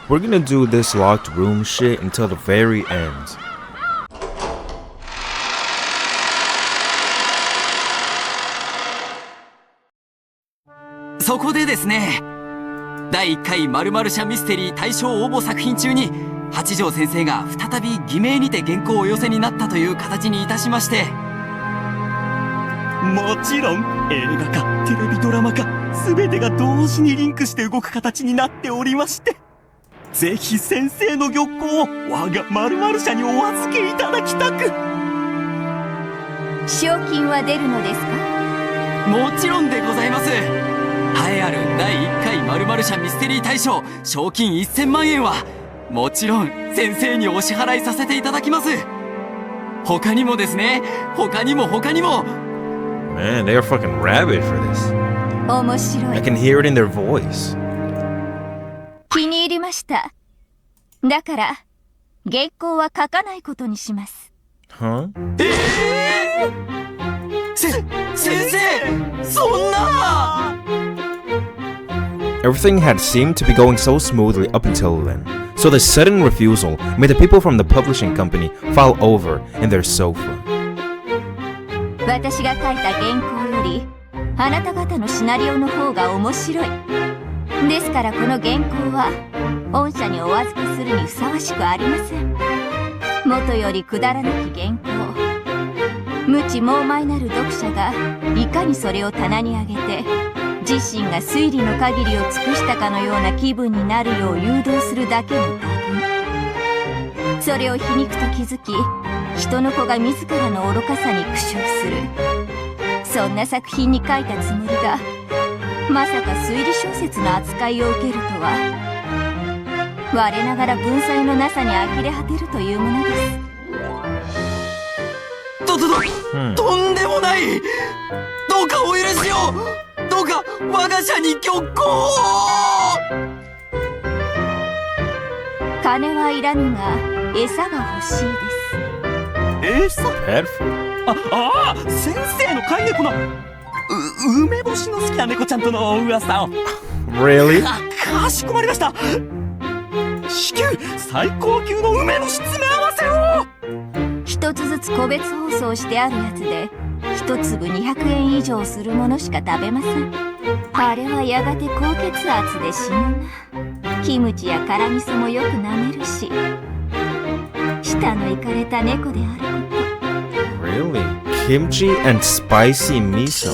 We're gonna do this locked room shit until the very end.そこでですね、第1回〇〇社ミステリー大賞応募作品中に八条先生が再び偽名にて原稿をお寄せになったという形にいたしまして、もちろん映画化、テレビドラマ化、全てが同時にリンクして動く形になっておりまして、ぜひ先生の玉稿を我が〇〇社にお預けいただきたく。賞金は出るのですか？もちろんでございます。栄えある第1回〇〇社ミステリー大賞賞金1000万円はもちろん先生にお支払いさせていただきます。他にもですね、他にも。Man, they are fucking rabid for this. 面白 I い。 can hear it in their voice. 気に入りました。だから原稿は書かないことにします。Huh? 先生、そんな。Everything had seemed to be going so smoothly up until then, so the sudden refusal made the people from the publishing company fall over in their sofa. 私が書いた原稿よりあなた方のシナリオの方が面白い。ですからこの原稿は御社にお預けするにふさわしくありません。元よりくだらなき原稿、無知猛邁なる読者がいかにそれを棚に上げて自身が推理の限りを尽くしたかのような気分になるよう誘導するだけの多分。それを皮肉と気づき、人の子が自らの愚かさに苦笑する。そんな作品に書いたつもりが、まさか推理小説の扱いを受けるとは、我ながら文才のなさに呆れ果てるというものです。とんでもない。どうかお許しを。どうか我が社に玉稿を。金はいらぬが餌が欲しいです。餌？ Pet food? 先生の飼い猫の梅干しの好きな猫ちゃんとの噂を。Really? かしこまりました。至急最高級の梅の詰め合わせを。一つずつ個別包装してあるやつで一粒200円以上するものしか食べません。あれはやがて高血圧で死ぬな。キムチや辛味噌もよく舐めるし、舌のいかれた猫であること。Really? Kimchi and spicy miso.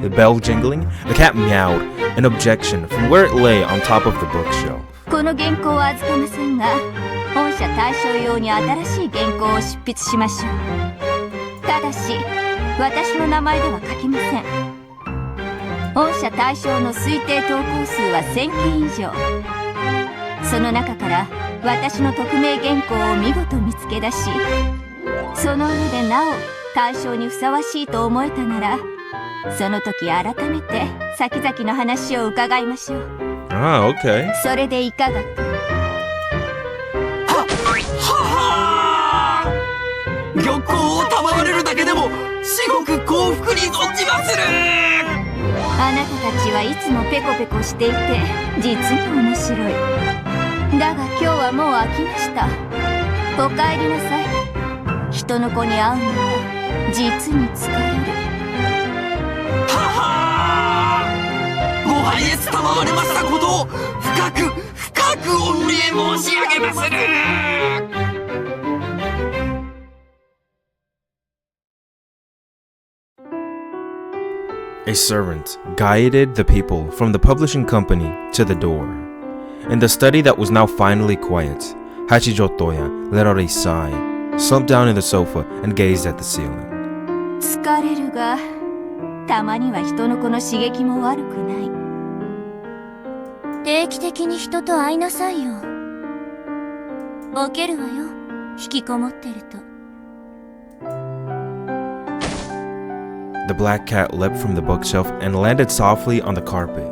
The bell jingling, the cat meowed an objection from where it lay on top of the bookshelf. この原稿は預けませんが、本社大賞用に新しい原稿を執筆しましょう。ただし私の名前では書きません。本社大賞の推定投稿数は1000件以上。その中から私の匿名原稿を見事見つけ出し、その上でなお大賞にふさわしいと思えたなら、その時改めて先々の話を伺いましょう。Ah, okay. それでいかがか。玉稿を賜れるだけでも至極幸福に存じまする。あなたたちはいつもペコペコしていて実に面白い。だが今日はもう飽きました。お帰りなさい。人の子に会うのは実に疲れる。ご拝謁賜れましたことを深く御礼申し上げまする。A servant guided the people from the publishing company to the door. In the study that was now finally quiet, Hachijou Tohya let out a sigh, slumped down in the sofa, and gazed at the ceiling. 疲れるが、たまには人の子の刺激も悪くない。定期的に人と会いなさいよ。ボケるわよ、引きこもってると。The black cat leapt from the bookshelf and landed softly on the carpet.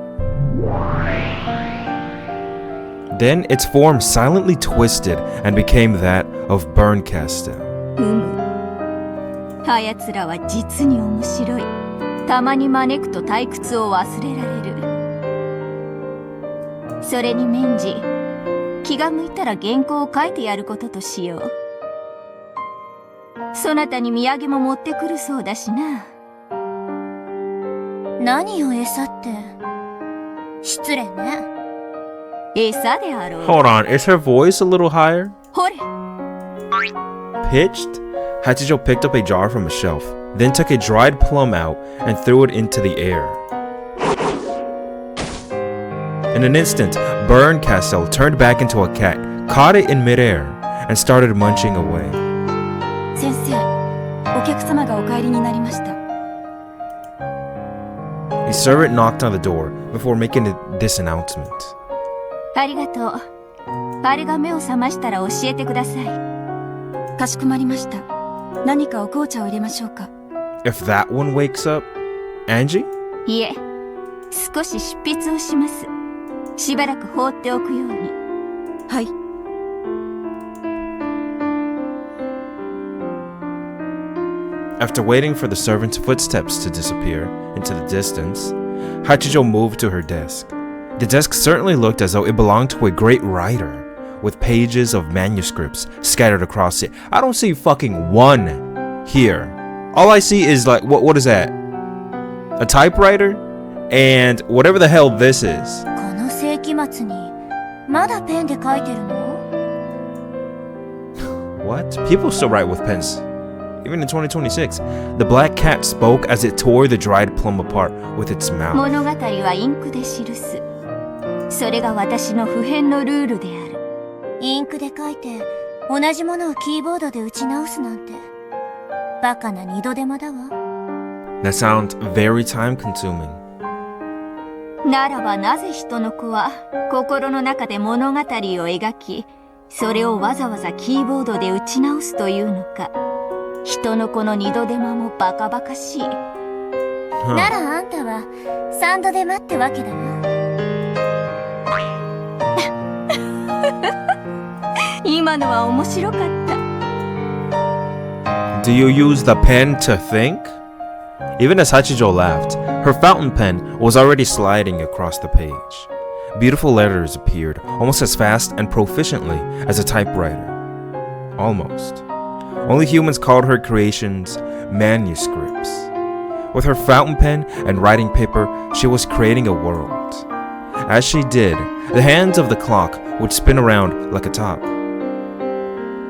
Then its form silently twisted and became that of Berncastel. あやつらは実に面白い。たまに招くと退屈を忘れられる。それに免じ、気が向いたら原稿を書いてやることとしよう。そなたに土産も持ってくるそうだしな。何よ餌って。失礼ね。餌であろう。 Hold on, is her voice a little higher? ほれ。 Pitched? Hachijou picked up a jar from a shelf, then took a dried plum out and threw it into the air. In an instant, Burn Castle turned back into a cat, caught it in midair, and started munching away. 先生、お客様がお帰りになりました。A servant knocked on the door before making this announcement. ありがとう。あれが目を覚ましたら教えてください。かしこまりました。何かお紅茶を入れましょうか。If that one wakes up, Angie? いえ、少し執筆をします。しばらく放っておくように。はい。After waiting for the servant's footsteps to disappear into the distance, Hachijou moved to her desk. The desk certainly looked as though it belonged to a great writer, with pages of manuscripts scattered across it. I don't see fucking one here. All I see is like, what is that? A typewriter? And whatever the hell this is. この世紀末にまだペンで書いてるの？ What? People still write with pens. Even in 2026, the black cat spoke as it tore the dried plum apart with its mouth. 物語はインクで記す。それが私の不変のルールである。インクで書いて同じものをキーボードで打ち直すなんてバカな二度手間だわ。 That sounds very time consuming. ならばなぜ人の子は心の中で物語を描き、それをわざわざキーボードで打ち直すというのか。人の子の二度手間もバカバカしい。ならあんたは三度手間ってわけだな。今のは面白かった。 Do you use the pen to think? Even as Hachijou laughed, her fountain pen was already sliding across the page. Beautiful letters appeared almost as fast and proficiently as a typewriter. Almost. Only humans called her creations manuscripts. With her fountain pen and writing paper, she was creating a world. As she did, the hands of the clock would spin around like a top.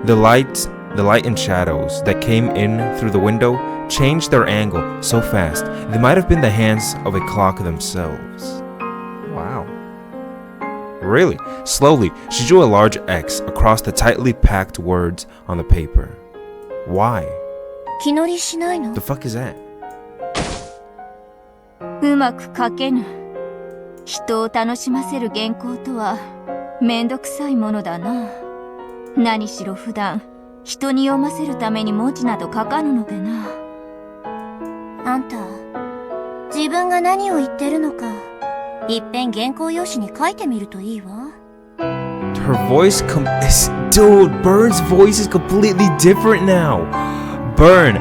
The light and shadows that came in through the window changed their angle so fast they might have been the hands of a clock themselves. Wow. Really? Slowly, she drew a large X across the tightly packed words on the paper. Why? 気乗りしないの？ The fuck is that? うまく書けぬ。人を楽しませる原稿とはめんどくさいものだな。何しろ普段人に読ませるために文字など書かぬのでな。あんた、自分が何を言ってるのか、いっぺん原稿用紙に書いてみるといいわ。Her voice Dude, Burn's voice is completely different now. Burn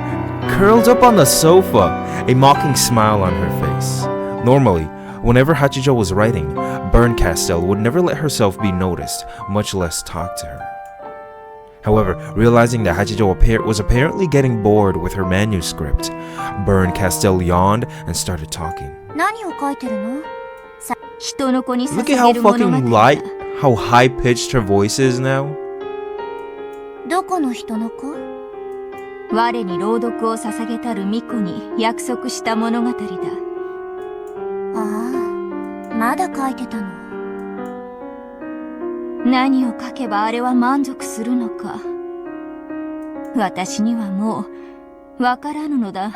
curled up on the sofa, a mocking smile on her face. Normally, whenever Hachijou was writing, Burn Castell would never let herself be noticed, much less talk to her. However, realizing that Hachijou was apparently getting bored with her manuscript, Burn Castell yawned and started talking. 何を書いてるの？人の子に Look 捧 at how げる物語 fucking だ。 light, how high-pitched her voice is now. どこの人の子？我に朗読を捧げたる巫女に約束した物語だ。ああ、まだ書いてたの。何を書けばあれは満足するのか。私にはもうわからぬのだ。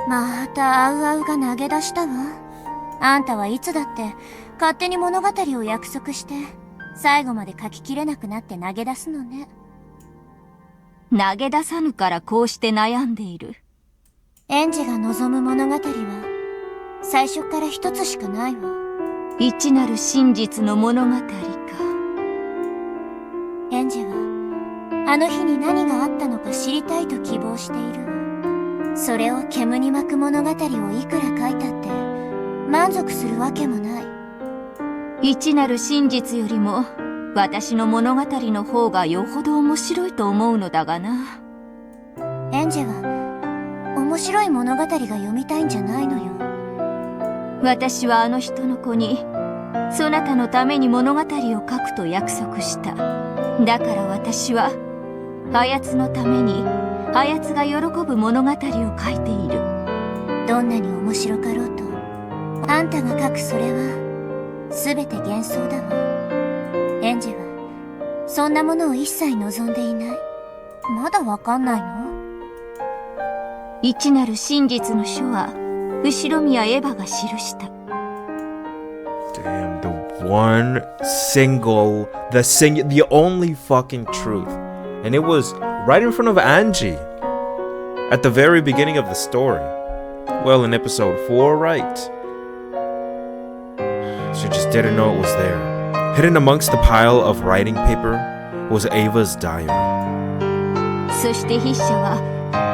またあうあうが投げ出したわ。あんたはいつだって勝手に物語を約束して最後まで書ききれなくなって投げ出すのね。投げ出さぬからこうして悩んでいる。園児が望む物語は最初から一つしかないわ。一なる真実の物語か。園児はあの日に何があったのか知りたいと希望しているわ。それを煙に巻く物語をいくら書いたって満足するわけもない。一なる真実よりも私の物語の方がよほど面白いと思うのだがな。エンジェは面白い物語が読みたいんじゃないのよ。私はあの人の子にそなたのために物語を書くと約束した。だから私はあやつのためにあやつが喜ぶ物語を書いている。どんなに面白かろうとあんたが書くそれは全て幻想だわ。エンジェはそんなものを一切望んでいない。まだわかんないの？一なる真実の書は後宮エヴァが記した。Damn, the only fucking truth. And it was right in front of Angie at the very beginning of the story. Well, in episode 4, right? She just didn't know it was there. Hidden amongst the pile of writing paper was Ava's diary. そして筆者は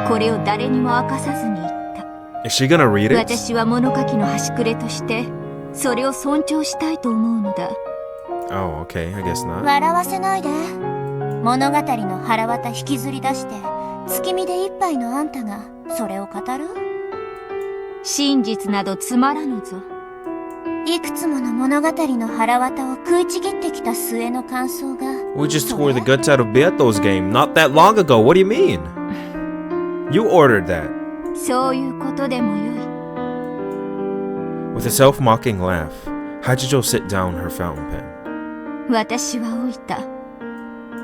これを誰にも明かさずに言った。Is she gonna read it? 私は物書きの端くれとしてそれを尊重したいと思うのだ。Oh, okay, I guess not. 笑わせないで。物語の腹渡引きずり出して月見で一杯のあんたがそれを語る？真実などつまらぬぞ。いくつもの物語の腹渡を食いちぎってきた末の感想が。 We just tore the guts out of Beato's game not that long ago. What do you mean? You ordered that. そういうことでもよい。 With a self-mocking laugh, Hachijou set down her fountain pen. 私は老いた。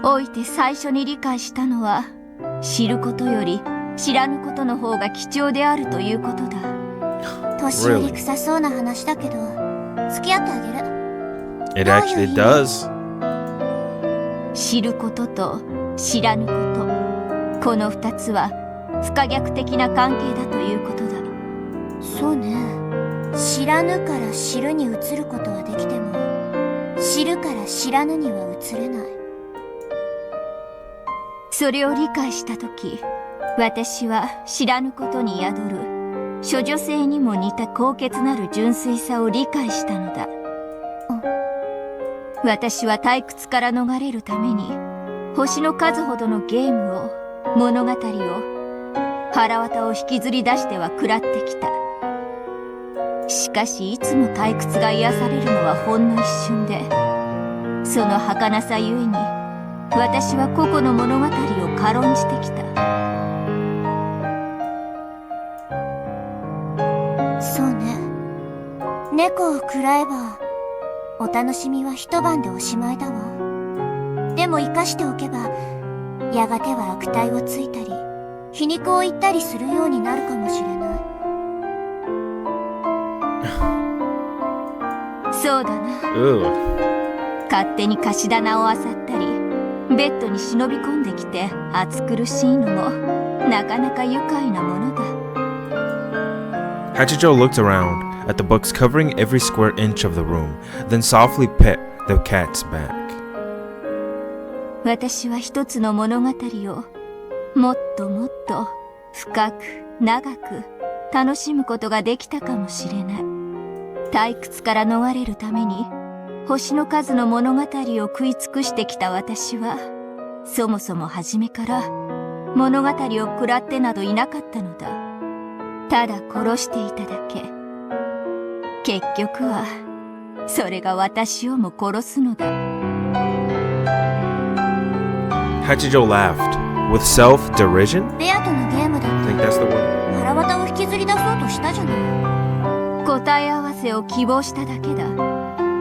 老いて最初に理解したのは知ることより知らぬことの方が貴重であるということだ。年寄り臭そうな話だけど付き合ってあげる。 It actually does. 知ることと知らぬこと、この二つは不可逆的な関係だということだ。そうね。知らぬから知るに移ることはできても知るから知らぬには移れない。それを理解したとき、私は知らぬことに宿る処女性にも似た高潔なる純粋さを理解したのだ。私は退屈から逃れるために星の数ほどのゲームを、物語を、腹渡を引きずり出しては食らってきた。しかしいつも退屈が癒されるのはほんの一瞬で、その儚さゆえに私は個々の物語を軽んじてきた。そうね。猫を食らえばお楽しみは一晩でおしまいだわ。でも生かしておけばやがては悪態をついたり皮肉を言ったりするようになるかもしれない。そうだな。勝手に貸し棚を漁ったりベッドに忍び込んできて暑苦しいのもなかなか愉快なものだ。 Hachijou looked around at the books covering every square inch of the room, then softly pet the cat's back. 私は一つの物語をもっともっと深く長く楽しむことができたかもしれない。退屈から逃れるために星の数の物語を食い尽くしてきた私は、そもそも初めから物語を食らってなどいなかったのだ。ただ殺していただけ。結局はそれが私をも殺すのだ。 Hachijou laughed with self-derision. ベアとのゲームだ I って think that's the word. 腹渡を引きずり出そうとしたじゃない。答え合わせを希望しただけだ。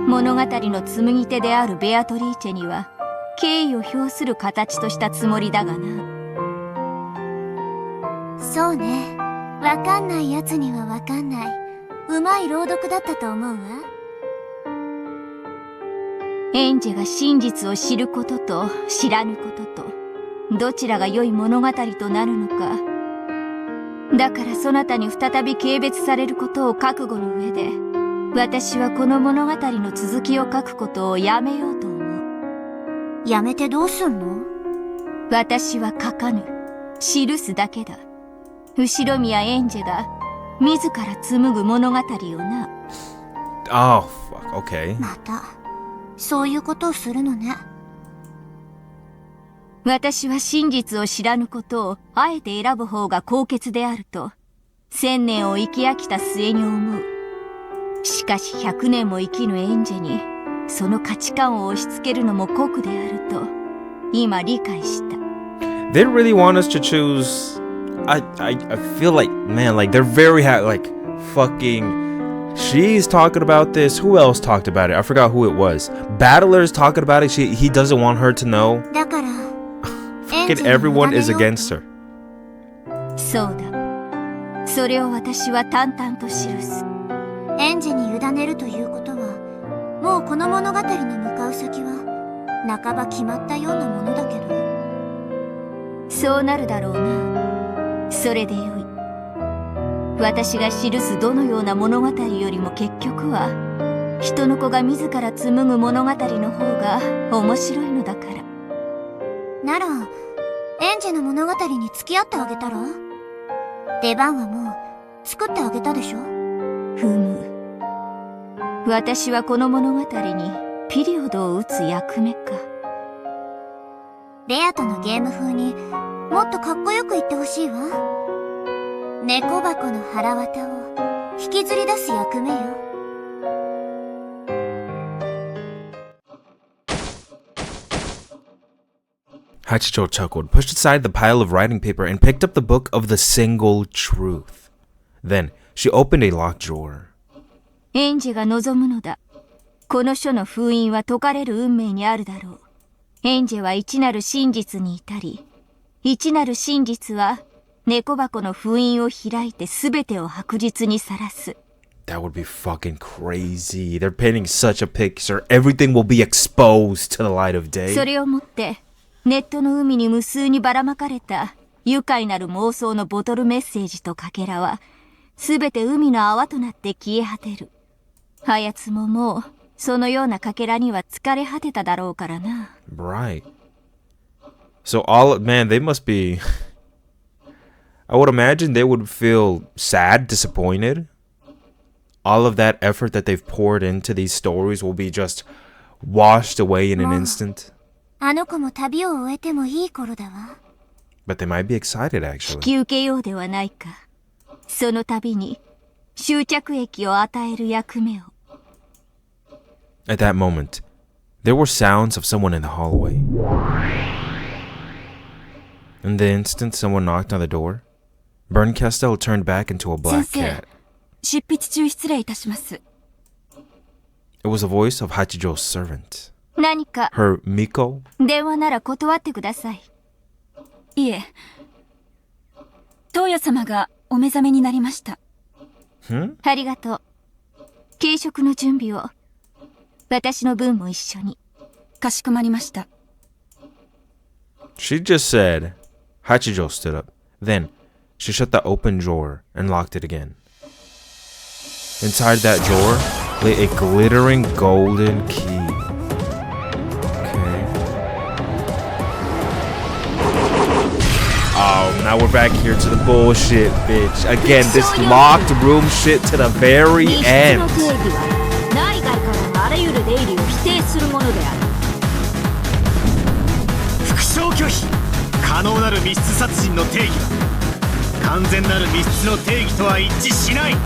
物語の紡ぎ手であるベアトリーチェには敬意を表する形としたつもりだがな。そうね。わかんないやつにはわかんない。うまい朗読だったと思うわ。エンジェが真実を知ることと知らぬこととどちらが良い物語となるのか。だからそなたに再び軽蔑されることを覚悟の上で、私はこの物語の続きを書くことをやめようと思う。やめてどうすんの？私は書かぬ。記すだけだ。後ろ宮エンジェが自ら紡ぐ物語をな。Oh, fuck, okay. またそういうことをするのね。私は真実を知らぬことをあえて選ぶ方が高潔であると、1000年を生き飽きた末に思う。しかし100年も生きぬエンジェに、その価値観を押し付けるのも酷であると、今理解した。They really want us to choose. I feel like, man, like they're very like fucking. She's talking about this. Who else talked about it? I forgot who it was. Battler's talking about it. He doesn't want her to know. だから Fucking everyone is against her. そうだ。それを私は淡々と記す。エンジェに委ねるということは、もうこの物語の向かう先は半ば決まったようなものだけど。そうなるだろうな。それでよい。私が記すどのような物語よりも結局は、人の子が自ら紡ぐ物語の方が面白いのだから。なら、エンジェの物語に付き合ってあげたら？出番はもう作ってあげたでしょ？ふむ。私はこの物語にピリオドを打つ役目か。レアとのゲーム風にもっとかっこよく言ってほしいわ。猫箱の腹渡を引きずり出す役目よ。Hachijou chuckled, pushed aside the pile of writing paper, and picked up the book of the single truth. Then she opened a locked drawer. エンジェが望むのだ。この書の封印は解かれる運命にあるだろう。エンジェは一なる真実に至り、一なる真実は猫箱の封印を開いて全てを白日にさらす。That would be fucking crazy. They're painting such a picture. Everything will be exposed to the light of day. それをもってネットの海に無数にばらまかれた愉快なる妄想のボトルメッセージとかけらは全て海の泡となって消え果てる。あやつももうそのようなかけらには疲れ果てただろうからな。Right. So man, they must be. I would imagine they would feel sad, disappointed. All of that effort that they've poured into these stories will be just washed away in an instant. あの子も旅を終えてもいい頃だわ。But they might be excited, 引 actually. き受けようではないか。その度に終着液を与える役目を。At that moment, there were sounds of someone in the hallway. In the instant someone knocked on the door, Berncastel turned back into a black cat. 執筆中失礼いたします。It was the voice of Hachijou's servant. 何か Her Miko? 電話なら断ってください。いえ、トーヤ様がお目覚めになりました。ありがとう。軽食の準備を。私の分も一緒に。かしこまりました。She just said. Hachijou stood up. Then, she shut the open drawer and locked it again. Inside that drawer lay a glittering golden key. Okay. Oh, now we're back here to the bullshit, bitch. Again, this locked room shit to the very end. 内外からのあらゆる出入りを否定するものである。復唱拒否。可能なる密室殺人の定義は完全なる密室の定義とは一致しない。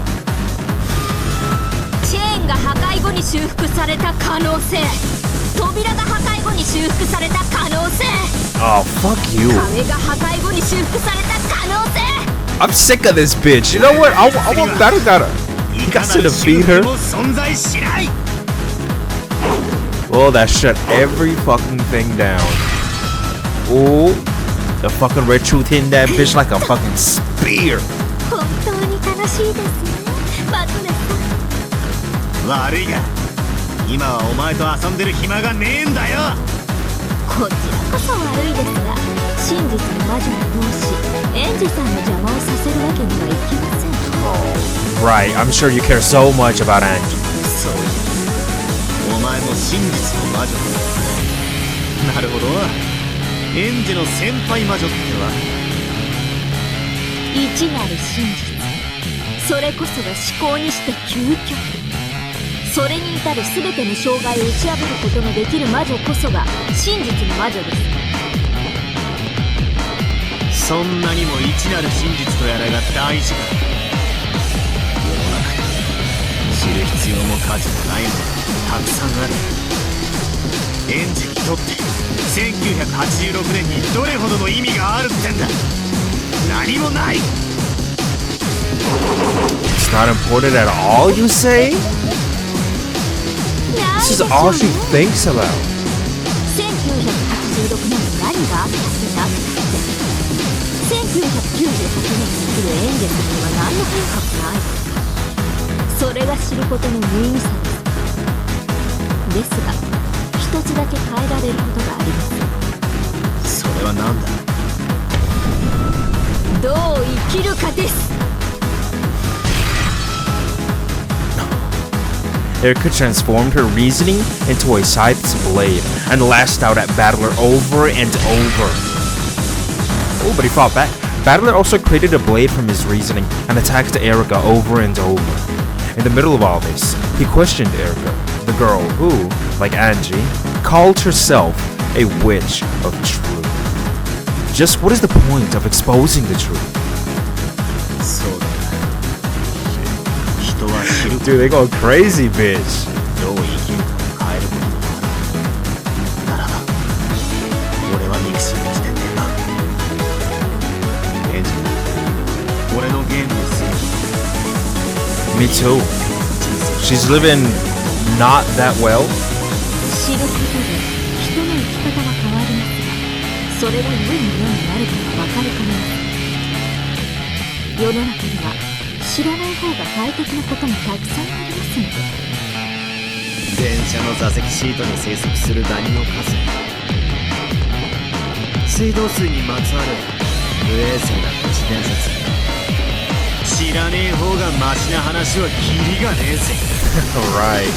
チェーンが破壊後に修復された可能性。扉が破壊後に修復された可能性。Oh, fuck you. 壁が破壊後に修復された可能性。I'm sick of this bitch. You know what? I want that. You got to defeat her. Well, that shut every fucking thing down. Ooh, the fucking red truth hitting that bitch like a fucking spear. 本当に楽しいですね、マツネさん。悪いが、今はお前と遊んでる暇がねえんだよ。こちらこそ悪いですが、真実の魔女の同士、エンジさんの邪魔をさせるわけにはいきません。Right, I'm sure you care so much about Angie. そう。お前も真実の魔女だ。なるほど。エンジの先輩魔女ってわ。一なる真実、それこそが思考にして究極。それに至る全ての障害を打ち破ることのできる魔女こそが真実の魔女です。そんなにも一なる真実とやらが大事か。世の中に知る必要も価値もないものがたくさんある。エンジにとって1986年にどれほどの意味があるってんだ。何もない。 It's not important at all, you say? This is all she thinks about. 1986年に何があったってなって1998年に来るエンジェルには何の変化もない。それが知ることの無意味さです。ですが一つだけ変えられることがあります。それは何だ。どう生きるかです。Erika transformed her reasoning into a scythe's blade and lashed out at Battler over and over. Oh, but he fought back. Battler also created a blade from his reasoning and attacked Erika over and over. In the middle of all this, he questioned Erika, the girl who, like Angie, called herself a witch of truth. Just what is the point of exposing the truth? そうだな。人は知る。 Dude, they go crazy, bitch. どう生きるかを変えることもある。ならば、俺は憎しみにしてんだよな。エンジン、俺のゲームをする。 Me too. She's living not that well. 知ることで人の生き方は変わりますが、それが良いものになるかは分かりかねます。世の中には知らない方が快適なこともたくさんありますので。電車の座席シートに生息するダニの数、水道水にまつわる不衛生な都市伝説、知らねえ方がマシな話はキリがねえぜ。Right.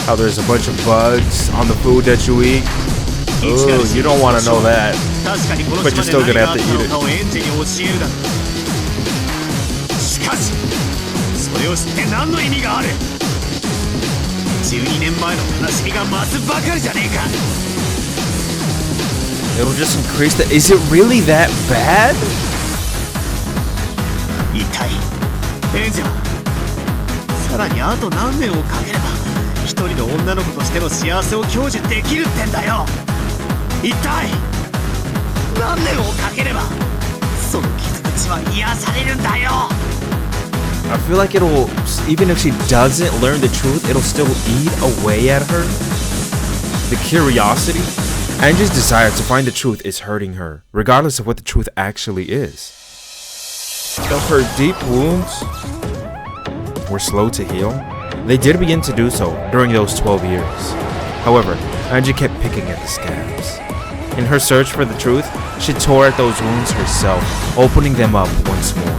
How there's a bunch of bugs on the food that you eat. Ooh, you don't want to know that. 確かにこの But you're 島 still で gonna 何 have があ to った eat の it. かをエンジに教えるだろう。しかしそれを知って何の意味がある。12年前の悲しみが増すばかりじゃねえか。 It'll just increase the. Is it really that bad? 一体エンジはさらにあと何年をかければ一人の女の子としての幸せを享受できるってんだよ。一体何年をかければその傷口は癒されるんだよ。 I feel like it'll. Even if she doesn't learn the truth, it'll still eat away at her. The curiosity. Angie's desire to find the truth is hurting her, regardless of what the truth actually is. Though her deep wounds were slow to heal, they did begin to do so during those 12 years. However, Angie kept picking at the scabs. In her search for the truth, she tore at those wounds herself, opening them up once more.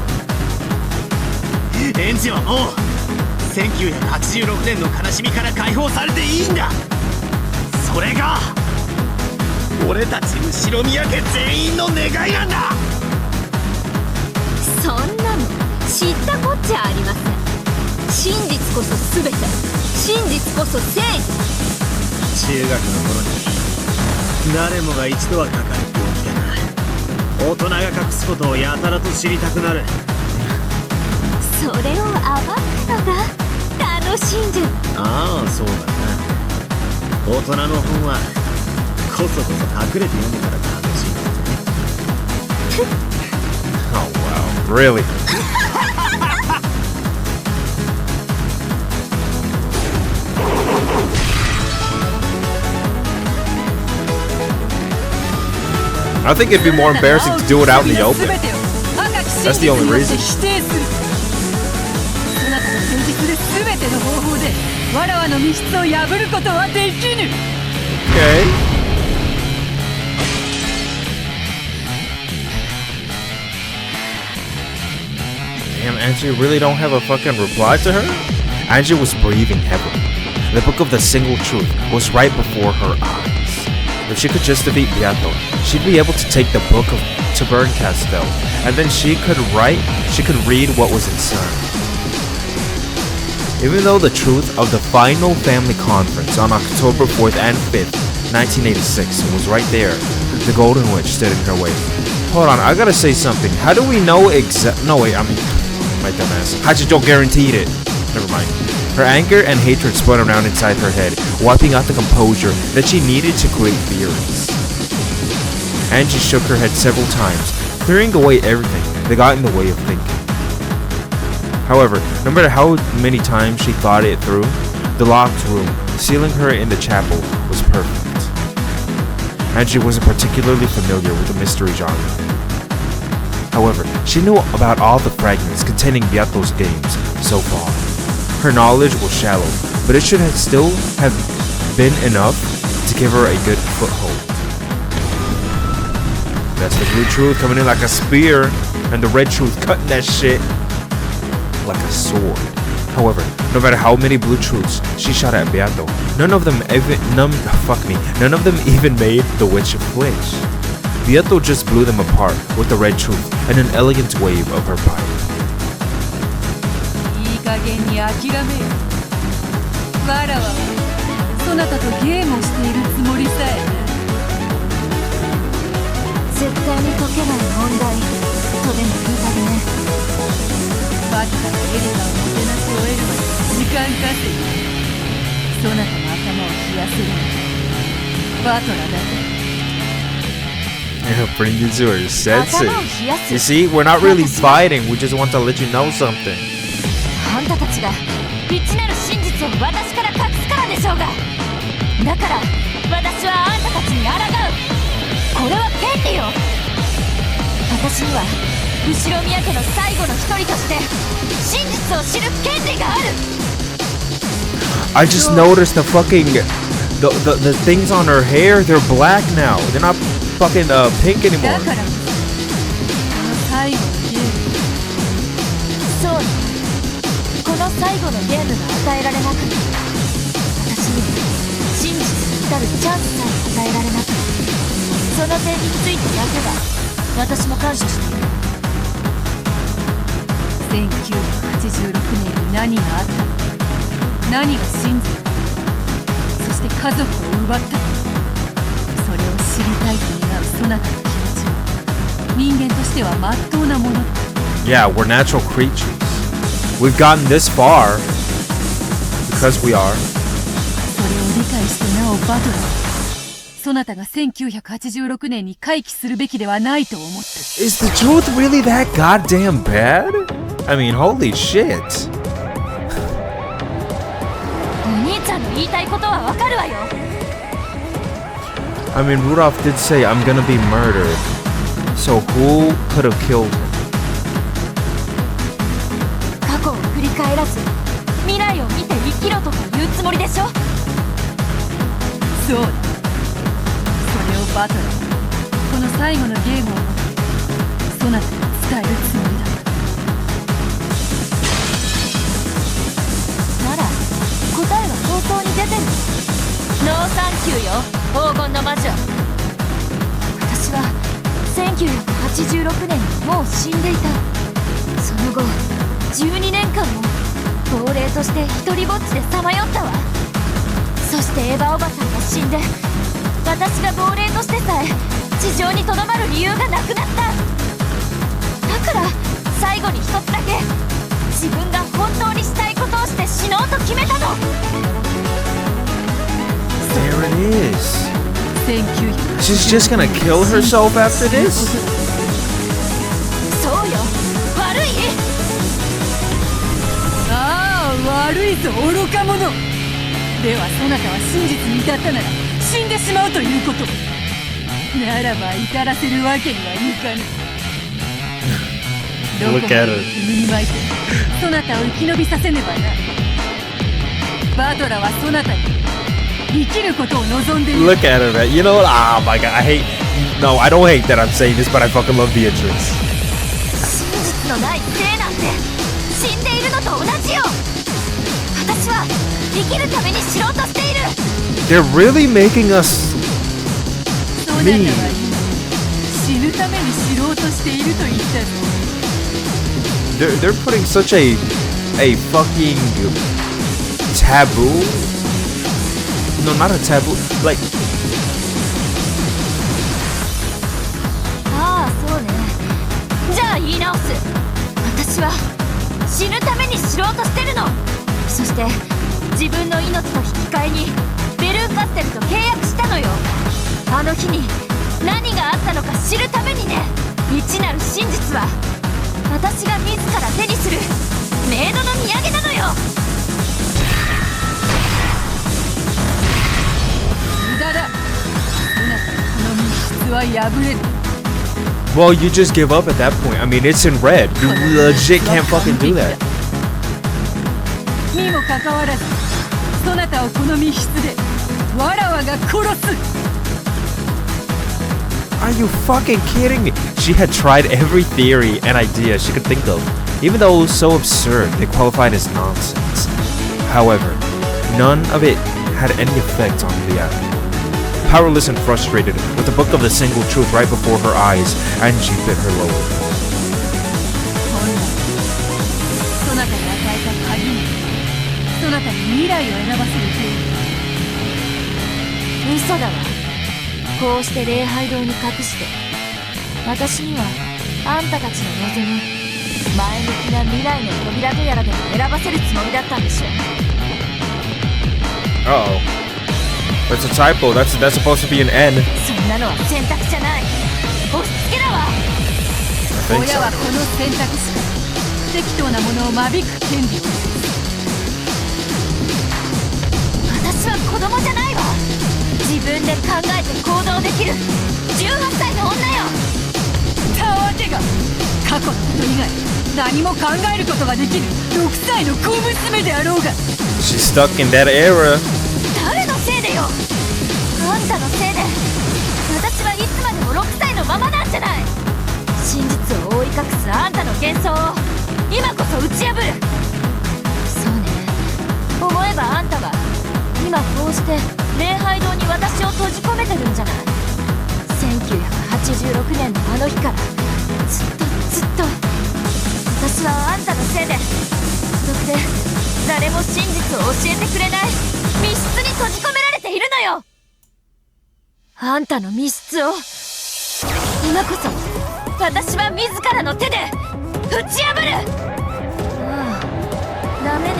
エンジはもう1986年の悲しみから解放されていいんだ。それが俺たち後ろ宮家全員の願いなんだ。そんなの知ったこっちゃありません。真実こそ全て、真実こそ正義。中学の頃に誰もが一度はかかる病気だな。大人が隠すことをやたらと知りたくなる。それを暴くのが楽しんじゃう。ああ、そうだな。大人の本はこそこそ隠れて読むから楽しいんだぜ。Oh wow, really? I think it'd be more embarrassing to do it out in the open. That's the only reason. Okay. Damn, Angie really don't have a fucking reply to her? Angie was breathing heavily. The book of the single truth was right before her eyes. If she could just defeat Beato, she'd be able to take the book to burn Castell, and then she could read what was inside. Even though the truth of the final family conference on October 4th and 5th, 1986 was right there, the Golden Witch stood in her way. Hold on, I gotta say something. How do we know no wait, my dumbass. Hachijou guaranteed it. Never mind. Her anger and hatred spun around inside her head, wiping out the composure that she needed to create theories. Angie shook her head several times, clearing away everything that got in the way of thinking. However, no matter how many times she thought it through, the locked room, sealing her in the chapel, was perfect. Angie wasn't particularly familiar with the mystery genre. However, she knew about all the fragments containing Byatto's games so far. Her knowledge was shallow, but it should still have been enough to give her a good foothold. That's the blue truth coming in like a spear, and the red truth cutting that shit like a sword. However, no matter how many blue truths she shot at Byatto, none of them even made the witch flinch. Byatto just blew them apart with the red truth and an elegant wave of her pipe. いい加減に諦めよ。わらわはそなたとゲームをしているつもりさえな。絶対に解けない問題とでも言うたりね。バトからエリカをもてなし終えるまで時間稼ぎ。そなたの頭を冷やせるのはバトラだけ。Bring you to her senses. You see, we're not really fighting. We just want to let you know something. あんたたちが未知なる真実を私から隠すからでしょうが。だから私はあんたたちに抗う。これは権利よ。私には後ろ宮家の最後の一人として真実を知る権利がある。I just noticed the things on her hair, they're black now. They're not fucking pink anymore. だからこの最後のゲーム。そうね。この最後のゲームが与えられなかった。私に真実に至るチャンスさえ与えられなかった。その点についてだけは私も感謝している。1986年に何があったのか、何が真実か、そして家族を奪ったのか、それを知りたいと願うそなたの気持ちは人間としては真っ当なものだ。 Yeah, we're natural creatures. We've gotten this far because we are. それを理解してなおバトラー、そなたが1986年に回帰するべきではないと思って。 Is the truth really that goddamn bad? I mean, holy shit. お兄ちゃんの言いたいことはわかるわよ。I mean, Rudolph did say I'm gonna be murdered. So who could have killed him? 過去を振り返らず未来を見て生きろとか言うつもりでしょ。そうだ。それをバトラー、この最後のゲームをもってそなたに伝えるつもりだ。なら答えは早々に出てる。ノーサンキューよ、黄金の魔女。私は1986年にもう死んでいた。その後12年間も亡霊として一人ぼっちでさまよったわ。そしてエヴァおばさんが死んで、私が亡霊としてさえ地上にとどまる理由がなくなった。だから最後に一つだけ自分が本当にしたいことをして死のうと決めたの。 There it is. 1900 She's just gonna kill herself after this? そうよ、悪い。ああ、悪いぞ愚か者。ではそなたは真実に至ったなら死んでしまうということ。ならば至らせるわけにはいかぬ。どこまでも君に巻いてそなたを生き延びさせねばな。バトラはそなたに生きることを望んでいる。 Look at her, man. You know what? Oh my god, No, I don't hate that I'm saying this, but I fucking love Beatrice. 真実のない霊なんて死んでいるのと同じよ。私は生きるために知ろうとしている。 They're really making us そなたは今死ぬために知ろろうとしていると言ったぞ。They're putting such a fucking taboo. No, not a taboo. Like, ああそうね。じゃあ言い直す。私は死ぬために知ろうとしてるの。そして自分の命と引き換えにベルンカステルと契約したのよ。あの日に何があったのか知るためにね。未知なる真実は私が自ら手にするメイドの土産なのよ。無駄だ。そなたのこの密室は破れる。 well, you just give up at that point. I mean, it's in red. You legit can't fucking do that. にもかかわらず、そなたをこの密室でわらわが殺す。 Are you fucking kidding me? She had tried every theory and idea she could think of. Even though it was so absurd, they qualified as nonsense. However, none of it had any effect on Leah. Powerless and frustrated, with the book of the single truth right before her eyes, Angie bit her lower. 本来そなたが与えた鍵にそなたに未来を選ばせるゲーム。嘘だわ。こうして礼拝堂に隠して私にはあんたたちの望む前向きな未来の扉とやらでも選ばせるつもりだったんでしょ。 Uh-oh. That's a typo. That's supposed to be an N. そんなのは選択じゃない。押し付けだわ。 I think 親は so. この選択肢から適当なものを間引く権利を持つ。私は子供じゃないわ。自分で考えて行動できる18歳の女よ。たわけが過去のこと以外何も考えることができる6歳の小娘であろうが。 She's stuck in that era. 誰のせいでよ。あんたのせいで私はいつまでも6歳のままなんじゃない。真実を覆い隠すあんたの幻想を今こそ打ち破る。そうね。思えばあんたは今こうして礼拝堂に私を閉じ込めてるんじゃない。1986年のあの日からずっと私はあんたのせいで孤独で誰も真実を教えてくれない密室に閉じ込められているのよ。あんたの密室を今こそ私は自らの手で打ち破る。ああ、ダメね。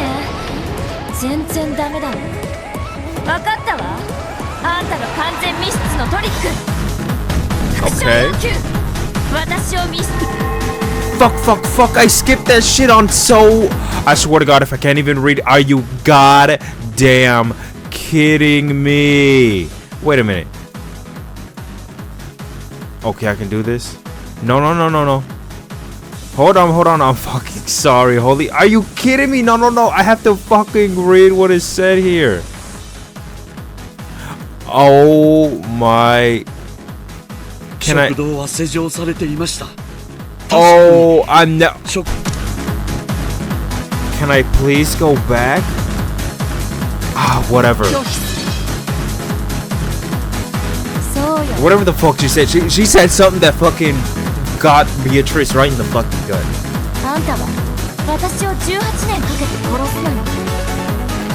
全然ダメだわ。分かったわ。あんたの完全密室のトリック。復讐要求。私を密室。Fuck. I skipped that shit on so... I swear to God, if I can't even read, are you goddamn kidding me? Wait a minute. Okay, I can do this. No. Hold on. I'm fucking sorry. Holy... Are you kidding me? No. I have to fucking read what is said here. Oh my... Can I... 食堂は施錠されていました。 Oh, I'm not... Can I please go back? Ah, whatever. そうよ。 Whatever the fuck she said. She said something that fucking got Beatrice right in the fucking gut. あんたは私を18年かけて殺すのよ。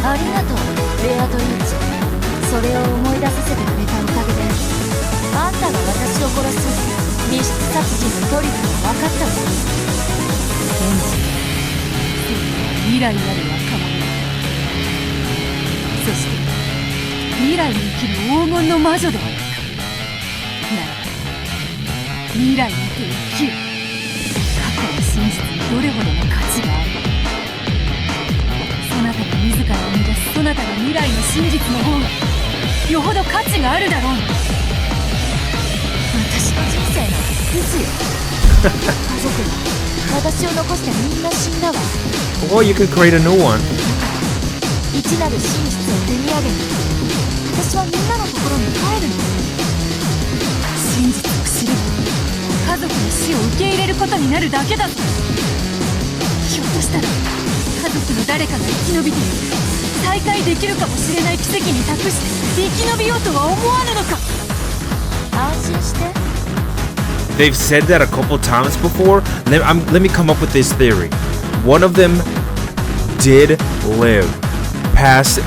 ありがとう、ベアトリーチ。それを思い出させてくれたおかげであんたが私を殺す密室殺人のトリックが分かったわ。未来ある若者、そして未来に生きる黄金の魔女ではないか。ならば未来にて生きる。過去の真実にどれほどの価値がある。そなたが自ら生み出すそなたの未来の真実の方がよほど価値があるだろう。私の人生なんて嘘よ。家族が私を残してみんな死んだわ。 Well, you could create a new one. 一なる真実を手土産に私はみんなのところに帰るの。真実を知れば家族の死を受け入れることになるだけだぞ。ひょっとしたら家族の誰かが生き延びている再会できるかもしれない奇跡に託して生き延びようとは思わぬのか。安心して they've said that a couple times before. Let me come up with this theory. One of them did live past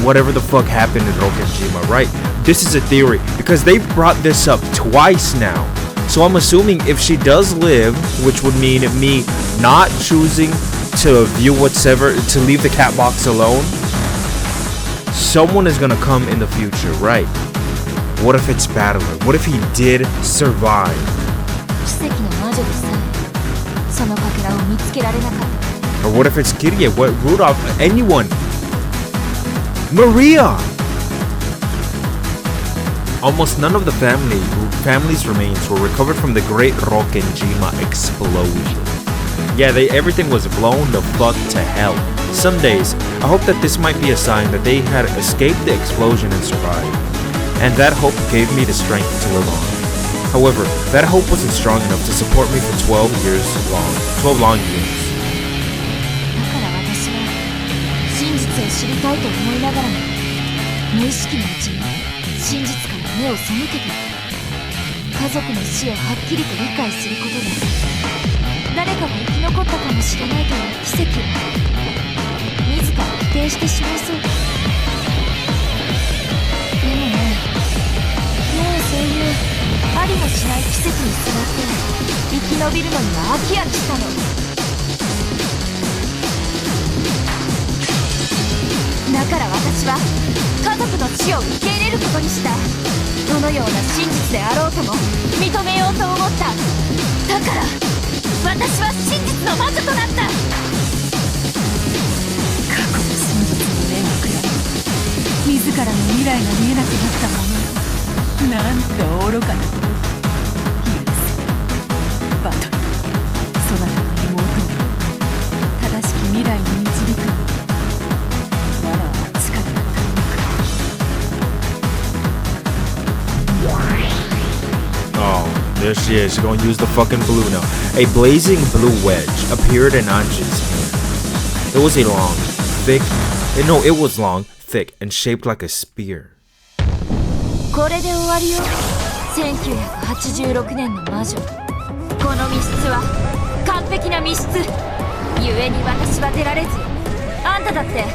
whatever the fuck happened in Rokkenjima, right? This is a theory because they've brought this up twice now. So I'm assuming if she does live, which would mean me not choosing to view whatever, to leave the cat box alone, someone is gonna come in the future, right? What if it's Battler? What if he did survive? 奇跡の魔女でさえそのかけらを見つけられなかった。 Or what if it's Kirie? What, Rudolph? Anyone? Maria! Almost none of the family's remains were recovered from the Great Rokkenjima explosion. Yeah, everything was blown the fuck to hell. Some days, I hope that this might be a sign that they had escaped the explosion and survived. And that hope gave me the strength to live on. However, that hope wasn't strong enough to support me for 12 long years. だから私は真実を知りたいと思いながらも無意識のうちに真実から目を背けていた。家族の死をはっきりと理解することで誰かが生き残ったかもしれないという奇跡を自ら否定してしまいそうだ。でもね、もうそういうありもしない奇跡にすがって生き延びるのには飽き飽きしたの。だから私は家族の死を受け入れることにした。どのような真実であろうとも認めようと思った。だから私は真実の魔女となった。過去の真実の目が暗い自らの未来が見えなくなったままなんと愚かなこと。許せバトル、そなたの妹を正しき未来に導く。わらは力だったのか。Oh, there she is. She's gonna use the fucking blue now. A blazing blue wedge appeared in Ange's hand. It was long, thick, and shaped like a spear. これで終わりよ。1986年の魔女。この密室は完璧な密室。ゆえに私は出られず、あんただって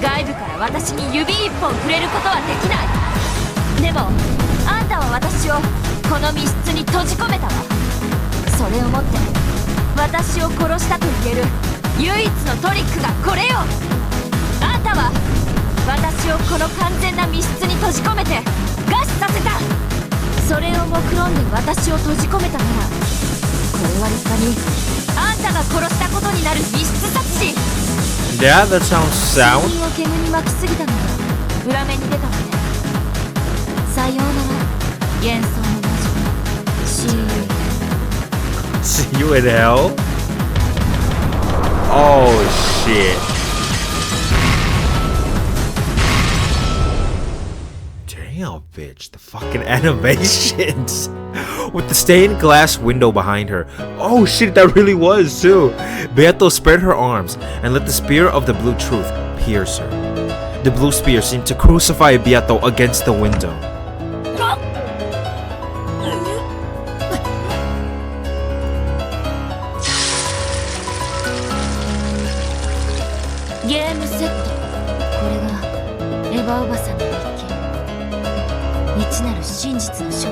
外部から私に指一本触れることはできない。でもあんたは私をこの密室に閉じ込めたわ。それをもって私を殺したと言える唯一のトリックがこれよ。あんたは私をこの完全な密室に閉じ込めて餓死させた。それを目論んで私を閉じ込めたならこれは立派にあんたが殺したことになる密室殺人。 Yeah, that sounds sound. 死人を煙に巻きすぎたのが裏目に出たわね。さようなら幻想の魔女。See you in hell? Oh shit. Damn, bitch. The fucking animations. With the stained glass window behind her. Oh shit, that really was too. Beato spread her arms and let the spear of the blue truth pierce her. The blue spear seemed to crucify Beato against the window. Game set. これがエヴァおばさんの一見。未知なる真実の書。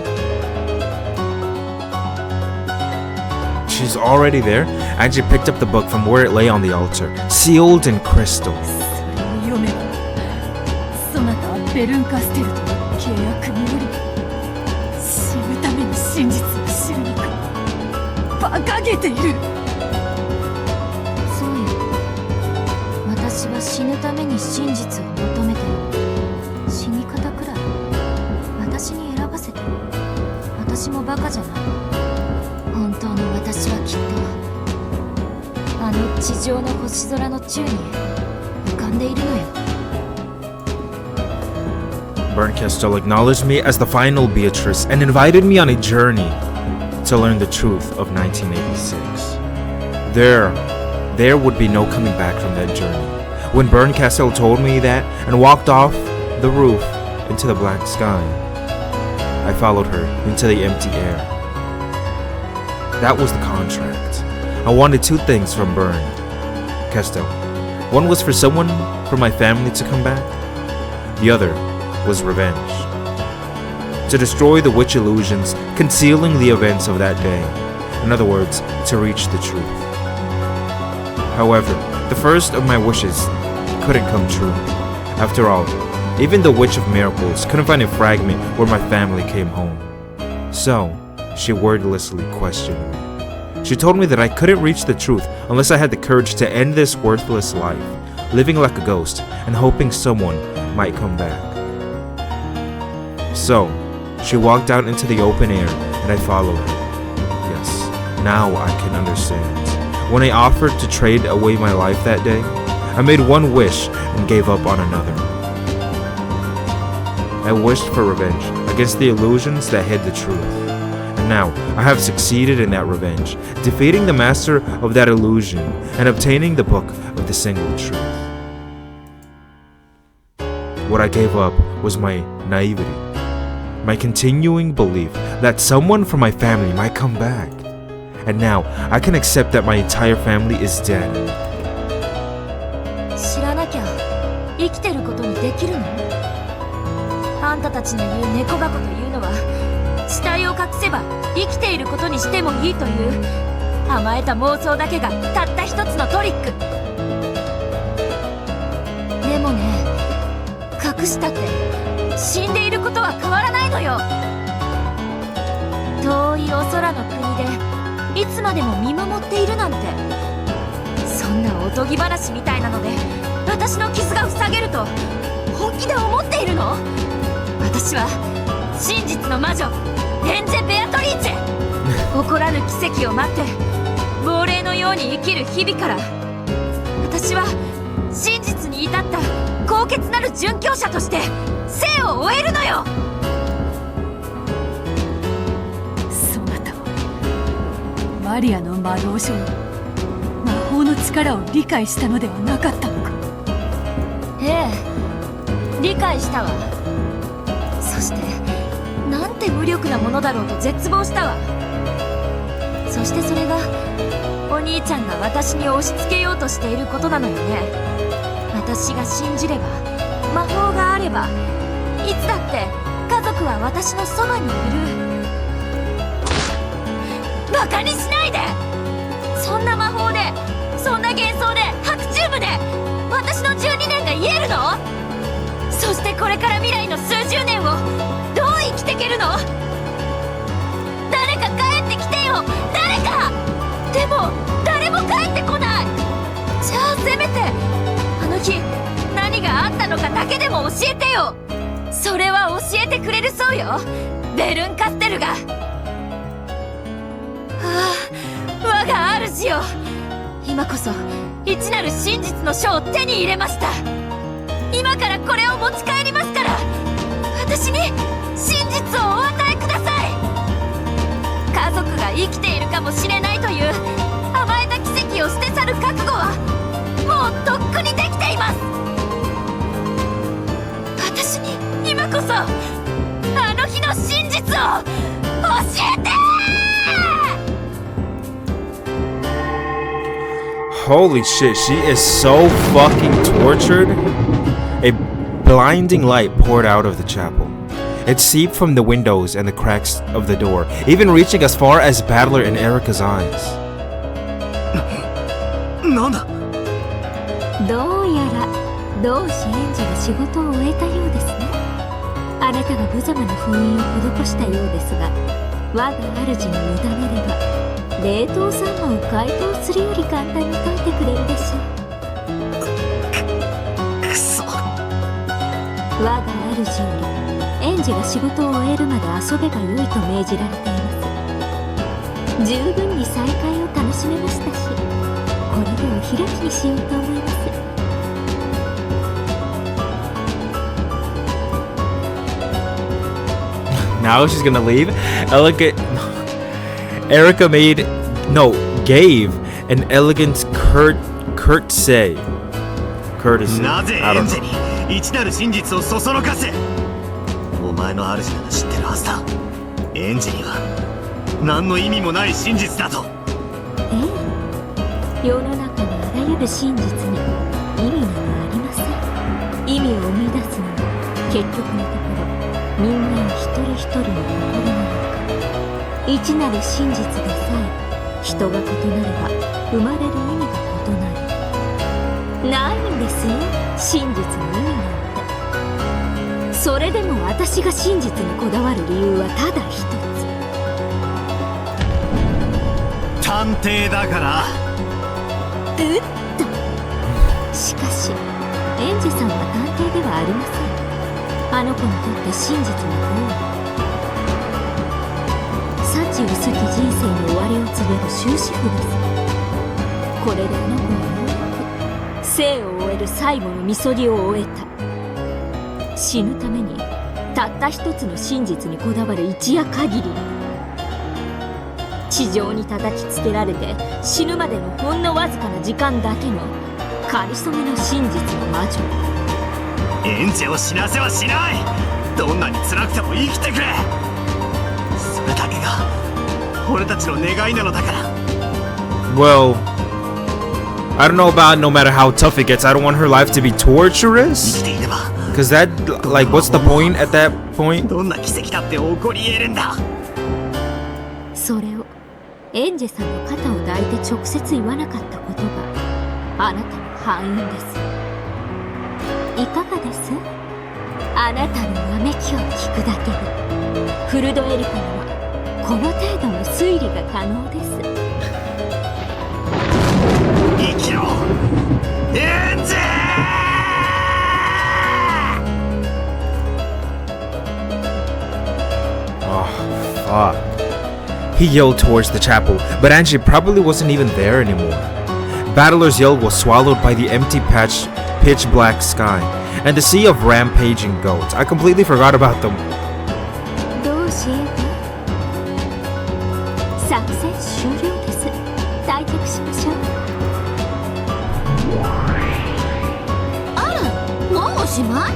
She's already there. Angie picked up the book from where it lay on the altar, sealed in crystal. それを読めばそなたはベルンカステルとの契約により死ぬために真実を知るのか。馬鹿げている。そうよ。私は死ぬために真実を求めてる。死に方くらい私に選ばせて。私もバカじゃない。本当の私はきっとあの地上の星空の宙に浮かんでいるのよ。 Bernkastel acknowledged me as the final Beatrice and invited me on a journey to learn the truth of 1986. There would be no coming back from that journey. When Bernkastel told me that and walked off the roof into the black sky, I followed her into the empty air. That was the contract. I wanted two things from Burn Kesto. One was for someone from my family to come back. The other was revenge. To destroy the witch illusions concealing the events of that day. In other words, to reach the truth. However, the first of my wishes couldn't come true. After all, even the Witch of Miracles couldn't find a fragment where my family came home. So, she wordlessly questioned me. She told me that I couldn't reach the truth unless I had the courage to end this worthless life, living like a ghost and hoping someone might come back. So, she walked out into the open air and I followed her. Yes, now I can understand. When I offered to trade away my life that day, I made one wish and gave up on another. I wished for revenge against the illusions that hid the truth. And now, I have succeeded in that revenge, defeating the master of that illusion and obtaining the book of the single truth. What I gave up was my naivety, my continuing belief that someone from my family might come back. And now, I can accept that my entire family is dead. 知らなきゃ生きてることにできるの？あんたたちの言う猫箱というのは死体を隠せば生きていることにしてもいいという甘えた妄想だけがたった一つのトリック。でもね、隠したって死んでいることは変わらないのよ。遠いお空の国でいつまでも見守っているなんて、そんなおとぎ話みたいなので私の傷が塞げると本気で思っているの？私は真実の魔女エンジェ・ベアトリーチェ。起こらぬ奇跡を待って亡霊のように生きる日々から、私は真実に至った高潔なる殉教者として生を終えるのよ。そなたはマリアの魔導書の魔法の力を理解したのではなかったのか？ええ、理解したわ。そしてなんて無力なものだろうと絶望したわ。そしてそれがお兄ちゃんが私に押し付けようとしていることなのよね。私が信じれば、魔法があれば、いつだって家族は私のそばにいる。バカにしないで。そんな魔法で、そんな幻想で、白チューブで私の12年が癒えるの？そしてこれから未来の数十年をどう生きていけるの？誰か帰ってきてよ、誰か。でも誰も帰ってこない。じゃあせめてあの日何があったのかだけでも教えてよ。それは教えてくれるそうよ、ベルンカステルが。我が主よ、今こそ一なる真実の書を手に入れました。今からこれを持ち帰りますから、私に真実をお与えください。家族が生きているかもしれないという甘えた奇跡を捨て去る覚悟はもうとっくにできています。私に今こそあの日の真実を教えて。Holy shit, she is so fucking tortured. A blinding light poured out of the chapel. It seeped from the windows and the cracks of the door, even reaching as far as Battler and Erica's eyes. なんだ？どうやら同志エンジが仕事を終えたようですね。あなたが無様な封印を施したようですが、我が主に委ねれば冷凍サンマを解凍するより簡単に解いてくれるでしょう。くそ。我が主よりエンジが仕事を終えるまで遊べばよいと命じられています。十分に再会を楽しめましたし、これでお開きにしようと思います。Now she's gonna leave. Erica gave an elegant courtesy. なぜ I エ don't ンジ know. に一なる真実をそそのかせ。お前の主なら知ってるはずだ。エンジには何の意味もない真実だと。ええ、世の中のあらゆる真実に意味などありません。意味を生み出すのは結局のところ人間一人一人の心なのか。一なる真実でさえ人が異なれば生まれる意味が異なる。ないんですよ、真実の意味なんて。それでも私が真実にこだわる理由はただ一つ。探偵だから。しかしエンジェさんは探偵ではありません。あの子にとって真実のゴール、幸薄き人生の終わりを告げる終止符です。これであの子はようやく生を終える最後のみそぎを終えた。死ぬためにたった一つの真実にこだわる一夜限り、地上に叩きつけられて死ぬまでのほんのわずかな時間だけのかりそめの真実の魔女。エンジェを死なせはしない。どんなに辛くても生きてくれ。それだけが俺たちの願いなのだから。 Well, I don't know about no matter how tough it gets. I don't want her life to be 生 torturous. きていれば Because that, like, what's the point at that point? どんな奇跡だって起こり得るんだ。それをエンジェさんの肩を抱いて直接言わなかったことがあなたの敗因です。いかがです？あなたのわめきを聞くだけでフルドエリカにはこの程度の推理が可能です。生きろエンジェ。Oh, fuck. He yelled towards the chapel, but Angie probably wasn't even there anymore. Battler's yell was swallowed by the empty pitch black sky and the sea of rampaging goats. I completely forgot about them. どうしようか。作戦終了です。退却しましょう。あら、もうおしまい？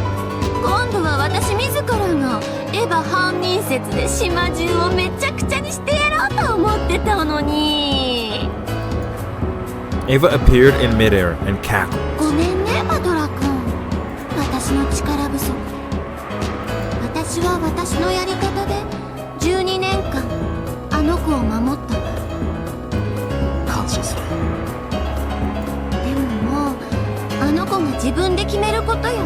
今度は私自らがエヴァ犯人説で島中をめちゃくちゃにしてやろうと思ってたのに。 Ava appeared in midair and cackled. ごめんね、バトラ君。私の力不足。私は私のやり方で12年間あの子を守ったわ。感謝する。でももうあの子が自分で決めることよ。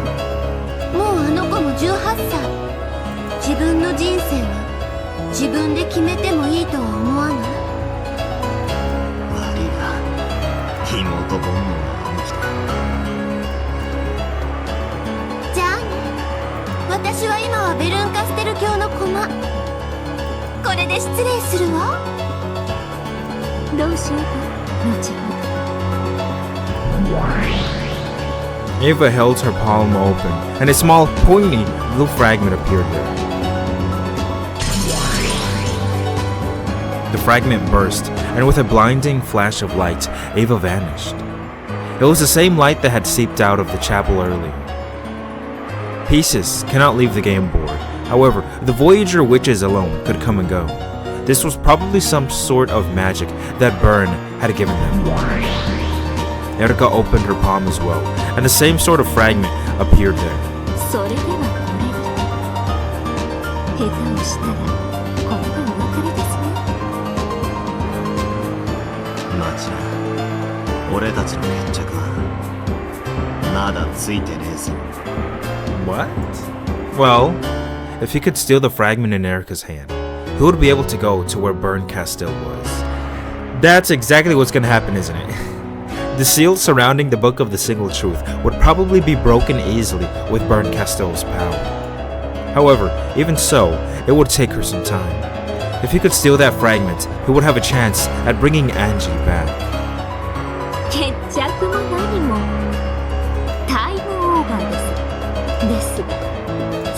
もうあの子も18歳。自分の人生は自分で決めてもいいとは思わない？悪いな、妹煩悩が兄貴だ。じゃあね。私は今はベルンカステル教の駒。これで失礼するわ。どうしようか、後ほど。Ava held her palm open, and a small, pointy blue fragment appeared there. The fragment burst, and with a blinding flash of light, Ava vanished. It was the same light that had seeped out of the chapel earlier. Pieces cannot leave the game board. However, the Voyager witches alone could come and go. This was probably some sort of magic that Byrne had given them. Erica opened her palm as well, and the same sort of fragment appeared there. それではこれで下手をしたらこれがお別れですね。マチ、俺たちの決着はまだついてねえぞ。 What? Well, if he could steal the fragment in Erica's hand, he would be able to go to where Byrne Castile was. That's exactly what's gonna happen, isn't it? The seal surrounding the Book of the Single Truth would probably be broken easily with Byrne Castile's power. However, even so, it would take her some time. If he could steal that fragment, he would have a chance at bringing Angie back. 決着も何もタイムオーバーです。ですが、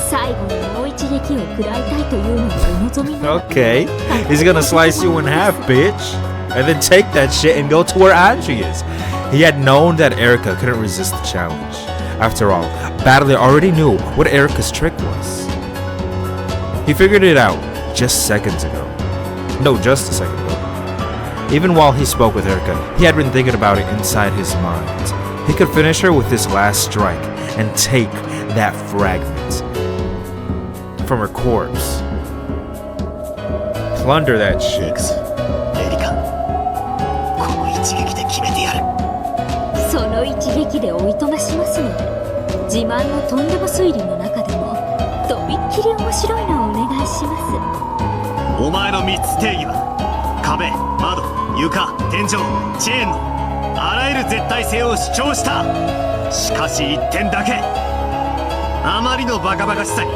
最後にもう一撃を食らいたいというのがお望みなら。Okay, he's gonna slice you in half, bitch. And then take that shit and go to where Angie is. He had known that Erica couldn't resist the challenge. After all, Battler already knew what Erica's trick was. He figured it out just seconds ago. No, just a second ago. Even while he spoke with Erica, he had been thinking about it inside his mind. He could finish her with this last strike and take that fragment from her corpse. Plunder that shit. エリカ、この一撃で決めてやる。その一撃でおいとましますので、自慢のとんでも推理の中でもとびっきり面白いのをお願いします。お前の3つ定義は壁、窓、床、天井、チェーンのあらゆる絶対性を主張した。しかし1点だけ、あまりのバカバカしさに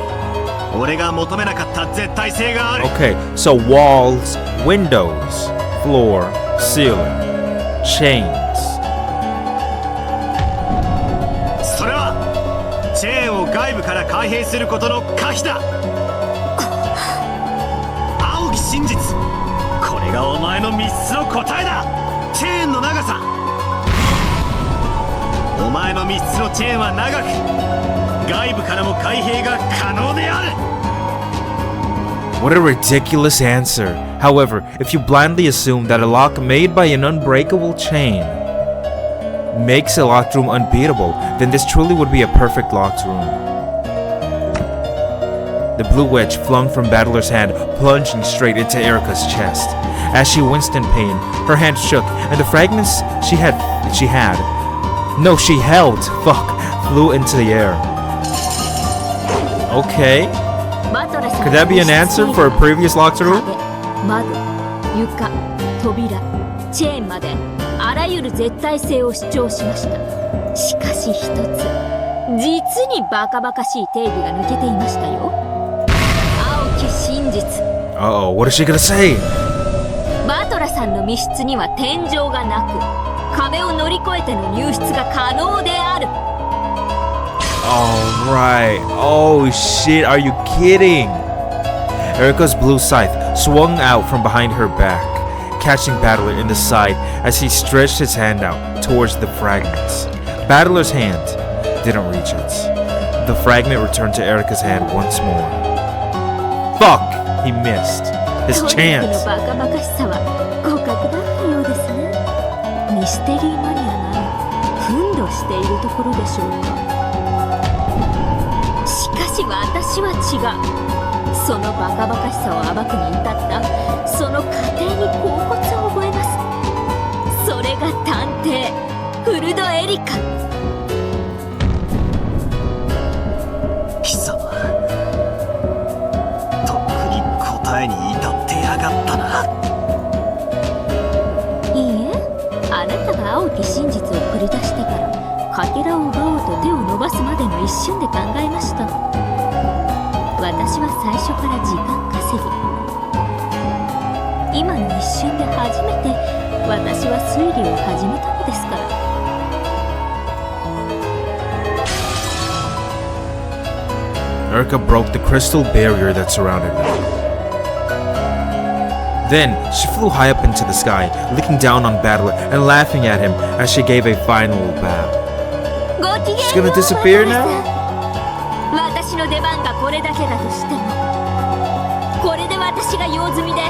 俺が求めなかった絶対性がある。 Okay, so walls, windows, floor, ceiling, chains. それはチェーンを外部から開閉することの可否だ。青き真実、これがお前の3つの答えだ。チェーンの長さ、お前の3つのチェーンは長く、外部からも開閉が可能である。 What a ridiculous answer. However, if you blindly assume that a lock made by an unbreakable chain makes a locked room unbeatable, then this truly would be a perfect locked room. The blue wedge flung from Battler's hand, plunging straight into Erica's chest. As she winced in pain, her hand shook, and the fragments she held, flew into the air. Okay. Could that be an answer for a previous locked room? 窓、床、扉、チェーンまであらゆる絶対性を主張しました。しかし一つ、実にバカバカしい定義が抜けていましたよ。青き真実。Uh-oh, what is she gonna say? バトラさんの密室には天井がなく、壁を乗り越えての入室が可能である。Alright. Oh shit, are you kidding? Erica's blue scythe swung out from behind her back, catching Battler in the side as he stretched his hand out towards the fragments. Battler's hand didn't reach it. The fragment returned to Erica's hand once more. Fuck! He missed. His chance. トリックのバカバカしさは互角だったようですね。ミステリーマニアなら憤怒しているところでしょうか。しかし私は違う。そのバカバカしさを暴くに至ったその過程に恍惚を覚えます。それが探偵フルドエリカ。貴様、とっくに答えに至ってやがったな。いいえ、あなたが青き真実を繰り出してからかけらを奪おうと手を伸ばすまでの一瞬で考えました。私は最初から時間稼ぎ、今の一瞬で初めて私は推理を始めたのですから。Erica broke the crystal barrier that surrounded her. Then she flew high up into the sky, looking down on Battler and laughing at him as she gave a final bow. She's gonna disappear now? 私の出番がこれだけだとしても、これで私が用済みで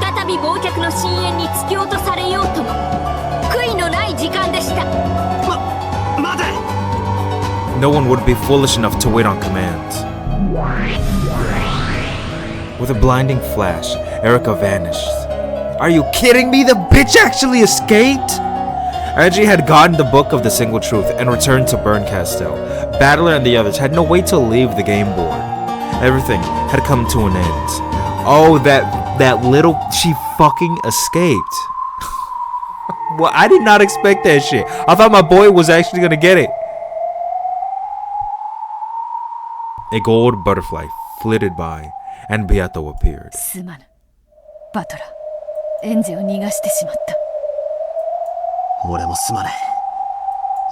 再び忘却の深淵に突き落とされようとも悔いのない時間でした。待て！ No one would be foolish enough to wait on command. With a blinding flash, Erica vanished. Are you kidding me? The bitch actually escaped? Angie had gotten the book of the single truth and returned to Burncastle. Battler and the others had no way to leave the game board. Everything had come to an end. Oh, that little... She fucking escaped. Well, I did not expect that shit. I thought my boy was actually gonna get it. A gold butterfly flitted by, and Beato appeared. すまぬ。バトラー、エンジを逃がしてしまった。俺もすまね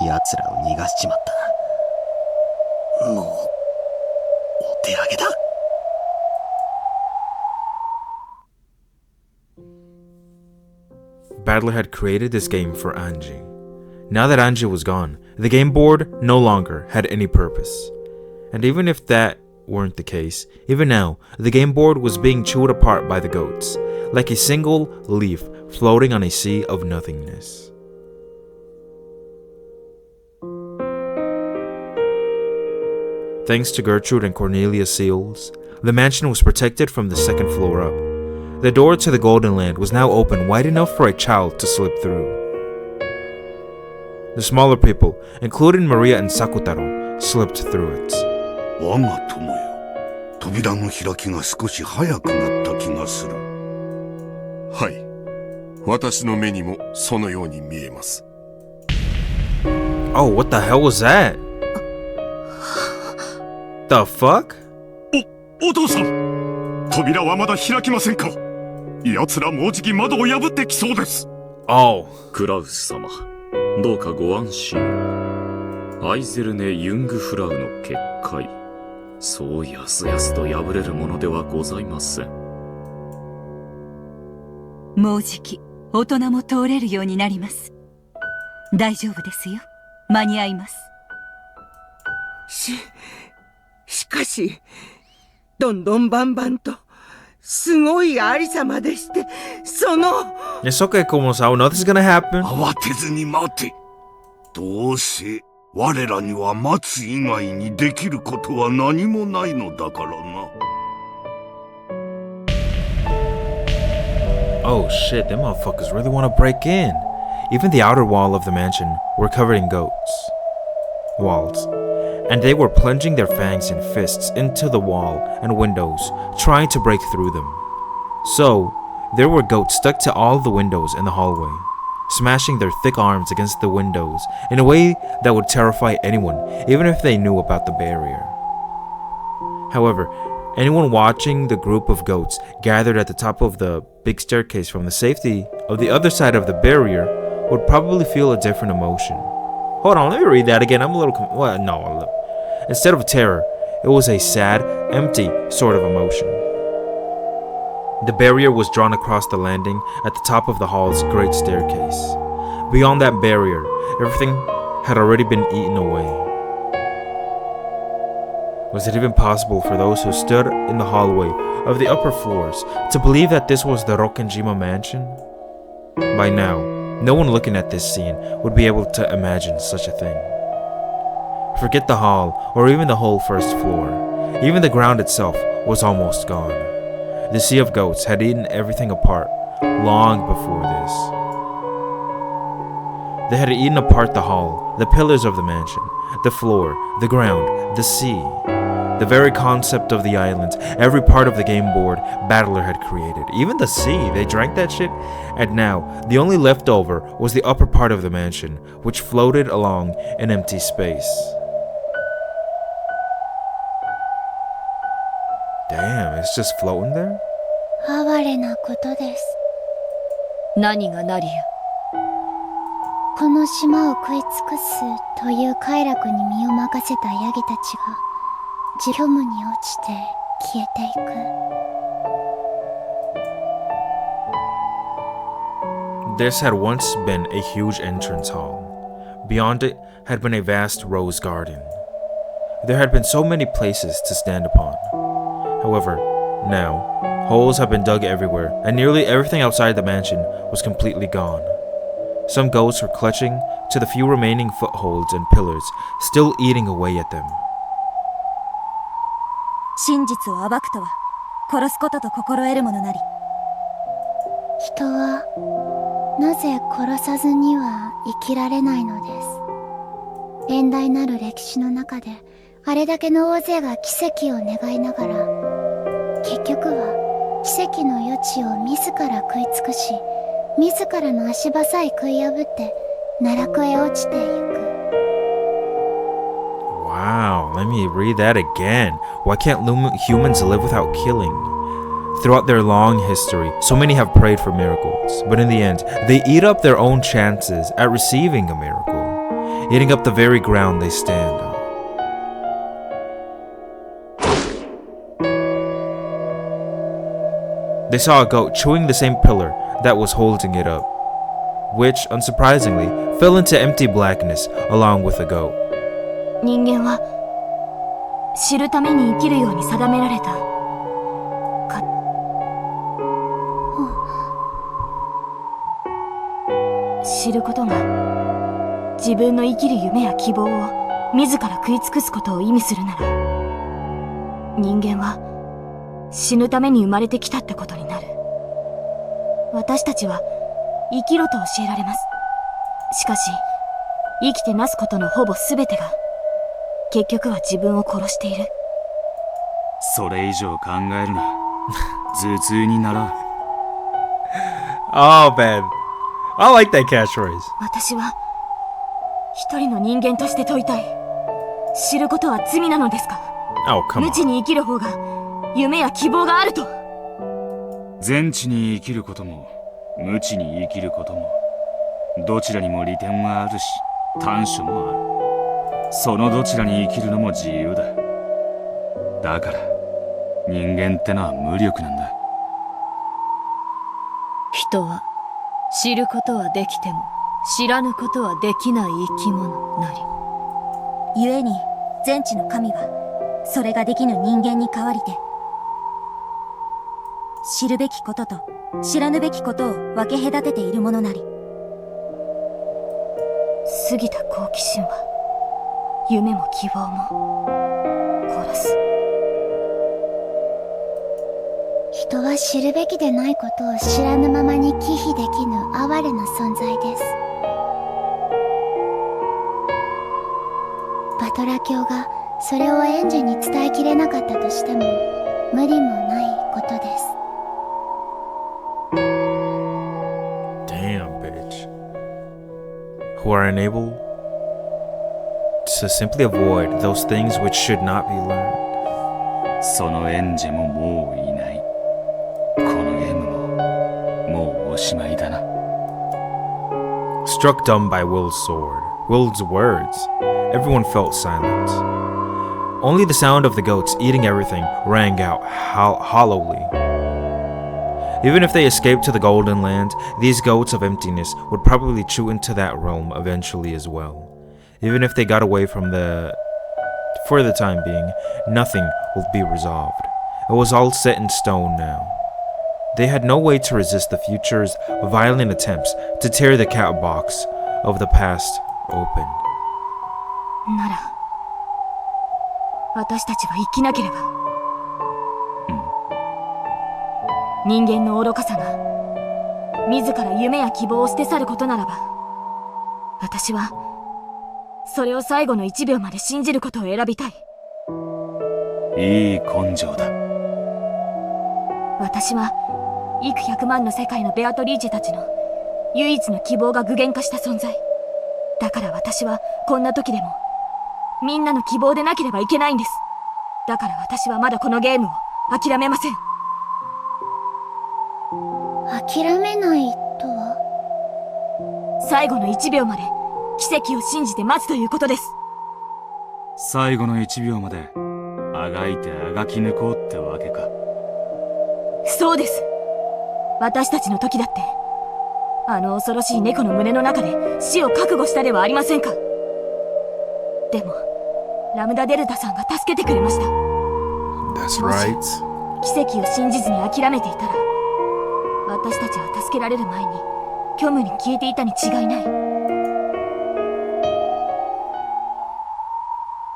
え。奴らを逃がしちまった。もう、お手上げだ。Battler had created this game for Angie. Now that Angie was gone, the game board no longer had any purpose. And even if that weren't the case, even now, the game board was being chewed apart by the goats, like a single leaf floating on a sea of nothingness. Thanks to Gertrude and Cornelia Seals, the mansion was protected from the second floor up. The door to the Golden Land was now open wide enough for a child to slip through. The smaller people, including Maria and Sakutaro, slipped through it. 我が友よ、扉の開きが少し早くなった気がする。はい。私の目にもそのように見えます。Oh, what the hell was that? The fuck? お父さん、扉はまだ開きませんか？奴らもうじき窓を破ってきそうです。Oh. クラウス様、どうかご安心を。アイゼルネ・ユングフラウの結界、そうやすやすと破れるものではございません。もうじき大人も通れるようになります。大丈夫ですよ。間に合います。しかし、どんどんバンバンと、すごいありさまでして、その... It's okay, Kumo-san. Nothing's gonna happen. 慌てずに待て。どうせ、我らには待つ以外にできることは何もないのだからな。Oh shit, them motherfuckers really want to break in. Even the outer wall of the mansion were covered in walls. And they were plunging their fangs and fists into the wall and windows, trying to break through them. So, there were goats stuck to all the windows in the hallway, smashing their thick arms against the windows in a way that would terrify anyone, even if they knew about the barrier. However, anyone watching the group of goats gathered at the top of the big staircase from the safety of the other side of the barrier would probably feel a different emotion. Hold on, let me read that again. I'm a little... no. Instead of terror, it was a sad, empty sort of emotion. The barrier was drawn across the landing at the top of the hall's great staircase. Beyond that barrier, everything had already been eaten away. Was it even possible for those who stood in the hallway of the upper floors to believe that this was the Rokkenjima mansion? By now, no one looking at this scene would be able to imagine such a thing. Forget the hall or even the whole first floor. Even the ground itself was almost gone. The sea of goats had eaten everything apart long before this. They had eaten apart the hall, the pillars of the mansion, the floor, the ground, the sea. The very concept of the island, every part of the game board Battler had created. Even the sea, they drank that shit. And now, the only leftover was the upper part of the mansion, which floated along in empty space. Damn, it's just floating there? 哀れなことです。何がなりや。この島を食い尽くすという快楽に身を任せたヤギたちが、虚無に落ちて消えていく。This had once been a huge entrance hall. Beyond it had been a vast rose garden. There had been so many places to stand upon. However, now, holes have been dug everywhere, and nearly everything outside the mansion was completely gone. Some goats were clutching to the few remaining footholds and pillars, still eating away at them. 真実を暴くとは殺すことと心得るものなり。人はなぜ殺さずには生きられないのです。遠大なる歴史の中であれだけの大勢が奇跡を願いながら、結局は奇跡の余地を自ら食い尽くし、自らの足場さえ食い破って奈落へ落ちていく。Wow, let me read that again. Why can't humans live without killing? Throughout their long history, so many have prayed for miracles, but in the end, they eat up their own chances at receiving a miracle, eating up the very ground they stand on. They saw a goat chewing the same pillar that was holding it up, which, unsurprisingly, fell into empty blackness along with the goat. 人間は知るために生きるように定められた。知ることが自分の生きる夢や希望を自ら食い尽くすことを意味するなら、人間は死ぬために生まれてきたってことになる。私たちは生きろと教えられます。しかし生きてなすことのほぼ全てが結局は自分を殺している。それ以上考えるな。頭痛にならん。Oh man, I like that catchphrase. 私は一人の人間として問いたい。知ることは罪なのですか？ Oh, come 無 on. 知に生きる方が夢や希望があると。全知に生きることも無知に生きることもどちらにも利点はあるし短所もある。そのどちらに生きるのも自由だ。だから人間ってのは無力なんだ。人は知ることはできても知らぬことはできない生き物なり。故に全知の神はそれができぬ人間に代わりて、知るべきことと知らぬべきことを分け隔てているものなり。過ぎた好奇心は夢も希望も殺す。人は知るべきでないことを知らぬままに忌避できぬ哀れな存在です。バトラ教がそれをエンジェに伝えきれなかったとしても無理もないことです。Damn, bitch. Who are unable to simply avoid those things which should not be learned. そのエンジェももういない。このゲームももうおしまいだな。Struck dumb by Will's sword, Will's words, everyone felt silent. Only the sound of the goats eating everything rang out hollowly. Even if they escaped to the Golden Land, these goats of emptiness would probably chew into that realm eventually as well. Even if they got away from for the time being, nothing would be resolved. It was all set in stone now. They had no way to resist the future's violent attempts to tear the cat box of the past open. なら私たちは生きなければ。人間の愚かさが自ら夢や希望を捨て去ることならば、私はそれを最後の1秒まで信じることを選びたい。いい根性だ。私は幾百万の世界のベアトリーチェたちの唯一の希望が具現化した存在だから、私はこんな時でもみんなの希望でなければいけないんです。だから私はまだこのゲームを諦めません。諦めないとは？最後の1秒まで奇跡を信じて待つということです。最後の1秒まであがいてあがき抜こうってわけか。そうです。私たちの時だってあの恐ろしい猫の胸の中で死を覚悟したではありませんか。でもラムダデルタさんが助けてくれました。 That's right. 奇跡を信じずに諦めていたら、私たちは助けられる前に虚無に消えていたに違いない。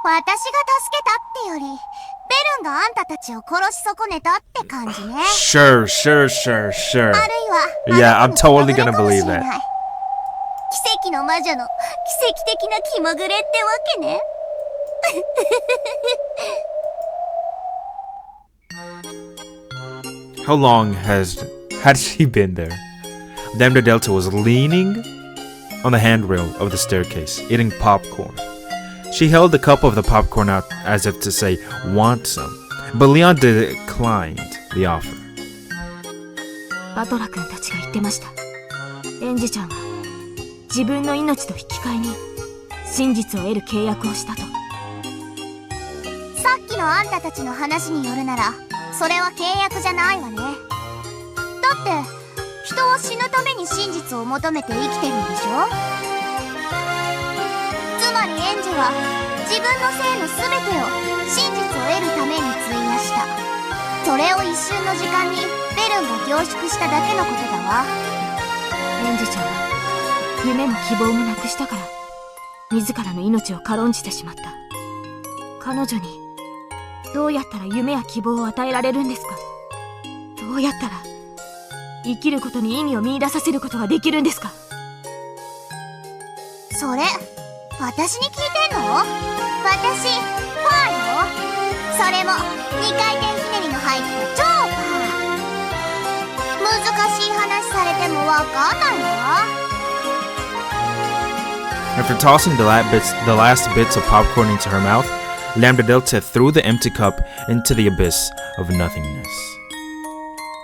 私が助けたってより、ベルンがあんたたちを殺し損ねたって感じね。Sure. あるいは、Yeah, I'm totally gonna believe that. 奇跡の魔女の奇跡的な気まぐれってわけね。How long had she been there? Madame de Delta was leaning on the handrail of the staircase, eating popcorn. She held the cup of the popcorn out as if to say, "Want some?" But Leon declined the offer. バトラ君たちが言ってました。エンジちゃんは自分の命と引き換えに真実を得る契約をしたと。さっきのあんたたちの話によるなら、それは契約じゃないわね。だって人は死ぬために真実を求めて生きてるんでしょ。つまりエンジは自分の生の全てを真実を得るために費やした。それを一瞬の時間にベルンが凝縮しただけのことだわ。エンジちゃんは夢も希望もなくしたから、自らの命を軽んじてしまった。彼女にどうやったら夢や希望を与えられるんですか？どうやったら生きることに意味を見出させることができるんですか？それ私に聞いてんの？私パーよ。それも2回転ひねりの入った超パー。難しい話されてもわかんないわ。After tossing the last bits of popcorn into her mouth, Lambda Delta threw the empty cup into the abyss of nothingness.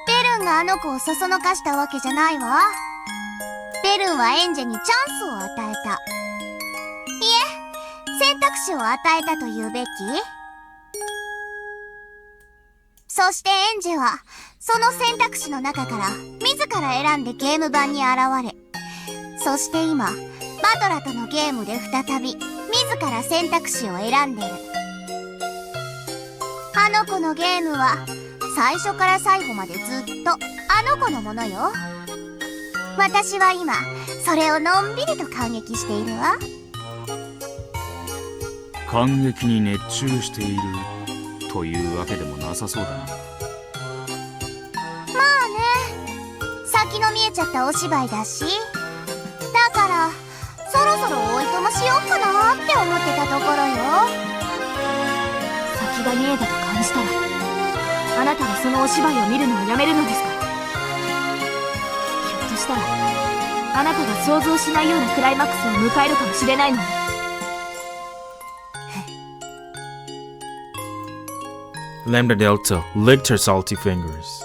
ベルンがあの子をそそのかしたわけじゃないわ。ベルンはエンジェにチャンスを与えた。いえ、選択肢を与えたと言うべき。そしてエンジェはその選択肢の中から自ら選んでゲーム盤に現れ、そして今バトラとのゲームで再び自ら選択肢を選んでる。あの子のゲームは最初から最後までずっとあの子のものよ。私は今それをのんびりと感激しているわ。感激に熱中しているというわけでもなさそうだな。まあね、先の見えちゃったお芝居だし、だからそろそろおいとましようかなって思ってたところよ。先が見えたと感じたら、あなたはそのお芝居を見るのをやめるのですか？ひょっとしたらあなたが想像しないようなクライマックスを迎えるかもしれないのに。Lambda Delta licked her salty fingers.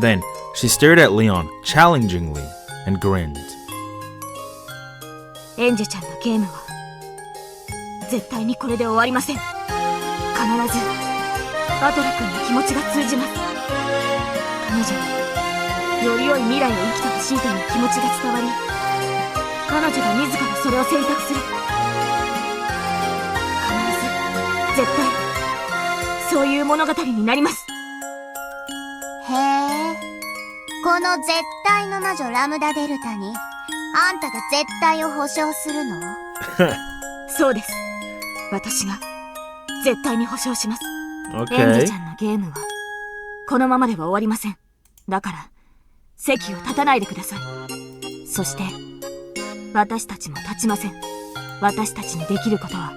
Then she stared at Leon challengingly and grinned. エンジェちゃんのゲームは絶対にこれで終わりません。必ずバトラ君の気持ちが通じます。彼女により良い未来を生きてほしいという気持ちが伝わり、彼女が自らそれを選択する。必ず絶対そういう物語になります。へえ、この絶対の魔女ラムダデルタにあんたが絶対を保証するの？そうです。私が絶対に保証します。Okay. エンジェちゃんのゲームはこのままでは終わりません。だから席を立たないでください。そして私たちも立ちません。私たちにできることは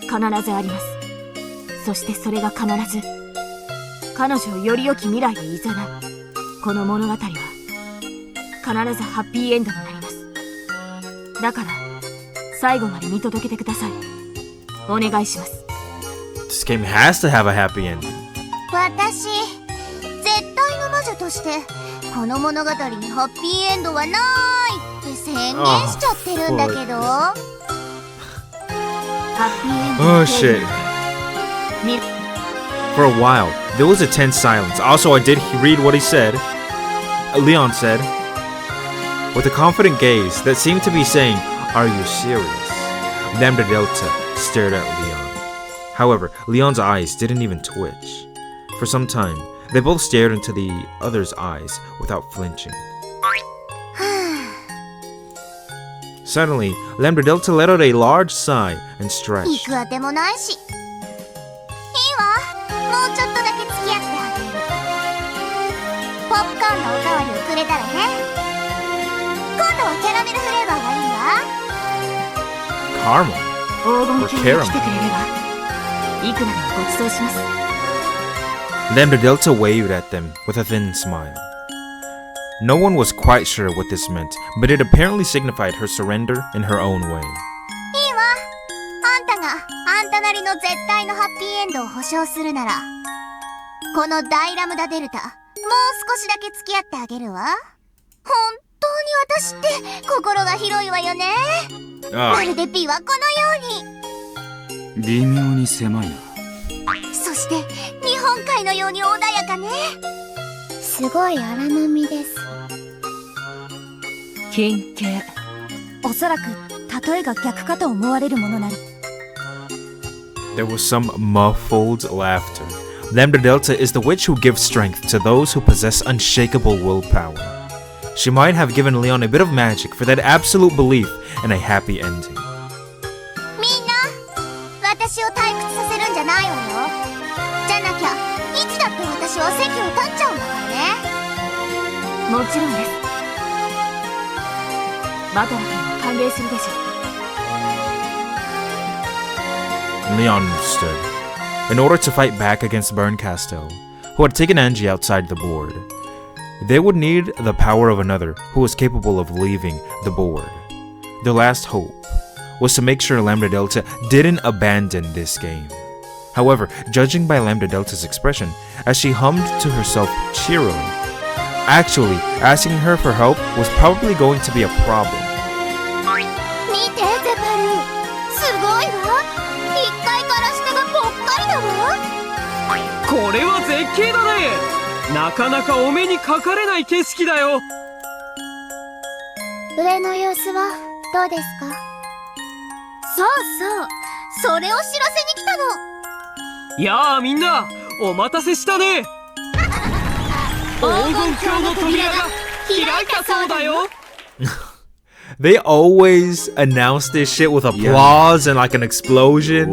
必ずあります。そしてそれが必ず彼女をより良き未来へ誘う。この物語は必ずハッピーエンドになります。だから最後まで見届けてください。お願いします。 This game has to have a happy ending. 私、絶対の魔女としてこの物語にハッピーエンドはないって宣言しちゃってるんだけど。ハッピーエンド Oh shit. For a while, there was a tense silence. Also, I did read what he said. Leon said, with a confident gaze that seemed to be saying, "Are you serious?" Lambda Delta stared at Leon. However, Leon's eyes didn't even twitch. For some time, they both stared into the other's eyes without flinching. Suddenly, Lambda Delta let out a large sigh and 行 stretched. くあてもないし。いいわ、もうちょっとだけ付き合ってあげる。ポップコーンのおかわりをくれたらね。今度はキャラメルフレーバーがいいわ。 Caramel. 黄金級に来てくれればいくらでもご馳走します。 Lambda Delta waved at them with a thin smile. No one was quite sure what this meant, but it apparently signified her surrender in her own way. いいわ、あんたがあんたなりの絶対のハッピーエンドを保証するなら、この大ラムダデルタ、もう少しだけ付き合ってあげるわ。本当に私って心が広いわよね。まるで美はこのように。微妙に狭いな。そして日本海のように穏やかね。すごい荒波です。金形。おそらく例えが逆かと思われるものなり。 There was some muffled laughter. Lambda Delta is the witch who gives strength to those who possess unshakable willpower. she might have given Leon a bit of magic for that absolute belief in a happy ending. みんな、私を退屈させるんじゃないわよ。じゃなきゃいつだって私は席を立っちゃうんだからね。もちろんです。バトラ君は歓迎するでしょう。 Leon understood. In order to fight back against Berncastel, who had taken Angie outside the board, they would need the power of another who was capable of leaving the board. Their last hope was to make sure Lambda Delta didn't abandon this game. However, judging by Lambda Delta's expression, as she hummed to herself cheerily, actually asking her for help was probably going to be a problem. 見て、ゼパル。すごいわ。1階から下がぽっかりだわ。これは絶景だね。なかなかお目にかかれない景色だよ。上の様子はどうですか？そうそう、それを知らせに来たの。やあみんな、お待たせしたね。黄金鏡の扉が開いたそうだよ。They always announce this shit with applause and like an explosion.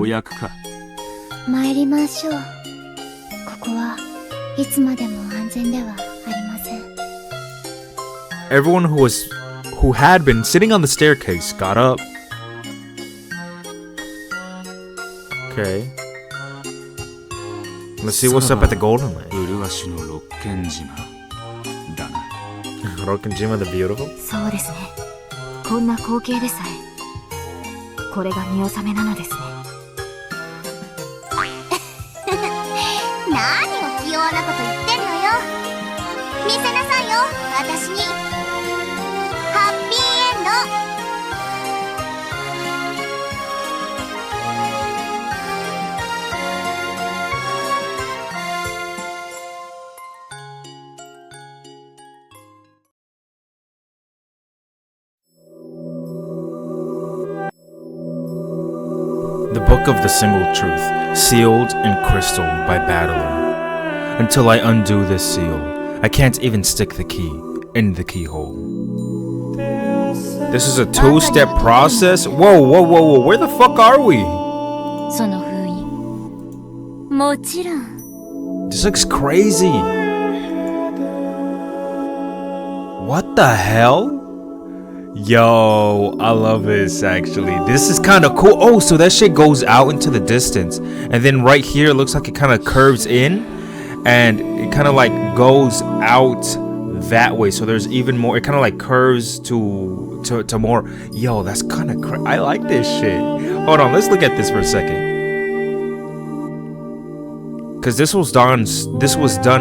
参りましょう。ここはいつまでも安全ではありません。 Everyone who had been sitting on the staircase got up. Okay. Let's see what's up at the Golden Lake. Rokkenjima the Beautiful? そうですね。こんな光景でさえ、これが見納めなのですね。何を器用なこと言ってんのよ。見せなさいよ、私に。ハッピーエンド。The Book of the Single Truth, sealed in crystal by Battler. Until I undo this seal, I can't even stick the key in the keyhole. This is a two-step process? Whoa, where the fuck are we? その封印。もちろん。 This looks crazy. What the hell? Yo, I love this actually. This is kind of cool. Oh, so that shit goes out into the distance. And then right here, it looks like it kind of curves in. And it kind of like goes out that way. So there's even more. It kind of like curves to more. Yo, that's kind of I like this shit. Hold on, let's look at this for a second. Because this was done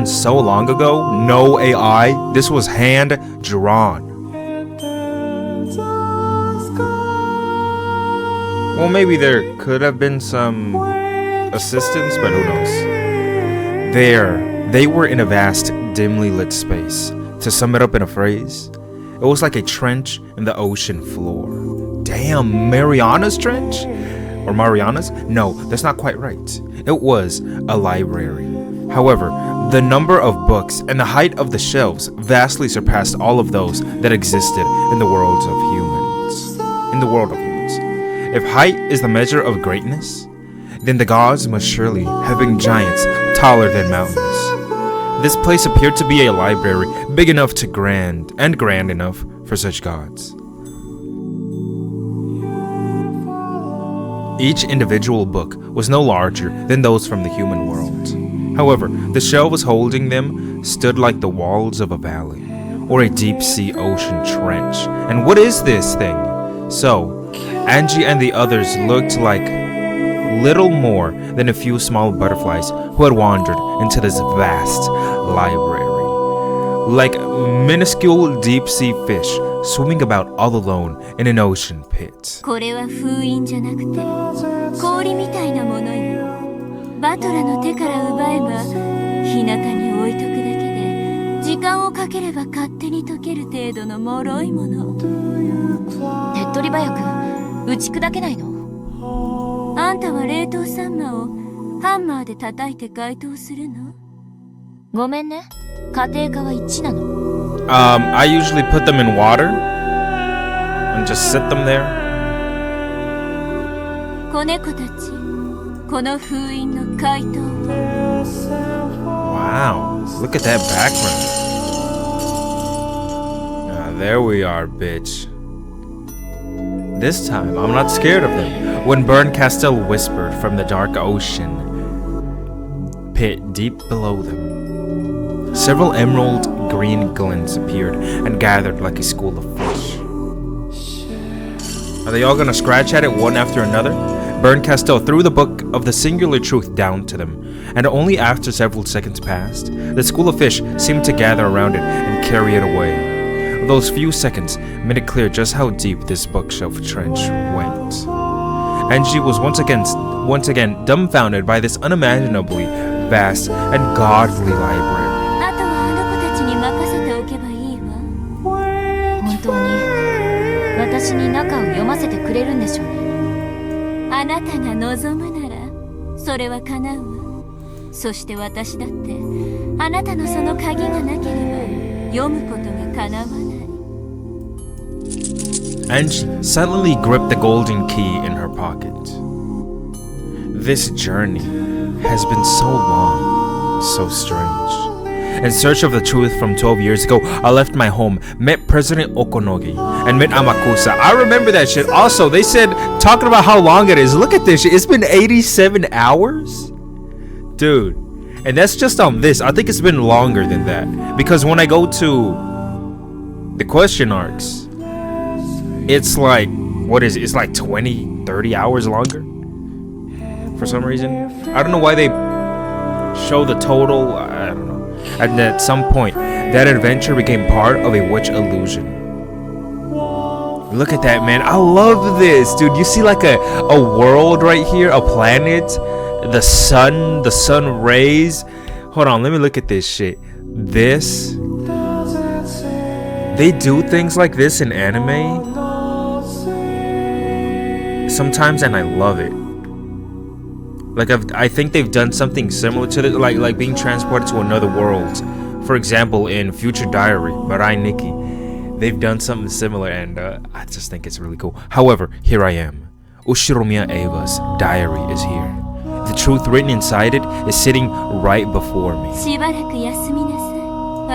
so long ago. No AI. This was hand drawn. Well, maybe there could have been some assistance, but who knows? They were in a vast, dimly lit space. To sum it up in a phrase, it was like a trench in the ocean floor. Damn, Mariana's Trench? Or Mariana's? No, that's not quite right. It was a library. However, the number of books and the height of the shelves vastly surpassed all of those that existed in the world of humans. If height is the measure of greatness, then the gods must surely have been giants taller than mountains. This place appeared to be a library big enough to grand enough for such gods. Each individual book was no larger than those from the human world. However, the shelves holding them stood like the walls of a valley, or a deep-sea ocean trench. And what is this thing? So, Angie and the others looked like little more than a few small butterflies who had wandered into this vast library. Like minuscule deep-sea fish swimming about all alone in an ocean pit. これは封印じゃなくて氷みたいなものよ。バトラの手から奪えば日向に置いとくだけで時間をかければ勝手に溶ける程度の脆いもの。手っ取り早く打ち砕けないの？あんたは冷凍サンマをハンマーで叩いて解凍するの？ごめんね、家庭科は一致なの。I usually put them in water and just sit them there. 子猫たち、この封印の回答を。 Wow, look at that background. There we are, bitch. This time, I'm not scared of them. When Bernkastel whispered from the dark ocean pit deep below them, several emerald green glints appeared and gathered like a school of fish. Are they all gonna scratch at it one after another? Bernkastel threw the book of the singular truth down to them, and only after several seconds passed, the school of fish seemed to gather around it and carry it away. Those few seconds made it clear just how deep this bookshelf trench went. Angie was once again dumbfounded by this unimaginably vast and godly library. あとはあの子たちに任せておけばいいわ。本当に私に中を読ませてくれるんでしょうね。あなたが望むならそれは叶うわ。そして私だってあなたのその鍵がなければ読むことが叶わない。 Angie silently gripped the golden key in her pocket. This journey has been so long, so strange. In search of the truth from 12 years ago, I left my home, met President Okonogi, and met Amakusa. I remember that shit. Also, they said, talking about how long it is. Look at this shit. It's been 87 hours? Dude. And that's just on this. I think it's been longer than that. Because when I go to the question arcs, it's like, what is it? It's like 20, 30 hours longer? For some reason. I don't know why they show the total. I don't know. And at some point, that adventure became part of a witch illusion. Look at that, man. I love this, dude. You see like a world right here, a planet, the sun rays. Hold on, let me look at this shit. This, they do things like this in anime sometimes, and I love it. Like I think they've done something similar to this, like being transported to another world. For example, in Future Diary, Marai Nikki, they've done something similar, and I just think it's really cool. However, here I am. Ushiromiya Eva's diary is here. The truth written inside it is sitting right before me. しばらく休みなさい。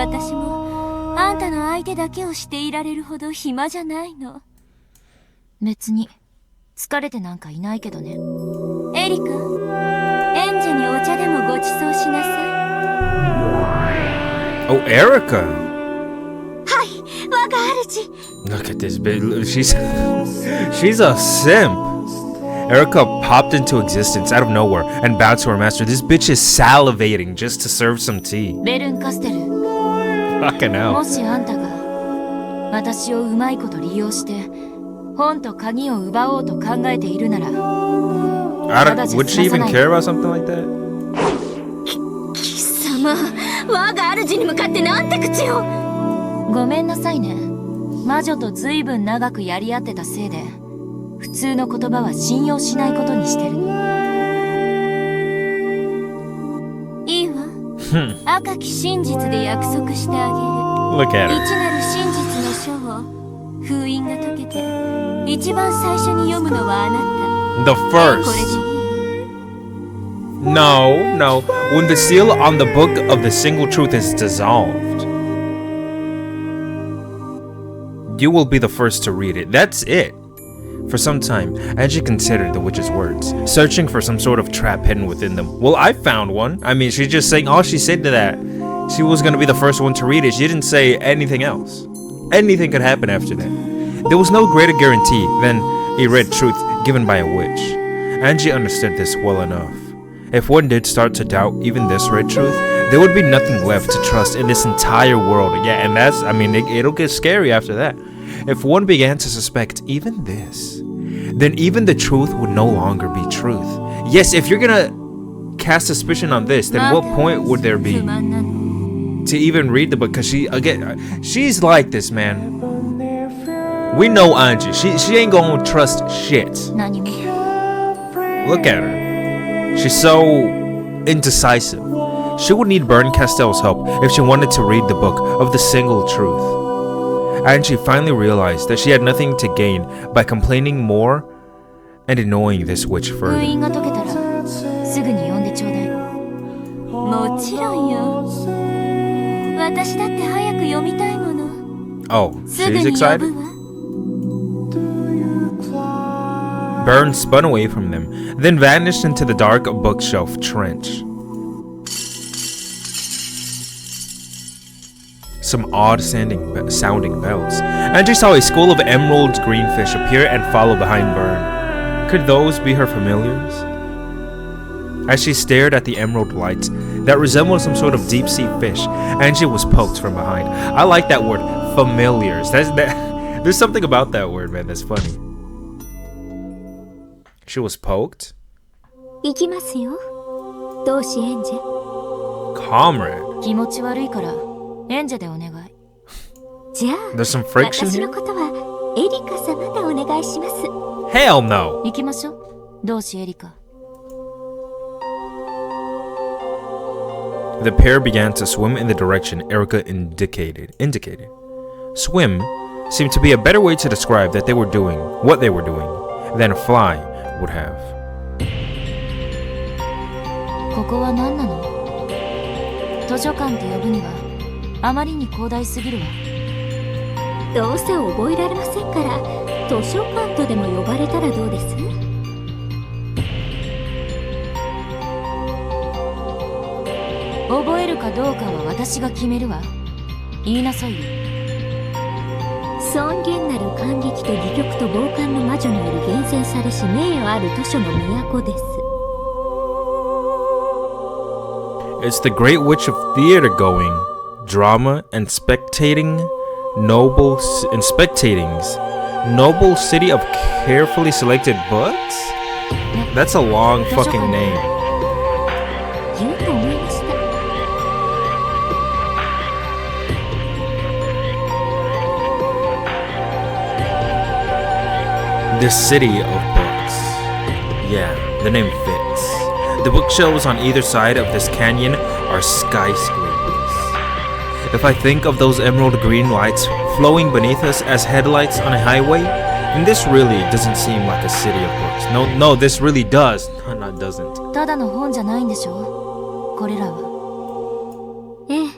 私もあんたの相手だけをしていられるほど暇じゃないの。別に疲れてなんかいないけどね。エリカ、エンジェにお茶でもごちそうしなさい。Oh, Erica! はい、我が主。 Look at this bitch. She's a simp. Erica popped into existence out of nowhere and bowed to her master. This bitch is salivating just to serve some tea. ベルンカステル。 Fucking hell. もしあんたが私をうまいこと利用して本と鍵を奪おうと考えているなら、would she even care about something like that? 貴様、我が主に向かってなんて口を。ごめんなさいね。魔女とずいぶん長くやり合ってたせいで、普通の言葉は信用しないことにしてるの。いいわ。赤き真実で約束してあげる。 Look at her. 一なる真実の書を封印が解けて一番最初に読むのはあなた。 The first. No. When the seal on the book of the single truth is dissolved, you will be the first to read it. That's it. For some time, Angie considered the witch's words, searching for some sort of trap hidden within them. Well, I found one. I mean, she's just saying all she said to that. She was going to be the first one to read it. She didn't say anything else. Anything could happen after that. There was no greater guarantee than a red truth given by a witch. Angie understood this well enough. If one did start to doubt even this red truth, there would be nothing left to trust in this entire world. Yeah, and that's, I mean, it'll get scary after that. If one began to suspect even this, then even the truth would no longer be truth. Yes, if you're gonna cast suspicion on this, then what point would there be to even read the book? Because she's like this, man. We know Angie. She ain't gonna trust shit. Look at her. She's so indecisive. she would need Baron Castell's help if she wanted to read the book of the single truth. And she finally realized that she had nothing to gain by complaining more and annoying this witch 封 further. 印が解けたらすぐに呼んでちょうだい。もちろんよ。私だって早く読みたいもの。 Oh, すぐ she's に呼 excited? ぶわ。 Baron spun away from them, then vanished into the dark bookshelf trench. Some odd sounding bells. Angie saw a school of emerald green fish appear and follow behind Bern. Could those be her familiars? As she stared at the emerald lights that resembled some sort of deep-sea fish, Angie was poked from behind. I like that word, familiars. There's something about that word, man, that's funny. She was poked? 行きますよ。同志エンジェ。 Comrade. 気持ち悪いからエンジェでお願い。じゃあ、 There's some friction 私 here? のことはエリカ様でお願いします。 Hell no! 行きましょう。同志エリカ。 The pair began to swim in the direction Erica indicated. Swim seemed to be a better way to describe that they were doing what they were doing than a fly would have. ここは何なの？図書館って呼ぶにはあまりに広大すぎるわ。どうせ覚えられませんから図書館とでも呼ばれたらどうです？覚えるかどうかは私が決めるわ。言いなさいよ。尊厳なる感激と戯曲と傍観の魔女による厳選されし名誉ある図書の都です。 It's the great witch of theater going, drama, and spectating's noble city of carefully selected books? That's a long fucking name. 言うと思いました。 The city of books. Yeah, the name fits. The bookshelves on either side of this canyon are skyscrapers. If I think of those emerald green lights flowing beneath us as headlights on a highway, then this really doesn't seem like a city of books. No, this really does. No, it doesn't. ただの本じゃないんでしょ？これらは。ええ。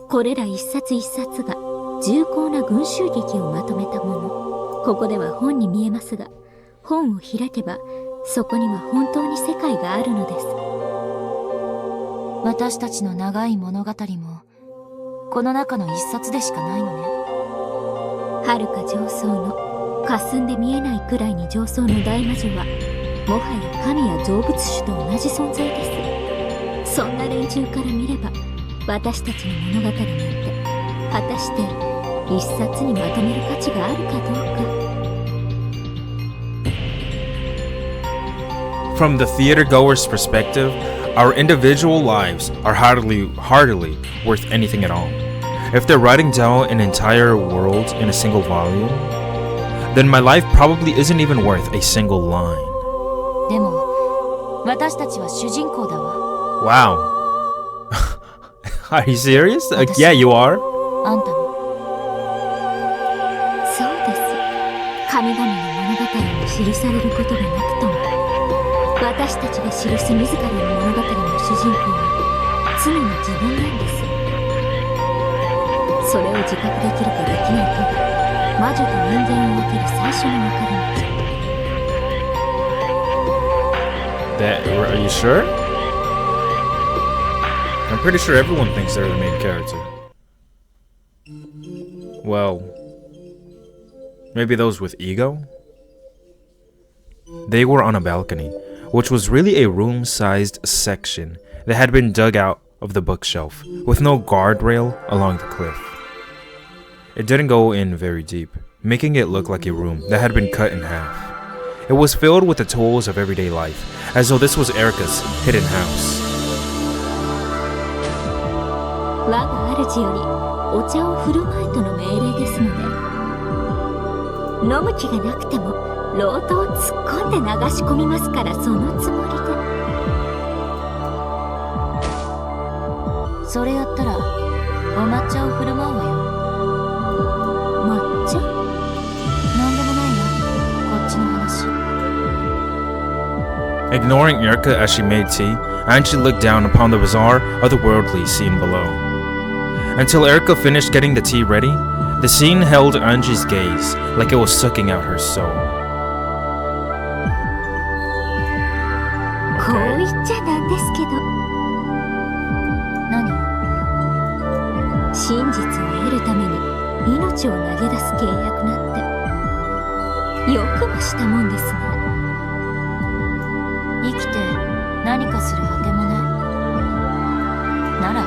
これら一冊一冊が重厚な群衆劇をまとめたもの。ここでは本に見えますが、本を開けばそこには本当に世界があるのです。私たちの長い物語もこの中の一冊でしかないのね。遥か上層の霞んで見えないくらいに上層の大魔女はもはや神や造物主と同じ存在です。そんな連中から見れば私たちの物語なんて果たして一冊にまとめる価値があるかどうか。 From the theater-goer's perspective, our individual lives are hardly worth anything at all. If they're writing down an entire world in a single volume, then my life probably isn't even worth a single line. でも私たちは主人公だわ。 Wow. Are you serious? Yeah, you are. あんたも。そうです。神々の物語に記されることがなくとも、私たちが記す自らの物語の主人公は常に自分なんです。それを自覚できるかできないかが魔女と人間を分ける最初の分かれ道。 Are you sure? I'm pretty sure everyone thinks they're the main character. Well, maybe those with ego? They were on a balcony, which was really a room-sized section that had been dug out of the bookshelf, with no guardrail along the cliff. It didn't go in very deep, making it look like a room that had been cut in half. It was filled with the tools of everyday life, as though this was Erica's hidden house. 我が主よりお茶を振る舞えとの命令ですので、飲む気がなくてもロートを突っ込んで流し込みますから、そのつもりで。それやったらお抹茶を振る舞うわよ。抹茶？なんでもないわ、こっちの話。 Ignoring Erica as she made tea, Angie looked down upon the bizarre, otherworldly scene below. Until Erica finished getting the tea ready, the scene held Angie's gaze like it was sucking out her soul. こう言っちゃなんですけど。何？真実を得るために命を投げ出す契約なんてよくもしたもんですね。生きて何かするあてもないなら、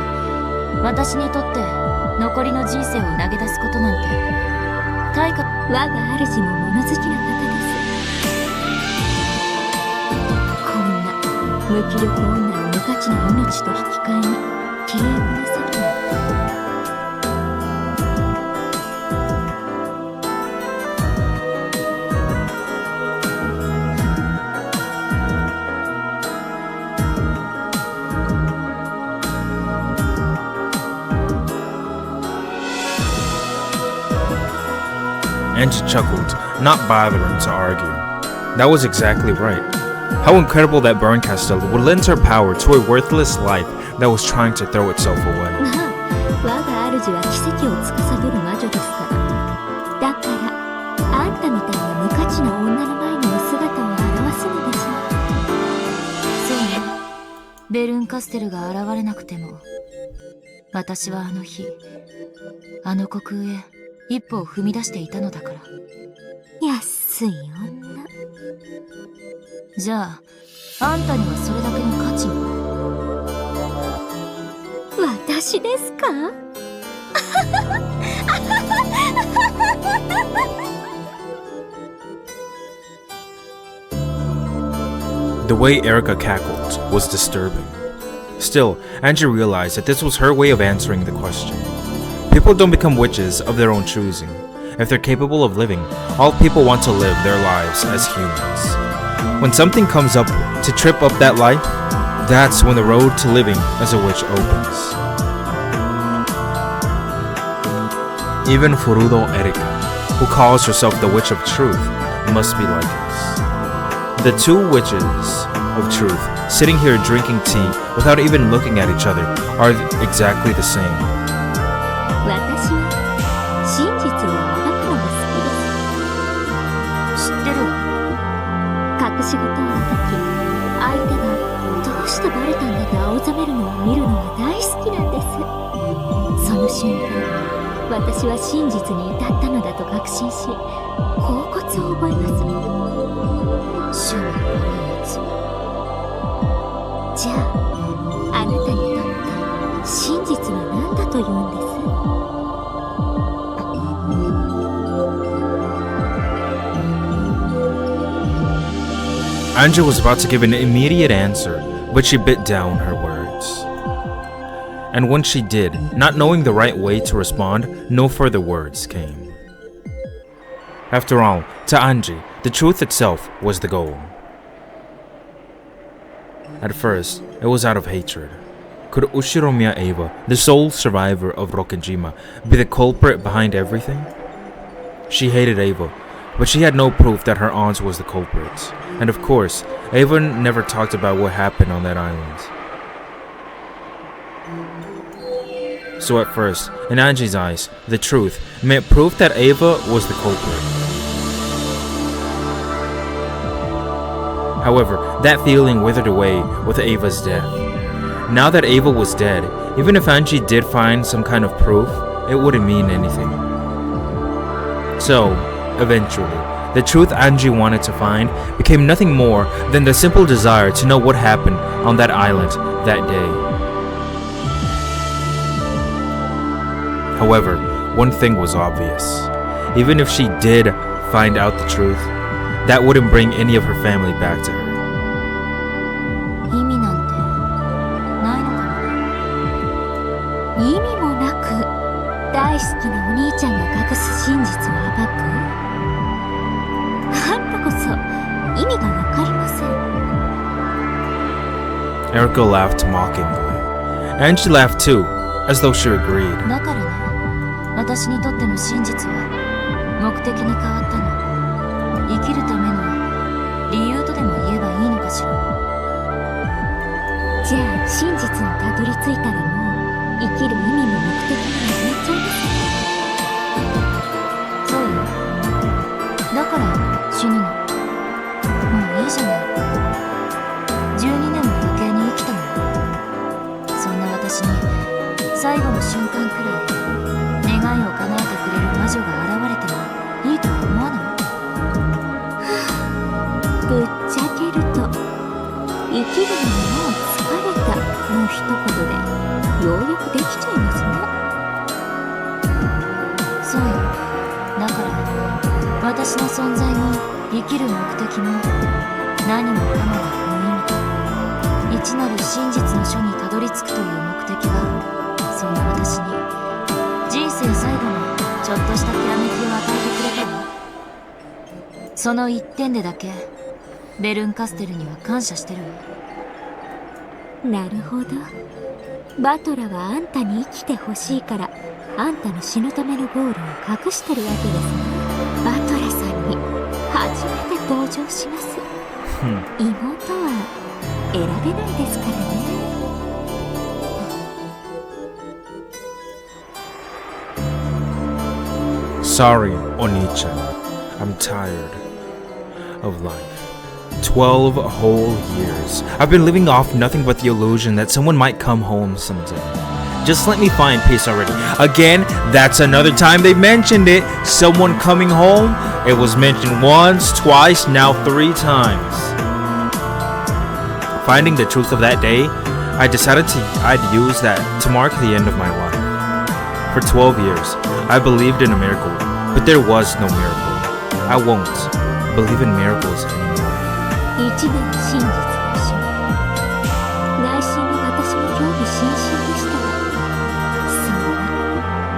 私にとって残りの人生を投げ出すことなんて大か。我が主も物好きな方です。こんな無気力女を無価値な命と引き換えに契約なさるなんて。Angie chuckled, not bothering to argue. That was exactly right. How incredible that burn castle would lend her power to a worthless life that was trying to throw itself away. 我が主は奇跡を司る魔女ですから。だからあんたみたいな無価値な女の前にお姿を現すのでしょ。そうね、ベルンカステルが現れなくても、私はあの日あの虚空へ一歩を踏み出していたのだから。安い女。じゃああんたにはそれだけの価値も。私ですか？The way Erica cackled was disturbing. Still, Angie realized that this was her way of answering the question. People don't become witches of their own choosing. If they're capable of living, all people want to live their lives as humans. When something comes up to trip up that life, that's when the road to living as a witch opens. Even Furudo Erika, who calls herself the Witch of Truth, must be like us. The two witches of truth sitting here drinking tea without even looking at each other are exactly the same. 私は真実を暴くのが好きです。知ってるわ。隠し事を暴き、相手がどうしてバレたんだと青ざめるのを見るのが大好きなんです。その瞬間、私は真実に至ったのだと確信し、恍惚を覚えます。趣味悪いやつ。じゃあ、あなたにとって真実は何だというんです？ Angie was about to give an immediate answer, but she bit down her words. And when she did, not knowing the right way to respond, no further words came. After all, to Angie, the truth itself was the goal. At first, it was out of hatred. Could Ushiromiya Eva, the sole survivor of Rokkenjima, be the culprit behind everything? She hated Eva, but she had no proof that her aunt was the culprit. And of course, Eva never talked about what happened on that island. So at first, in Angie's eyes, the truth meant proof that Eva was the culprit. However, that feeling withered away with Ava's death. Now that Ava was dead, even if Angie did find some kind of proof, it wouldn't mean anything. So, eventually, the truth Angie wanted to find became nothing more than the simple desire to know what happened on that island that day. However, one thing was obvious. Even if she did find out the truth, that wouldn't bring any of her family back to her. 意味なんてないのかな。意味もなく、大好きなお兄ちゃんが隠す真実を暴く。あんたこそ意味がわかりません。 Erica laughed mockingly. Angie laughed too, as though she agreed. だからね、私にとっての真実は目的に変わったの。生きるための理由とでも言えばいいのかしら。じゃあ真実にたどり着いたらもう生きる意味も目的もなくなっちゃいますね。そうよ。だから死ぬの。もういいじゃない。12年も余計に生きたの。そんな私に最後の瞬間くらい願いを叶えてくれる魔女が現れてもいいとは思わない？ぶっちゃけると生きるのにもう疲れたの一言でようやくできちゃいますね。そうよ。だから私の存在も生きる目的も何もかもが無意味。一なる真実の書にたどり着くという目的がそんな私に人生最後のちょっとしたきらめきを与えてくれたわ。その一点でだけベルンカステルには感謝してるわ。なるほど。バトラはあんたに生きてほしいからあんたの死ぬためのゴールを隠してるわけですね。バトラさんに初めて登場します。妹は選べないですからね。Sorry, Oni-chan. I'm tired of life. 12 whole years. I've been living off nothing but the illusion that someone might come home someday. Just let me find peace already. Again, that's another time they mentioned it. Someone coming home. It was mentioned once, twice, now 3 times. Finding the truth of that day, I decided I'd use that to mark the end of my life. For 12 years, I believed in a miracle, but there was no miracle. I won't believe in miracles anymore. 一年真実の書。内心の私も興味津々でしたが、そうね、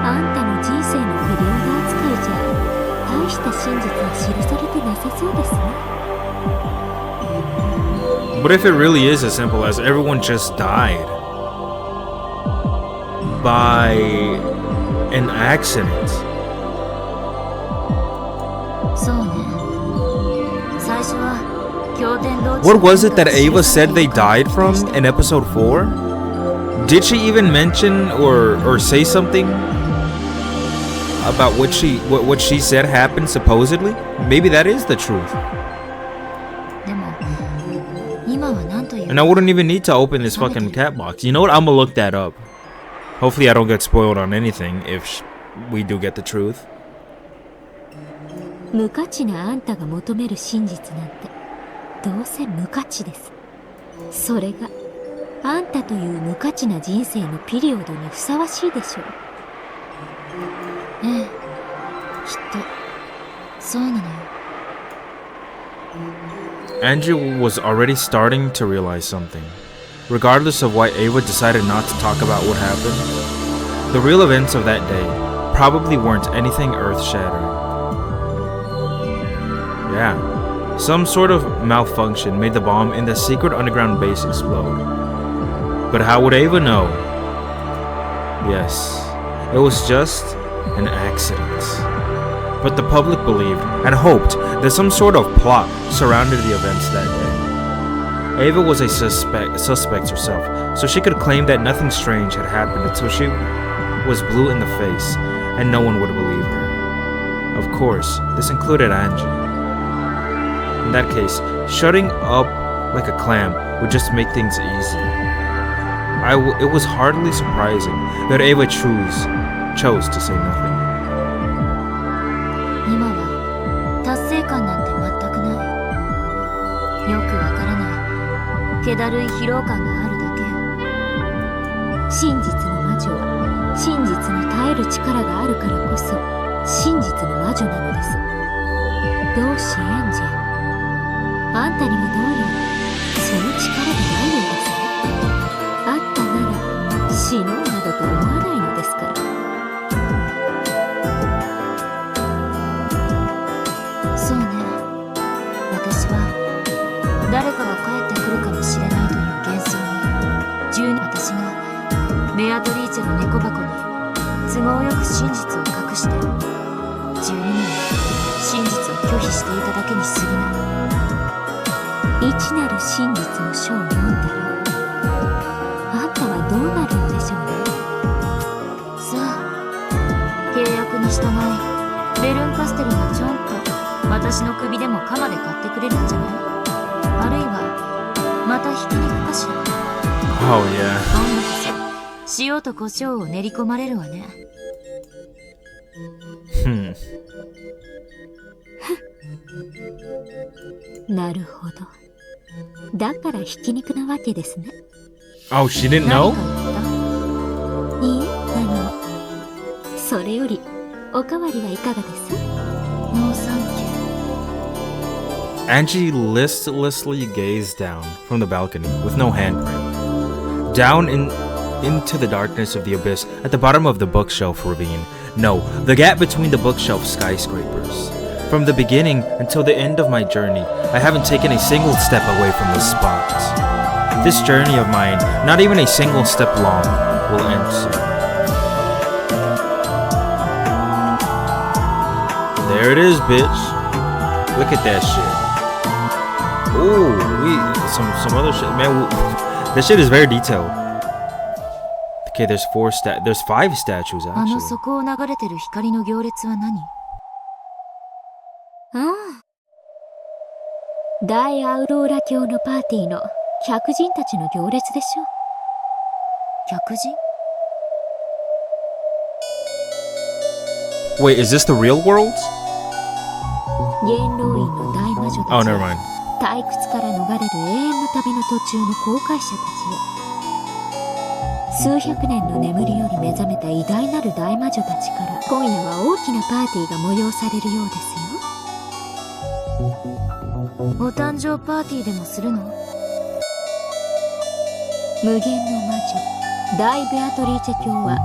あんたの人生の不良な扱いじゃ大した真実は記されてなさそうですね。But if it really is as simple as everyone just died by an accident. そうね。最初は What was it that Ava said they died from in episode 4? Did she even mention or say something about what she said happened supposedly? Maybe that is the truth. And I wouldn't even need to open this fucking cat box. You know what? I'm gonna look that up. Hopefully I don't get spoiled on anything if we do get the truth. 無価値なあんたが求める真実なんてどうせ無価値です。それがあんたという無価値な人生のピリオドにふさわしいでしょう。ええ、きっとそうなのよ。Angie was already starting to realize something. Regardless of why Ava decided not to talk about what happened, the real events of that day probably weren't anything earth-shattering. Yeah. Some sort of malfunction made the bomb in the secret underground base explode. But how would Ava know? Yes, it was just an accident. But the public believed and hoped that some sort of plot surrounded the events that day. Ava was a suspect herself, so she could claim that nothing strange had happened until she was blue in the face and no one would believe her. Of course, this included Angie. In that case, shutting up like a clam would just make things easy. It was hardly surprising that Ava chose to say nothing. 今は達成感なんて全くない。よくわからない気だるい疲労感があるだけよ。真実の魔女は真実に耐える力があるからこそ真実の魔女なのです。同志エンジェル、あんたにはどうやらその力がないようですね。あったなら死のうなどと思わないのですから。そうね。私は誰かが帰ってくるかもしれないという幻想に私がメアアトリーチェの猫箱に都合よく真実を隠して12年真実を拒否していただけに過ぎない。一なる真実の書を読んだらあんたはどうなるんでしょうね。さあ、契約に従いベルンカステルがちゃんと私の首でも鎌で買ってくれるんじゃない？あるいはまたひき肉かしら。Oh yeah. 今度こそ塩と胡椒を練り込まれるわね。なるほど。だからひき肉なわけですね。Oh, she didn't know? いいえ、それよりおかわりはいかがです？ノーサンキュー。 Angie listlessly gazed down from the balcony with no handprint. Down into the darkness of the abyss at the bottom of the bookshelf ravine. No, the gap between the bookshelf skyscrapers. From the beginning until the end of my journey, I haven't taken a single step away from this spot. This journey of mine, not even a single step long, will end soon. There it is, bitch. Look at that shit. Ooh, some other shit, man. This shit is very detailed. Okay, there's 5 statues あの actually. 底を流れてる光の行列は何？ああ、大アウローラ教のパーティーの客人たちの行列でしょう。客人？ Wait, is this the real world? 元老院の大魔女たち Oh, never mind. 退屈から逃れる永遠の旅の途中の航海者たちへ、数百年の眠りより目覚めた偉大なる大魔女たちから今夜は大きなパーティーが催されるようですよ。お誕生パーティーでもするの？無限の魔女大ベアトリーチェ教は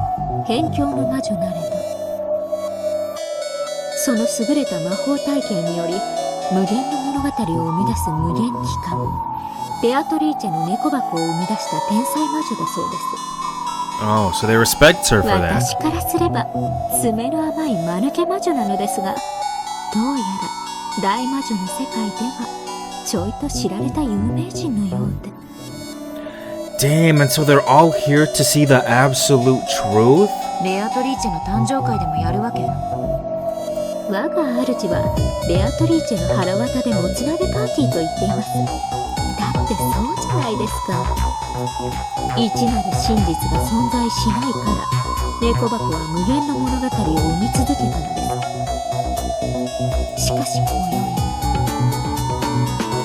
辺境の魔女なれど、その優れた魔法体系により無限の物語を生み出す無限機関ベアトリーチェの猫箱を生み出した天才魔女だそうです。Oh, so they respect her for that. 私からすれば爪の甘い間抜け魔女なのですが、どうやら大魔女の世界ではちょいと知られた有名人のようで。 Damn, and so they're all here to see the absolute truth? ベアトリーチェの誕生会でもやるわけ？我が主はベアトリーチェの腹渡でもつ鍋パーティーと言っています。だってそうじゃないですか。一なる真実が存在しないから猫箱は無限の物語を生み続けたのです。しかし今宵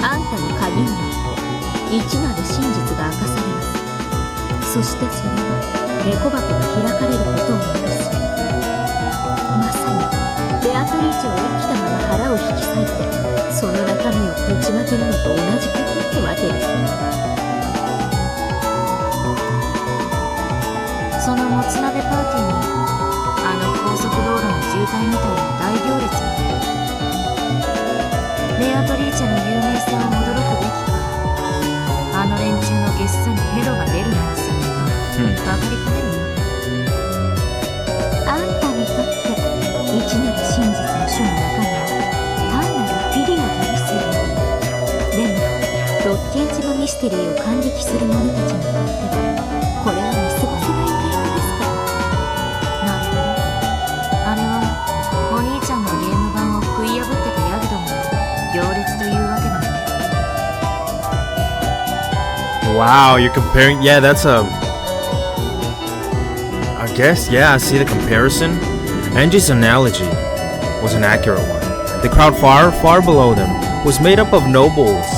あんたの鍵によって一なる真実が明かされます。そしてそれは猫箱が開かれることを意味する。まさにベアトリーチェを生きたまま腹を引き裂いてその中身をぶちまけるのと同じことってわけです。そのもつ鍋パーティーにあの高速道路の渋滞みたいな大行列がある。ベアトリーチェの有名さを驚くべきか、あの連中のゲスさにヘロが出るような先が分かりかねるな。あんたにとって一なる真実の書の中身は単なるフィリアとミステリー。でもロッケンジのミステリーを感激する者たちにとってはこれは見過ごせない結果ですから。なるほど。あれはお兄ちゃんのゲーム版を食い破ってたヤギどもの行列というわけだね。 Wow, you're comparing. Yeah, that's a. I guess, yeah, I see the comparison. Angie's analogy was an accurate one. The crowd far, far below them was made up of nobles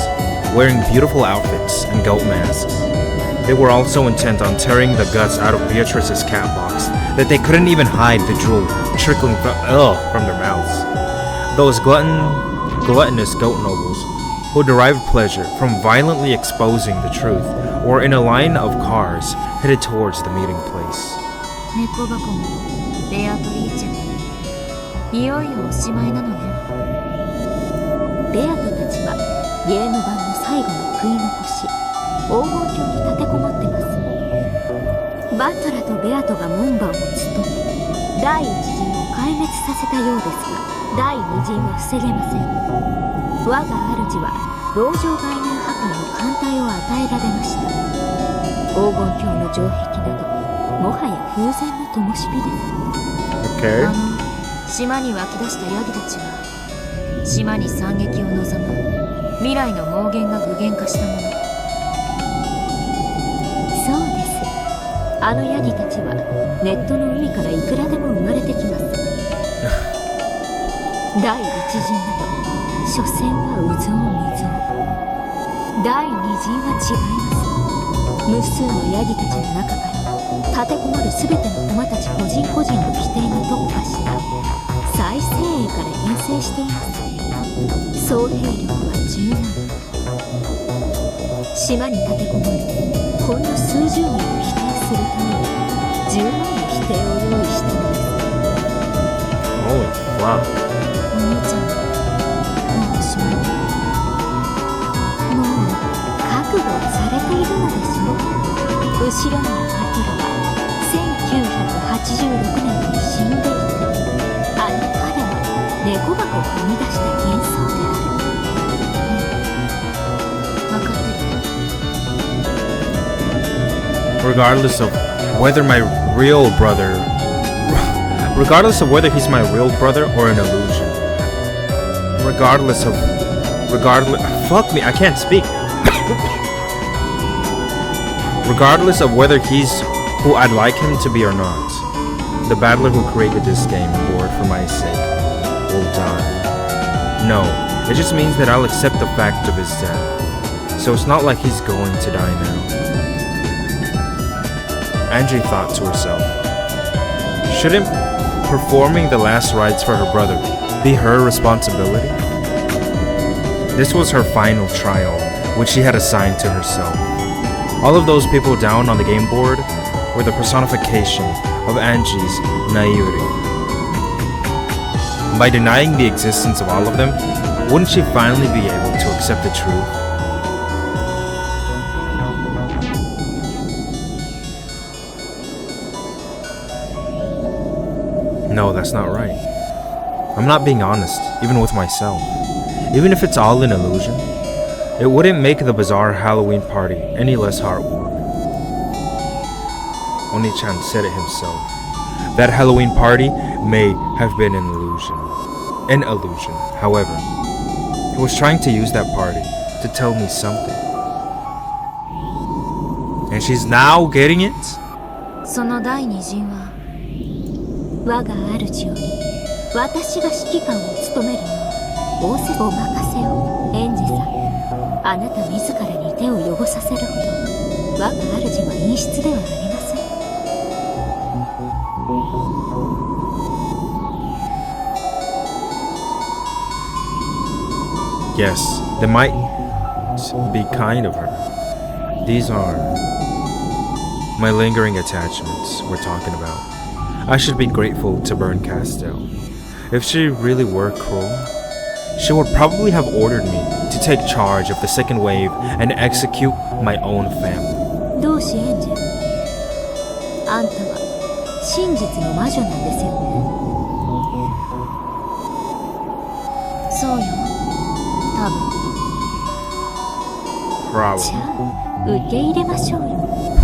wearing beautiful outfits and goat masks. They were all so intent on tearing the guts out of Beatrice's cat box that they couldn't even hide the drool trickling from their mouths. Those gluttonous goat nobles who derived pleasure from violently exposing the truth were in a line of cars headed towards the meeting place. 猫箱もベアトリーチェもいよいよおしまいなのね。ベアトたちはゲーム版の最後の食い残し黄金鏡に立てこもってます。バトラとベアトが門番を務め、第一陣を壊滅させたようですが、第二陣は防げません。我が主は籠城概念破壊の艦隊を与えられました。黄金鏡の城壁など、もはや風前の灯火です。島に湧き出したヤギたちは、島に惨劇を望む未来の妄言が具現化したもの。そうです。あのヤギたちはネットの海からいくらでも生まれてきます。第一陣など所詮は有象無象。第二陣は違います。無数のヤギたちの中から立てこもる全ての駒たち個人個人の規定に特化した最精鋭から編成しています。総兵力は10万。島に立てこもるほんの数十人を否定するために10万の否定を用意したのです。お兄ちゃん、もうおしまい。もう覚悟されているのでしょう。後ろにいるバトルは1986年に死んでいて、あの彼は猫箱を生み出した幻想である。分かってる。Regardless of whether my real brother, regardless of whether he's my real brother or an illusion, fuck me, I can't speak. Regardless of whether he's who I'd like him to be or not, the battler who created this game board for my sake will die. No, it just means that I'll accept the fact of his death. So it's not like he's going to die now. Angie thought to herself, shouldn't performing the last rites for her brother be her responsibility? This was her final trial, which she had assigned to herself. All of those people down on the game board were the personification of Angie's naivety. By denying the existence of all of them, wouldn't she finally be able to accept the truth? No, that's not right. I'm not being honest, even with myself. Even if it's all an illusion, it wouldn't make the bizarre Halloween party any less heartwarming. Oni-chan said it himself. That Halloween party may have been an illusion. An illusion, however. He was trying to use that party to tell me something. And she's now getting it? その第二陣は我が主より私が指揮官を務めるよう仰せお任せを。エンジさん、あなた自らに手を汚させるほど我が主は陰湿ではありません。Yes, they might be kind of her. These are my lingering attachments we're talking about. I should be grateful to Burn Castell. If she really were cruel, she would probably have ordered me to take charge of the second wave and execute my own family. どうしエンジェル、あんたは真実の魔女なんですよね。そうよ、多分。Probably. じゃあ受け入れましょうよ。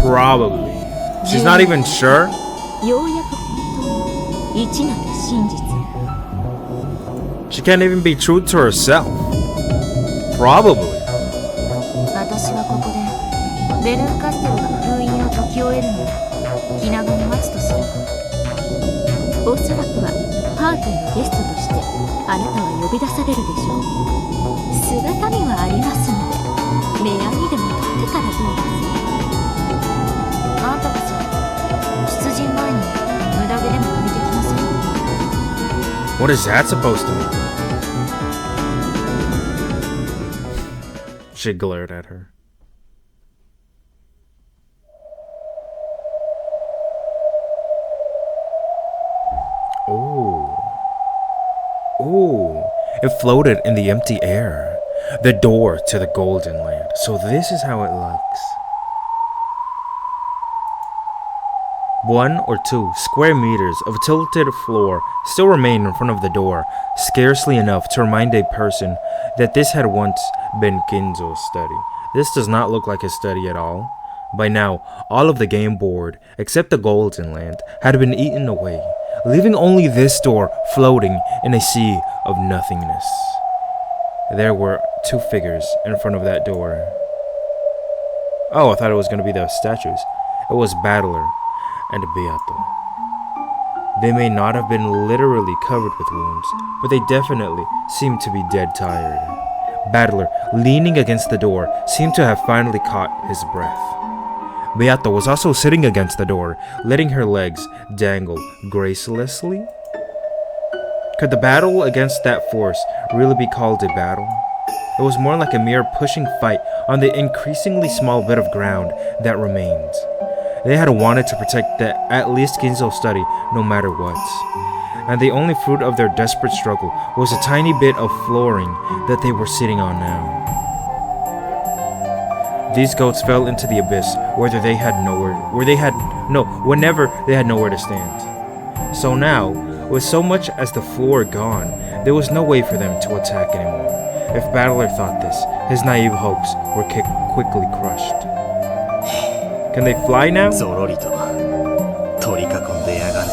Probably. She's not even sure? ようやく本当に一なる真実。 She can't even be true to herself. Probably. 私はここでベルンカステルが封印を解き終えるのを気長に待つとするわ。おそらくはパーティーのゲストとしてあなたは呼び出されるでしょう。姿見はありますので目やにでも取ってからどうです。あんたこそ出陣前に無駄毛でも抜いてきません。 What is that supposed to mean? She glared at her. Oh, it floated in the empty air. The door to the Golden Land. So this is how it looks. 1 or 2 square meters of tilted floor still remained in front of the door, scarcely enough to remind a person that this had once been Kinzo's study. This does not look like his study at all. By now, all of the game board, except the golden land, had been eaten away, leaving only this door floating in a sea of nothingness. There were 2 figures in front of that door. Oh, I thought it was going to be the statues. It was Battler and Beato. They may not have been literally covered with wounds, but they definitely seemed to be dead tired. Battler, leaning against the door, seemed to have finally caught his breath. Beato was also sitting against the door, letting her legs dangle gracelessly. Could the battle against that force really be called a battle? It was more like a mere pushing fight on the increasingly small bit of ground that remained. They had wanted to protect the at least Kinzo study no matter what. And the only fruit of their desperate struggle was a tiny bit of flooring that they were sitting on now. These goats fell into the abyss whenever they had nowhere to stand. So now, with so much as the floor gone, there was no way for them to attack anymore. If Battler thought this, his naive hopes were quickly crushed. Can they fly now? ゾロリと取り囲んでやがるな。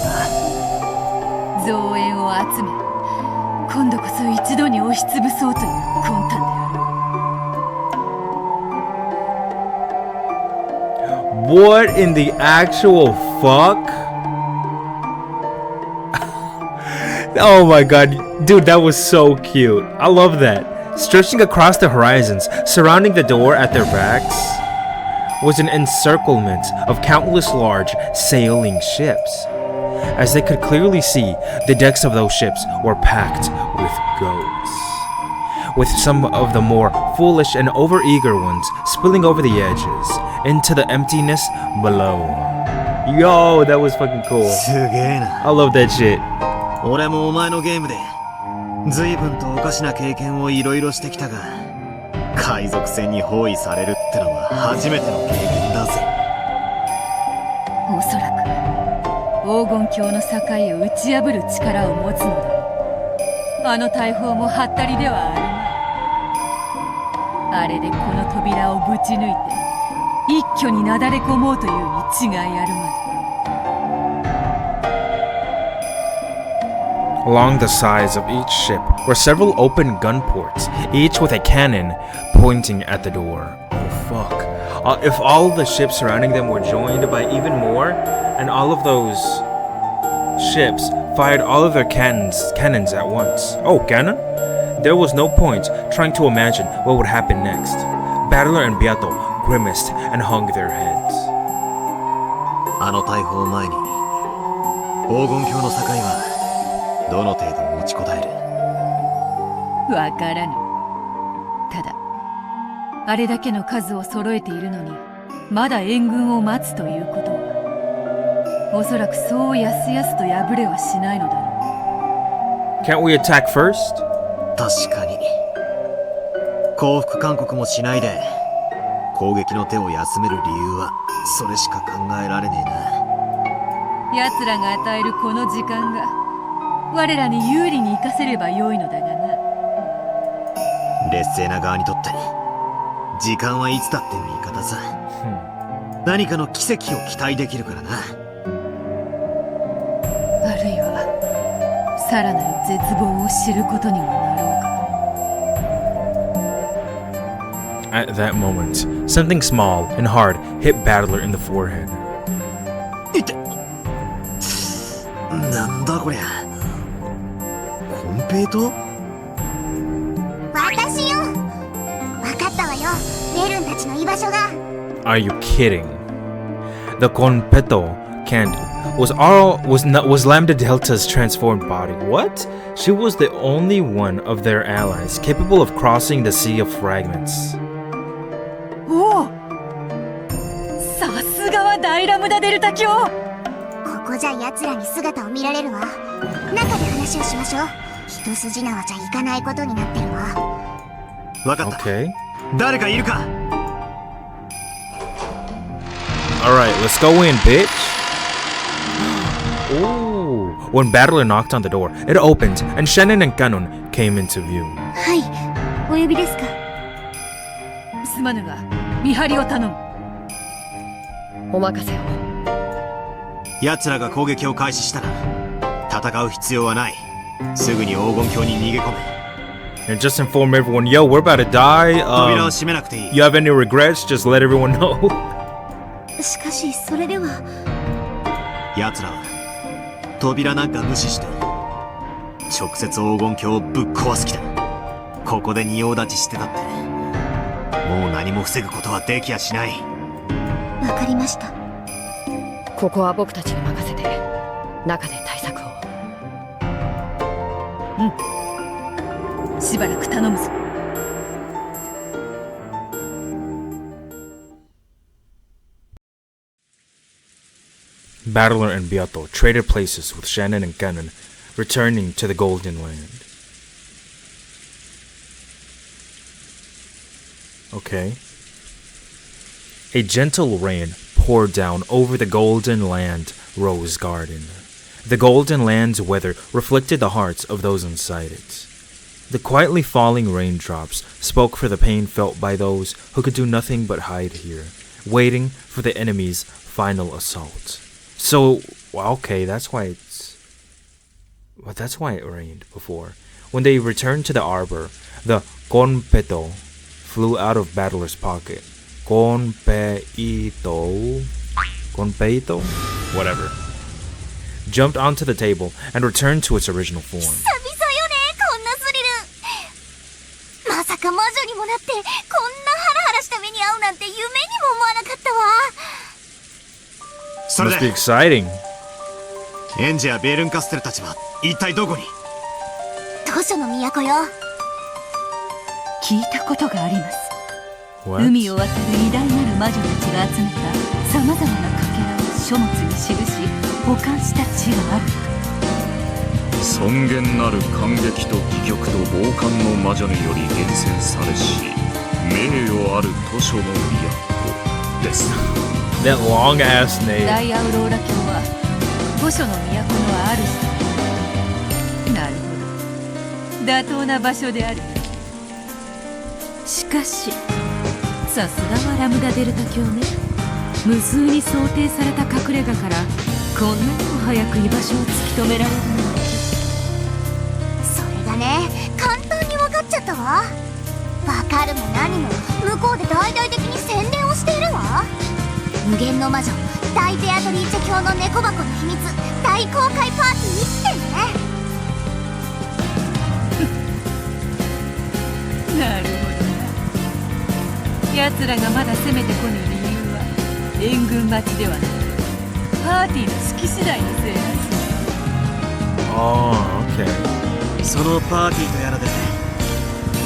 増援を集め、今度こそ一度に押しつぶそうという魂胆である。What in the actual fuck? Oh my god, dude, that was so cute. I love that. Stretching across the horizons, surrounding the door at their backs, was an encirclement of countless large sailing ships. As they could clearly see, the decks of those ships were packed with goats, with some of the more foolish and overeager ones spilling over the edges into the emptiness below. Yo, that was fucking cool. I love that shit. 俺もお前のゲームで随分とおかしな経験をいろいろしてきたが、海賊船に包囲されるってのは初めての経験だぜ。おそらく黄金鏡の境を打ち破る力を持つのだ。あの大砲もはったりではあるまい。あれでこの扉をぶち抜いて一挙になだれ込もうというに違いあるまい。Along the sides of each ship were several open gun ports, each with a cannon pointing at the door. Oh fuck. If all the ships surrounding them were joined by even more, and all of those ships fired all of their cannons at once. Oh, cannon? There was no point trying to imagine what would happen next. Battler and Beato grimaced and hung their heads. あの大砲を前に黄金鏡の境はどの程度持ちこたえる？わからぬ。ただあれだけの数を揃えているのにまだ援軍を待つということは、おそらくそうやすやすと敗れはしないのだろう。 Can't we attack first? 確かに降伏勧告もしないで攻撃の手を休める理由はそれしか考えられねえな。奴らが与えるこの時間が我らに有利に生かせればよいのだがな。劣勢な側にとって時間はいつだって味方さ。何かの奇跡を期待できるからな。あるいはさらなる絶望を知ることにもなろうか。 At that moment, something small and hard hit Battler in the forehead. なんだこりゃ。コンペイト？私よ。わかったわよ。レルンたちの居場所が。 Are you kidding? The Conpeto cant was Lambda Delta's transformed body. What? She was the only one of their allies capable of crossing the sea of fragments. おお、さすがはダイラムダデルタ卿。ここじゃ奴らに姿を見られるわ。中で話をしましょう。一筋縄じゃいかないことになってるわ。わかった。Okay. 誰かいるか。Alright, let's go in, bitch. Ooh. When Battler knocked on the door, it opened, and Shannon and Canon came into view. はい、お呼びですか？すまぬが見張りを頼む。お任せを。奴らが攻撃を開始したら戦う必要はない。すぐに黄金鏡に逃げ込め。And just inform everyone, yo, we're about to die. 扉を閉めなくていい。You have any regrets? Just let everyone know. しかしそれでは。奴らは扉なんか無視して直接黄金鏡をぶっ壊す気だ。ここで仁王立ちしてたってもう何も防ぐことはできやしない。わかりました。ここは僕たちに任せて中で対策を。うん、しばらく頼むぞ。Battler and Beato traded places with Shannon and Canon, returning to the Golden Land. Okay. A gentle rain poured down over the Golden Land Rose Garden. The Golden Land's weather reflected the hearts of those inside it. The quietly falling raindrops spoke for the pain felt by those who could do nothing but hide here, waiting for the enemy's final assault. So, okay, that's why it rained before. When they returned to the arbor, the gonpeito flew out of Battler's pocket. Gonpeito? Whatever. Jumped onto the table and returned to its original form. まさか魔女にもなってこんなハラハラした目に遭うなんて夢にも思わなかったわ。Must be exciting. エンジやベールンカステルたちは一体どこに？図書の都よ。聞いたことがあります。 What? 海を渡る偉大なる魔女たちが集めたさまざまなかけらを書物に記し保管した地がある。尊厳なる感激と戯曲と傍観の魔女により厳選されし名誉ある図書の都です。That long ass name. 大アウローラ卿は図書の都の主。なるほど、妥当な場所である。しかしさすがはラムダデルタ卿ね。無数に想定された隠れ家からこんなにも早く居場所を突き止められるなんて。それがね、簡単に分かっちゃったわ。分かるも何も向こうで大々的に宣伝をしているわ。無限の魔女大ベアトリーチェ卿の猫箱の秘密大公開パーティーってね。なるほどな。奴らがまだ攻めてこぬ理由は援軍待ちではなくパーティーの式次第のせいらしい。Oh, okay. そのパーティーとやらで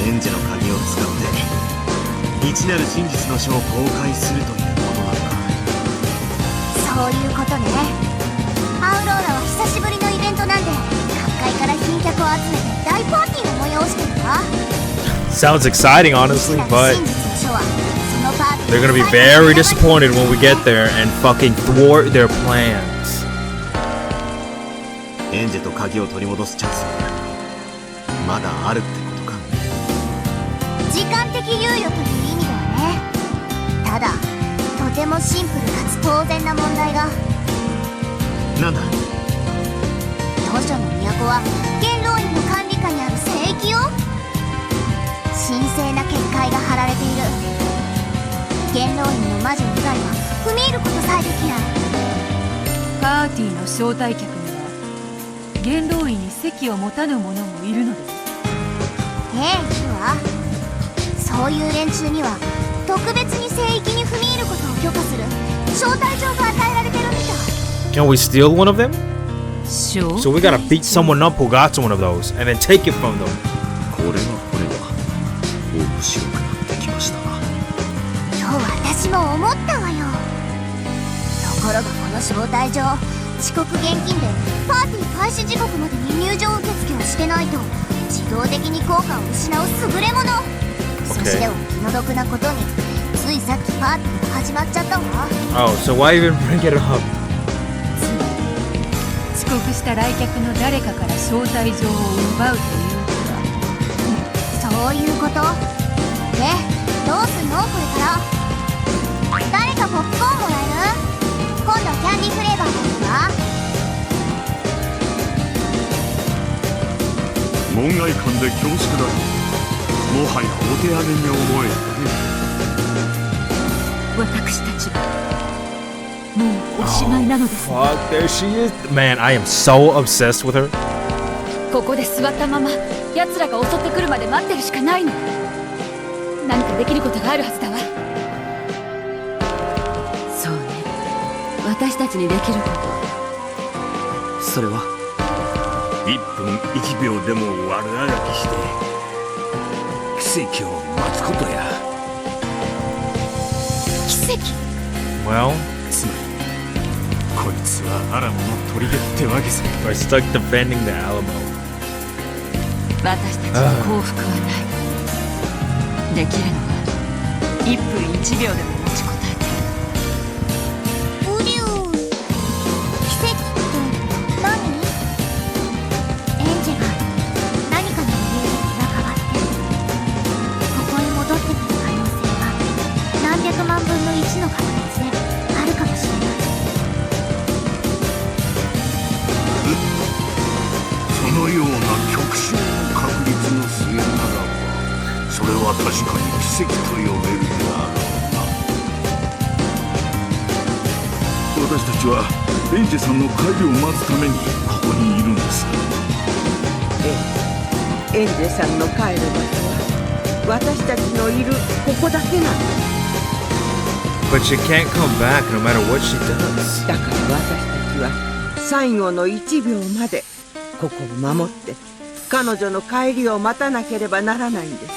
エンジェの鍵を使って未知なる真実の書を公開するというものなのか。そういうことね。アウローラは久しぶりのイベントなんで各界から賓客を集めて大パーティーを催してるわ。 Sounds exciting, honestly, but they're gonna be very disappointed when we get there and fucking thwart their plans. エンジェと鍵を取り戻すチャンスまだあるってことか。時間的猶予という意味ではね。ただとてもシンプルかつ当然な問題が。なんだ？図書の都は元老院の管理下にある聖域よ。神聖な結界が張られている。元老院の魔女以外は踏み入ることさえできない。パーティーの招待客には元老院に席を持たぬ者もいるのです。ええ、いるわ。そういう連中には特別に聖域に踏み入ることを許可する招待状が与えられてるみたい。 Can we steal one of them? Sure. So we gotta beat someone up who got one of those and then take it from them. これは面白くなってきましたな。と私も思ったわよ。ところがこの招待状遅刻厳禁でパーティー開始時刻までに入場受付をしてないと自動的に効果を失う優れもの。そしてお気の毒なことについさっきパーティーが始まっちゃったわ。Oh, so why even bring it up? つ告した来客の誰かから招待状を奪うというそういうことで、どうすんのこれから。誰かポップコーンもらえる？今度キャンディーフレーバーのやつは？門外漢で恐縮だ。もはやお手上げに思える私たちはもうおしまいなのです。Fuck, there she is. Man, I am so obsessed with her. ここで座ったまま奴らが襲ってくるまで待ってるしかないの。何かできることがあるはずだわ。そうね、私たちにできること、それは1分1秒でも悪あがきして奇跡を待つことや。奇跡？ Well, つまりこいつはアラモの砦ってわけさ。 we're stuck defending the Alamo. 私たちに幸福はない。できるのは1分1秒でも持ちこたえて。うりゅう、奇跡って何？エンジェが何かの理由で気が変わってここに戻ってくる可能性は何百万分の1の確率であるかもしれない。そのような極小の確率の末ならば、それは確かに奇跡と呼べるであろうな。私たちはエンジェさんの帰りを待つためにここにいるんです。エンジェさんの帰る場所は私たちのいるここだけなの。 But she can't come back no matter what she does. だから私たちは最後の1秒までここを守って彼女の帰りを待たなければならないんです。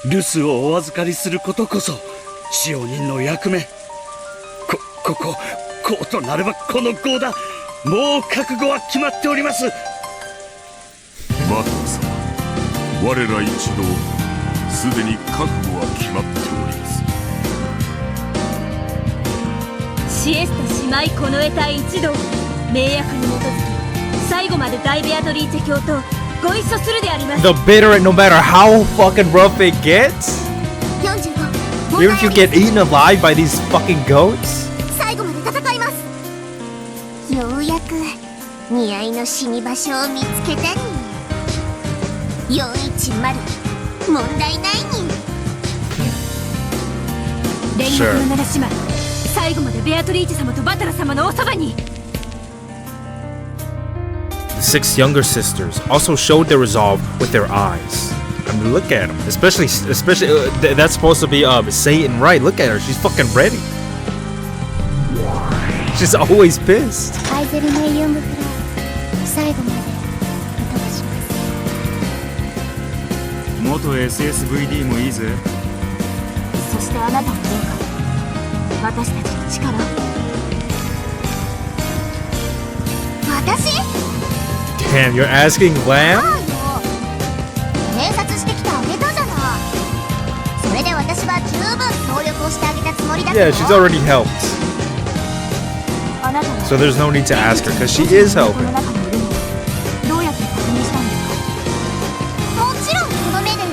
留守をお預かりすることこそ使用人の役目。こうとなればこの号だ。もう覚悟は決まっております。マトン様、我ら一同すでに覚悟は決まっております。シエスタ姉妹この得体一同、盟約に基づき最後まで大ベアトリーチェ教とご一緒するであります。 The bitter, no matter how fucking rough it gets, even if you get eaten alive by these fucking goats. 最後まで戦います。ようやく似合いの死に場所を見つけたに。410、問題ないに。連絡の七姉妹、最後までベアトリーチェ様とバタラ様のおそばに。 The 6 younger sisters also showed their resolve with their eyes. I mean, look at them. Especially that's supposed to be Satan, right? Look at her. She's fucking ready. She's always pissed. アイゼルメイユングフライ、最後まで歌わします。元 SSVD もいいぜ。そしてあなたもどうか私たちの力を。私？ Damn, you're asking Lamb? 偵察してきたあげたじゃない。それで私は十分協力をしてあげたつもりだけど。 Yeah, she's already helped. So there's no need to ask her because she is helping. どうやって確認したんですか？もちろんこの目でよ。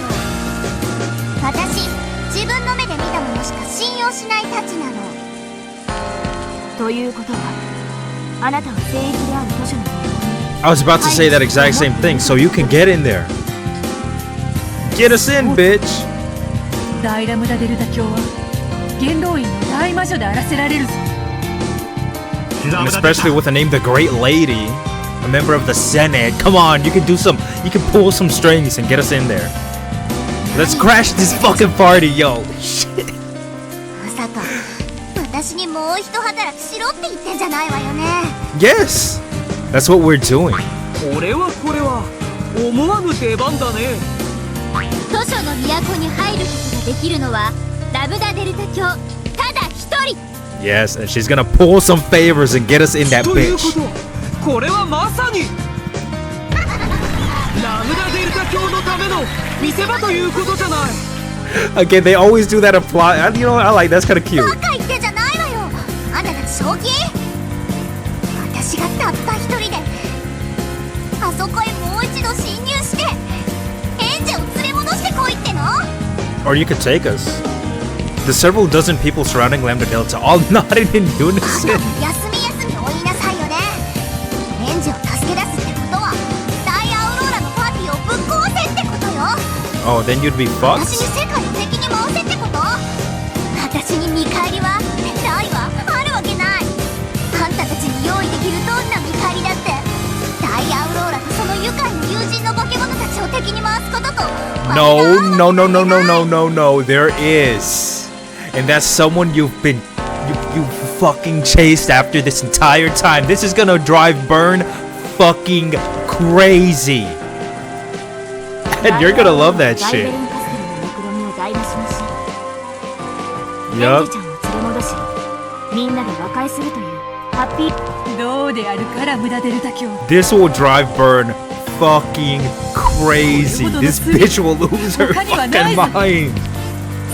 私、自分の目で見たものしか信用しないたちなの。ということは、あなたは聖域である図書の。 I was about to say that exact same thing, so you can get in there. Get us in, bitch! 大ラムダデルタ教は元老院の大魔女であらせられるぞ。 And especially with a name the Great Lady, a member of the Senate. Come on, you can pull some strings and get us in there. Let's crash this fucking party, yo. Shit. まさか私にもう一働きしろって言ってんじゃないわよね。 Yes, that's what we're doing. これは思わぬ出番だね。図書の都に入ることができるのはラブダデルタ教ただ一人。 Yes, and she's gonna pull some favors and get us in that bitch. これはまさにラムダデルタ教のための見せ場ということじゃない。 Again, they always do that apply. You know, I like that's kind of cute. バカ言ってんじゃないわよ。あんたたち正気？私私がたった一人であそこへもう一度侵入してエンジェを連れ戻してこいっての？ Or you could take us. The several dozen people surrounding Lambda Delta all nodded in unison. 休み休みお言いなさいよね。エンジェを助け出すってことはダイアウローラのパーティーをぶっ壊せってことよ。Oh, then you'd be fucked? 私に世界を敵に回せってこと？私に見返りはないわ、あるわけない。あんたたちに用意できるどんな見返りだってダイアウローラとその愉快な友人の化け物たちを敵に回すことと。 No, there is. And that's someone you've fucking chased after this entire time. This is gonna drive Burn fucking crazy. And you're gonna love that shit. Yup. みんなで和解するというハッピー。どうであるから無駄でルタ教。 This will drive Burn fucking crazy. This bitch will lose her fucking mind.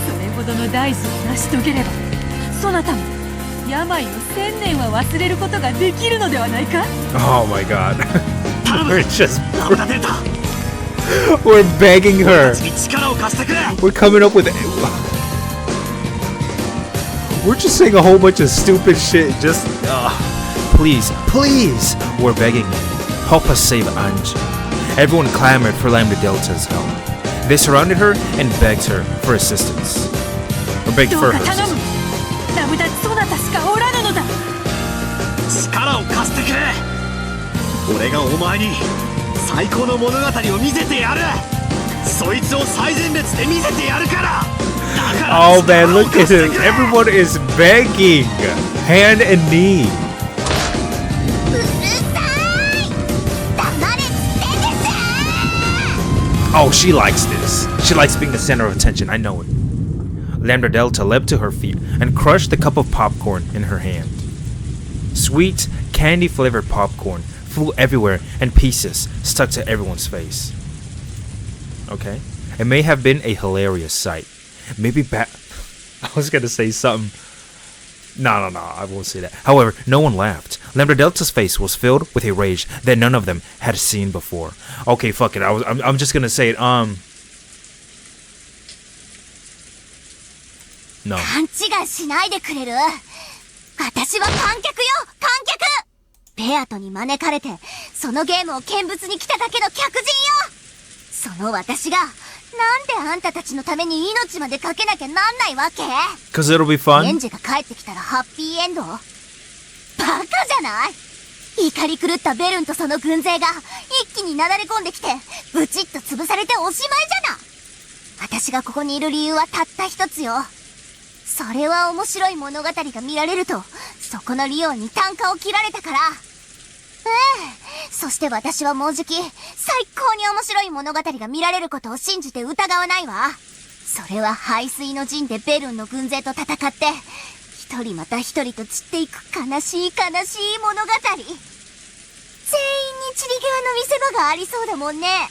それほどの大事を成し遂げれば、そなたも病を1000年は忘れることができるのではないか？ Oh my god. We're just we're begging her. We're coming up with we're just saying a whole bunch of stupid shit. Just please, we're begging you. Help us save Ange. Everyone clamored for Lambda Delta's help. They surrounded her and begged her for assistance. Or begged for her assistance. ラブダそなたしかおらぬのだ。力を貸してくれ。俺がお前に最高の物語を見せてやる。そいつを最前列で見せてやるから。Oh man, look at him. Everyone is begging. Hand and knee. Oh, she likes this. She likes being the center of attention. I know it. Lambda Delta leapt to her feet and crushed the cup of popcorn in her hand. Sweet, candy-flavored popcorn flew everywhere and pieces stuck to everyone's face. Okay. It may have been a hilarious sight. Maybe I was gonna say something. No, I won't say that. However, no one laughed. Lambda Delta's face was filled with a rage that none of them had seen before. Okay, fuck it. I'm just gonna say it. No. 勘違いしないでくれる？私は観客よ、観客！ベアトに招かれて、そのゲームを見物に来ただけの客人よ！その私が、なんであんたたちのために命までかけなきゃなんないわけ？ Cause it'll be fun. エンジェが帰ってきたらハッピーエンド？バカじゃない？怒り狂ったベルンとその軍勢が一気になだれ込んできて、ブチッと潰されておしまいじゃな。私がここにいる理由はたった一つよ。それは面白い物語が見られると、そこのリオンに単価を切られたから。そして私はもうじき、最高に面白い物語が見られることを信じて疑わないわ。それは排水の陣でベルンの軍勢と戦って、一人また一人と散っていく悲しい悲しい物語。全員に散り際の見せ場がありそうだもんね。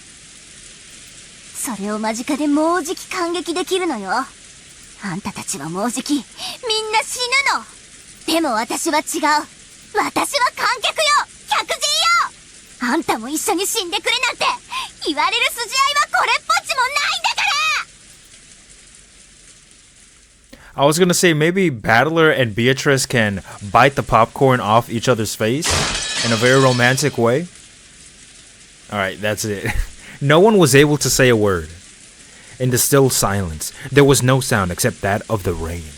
それを間近でもうじき感激できるのよ。あんたたちはもうじき、みんな死ぬの。でも私は違う。私は観客よ、客人よ。あんたも一緒に死んでくれなんて、言われる筋合いはこれっぽっちもないんだから。 I was gonna say maybe Battler and Beatrice can bite the popcorn off each other's face in a very romantic way. Alright, that's it. No one was able to say a word. In the still silence, there was no sound except that of the rain.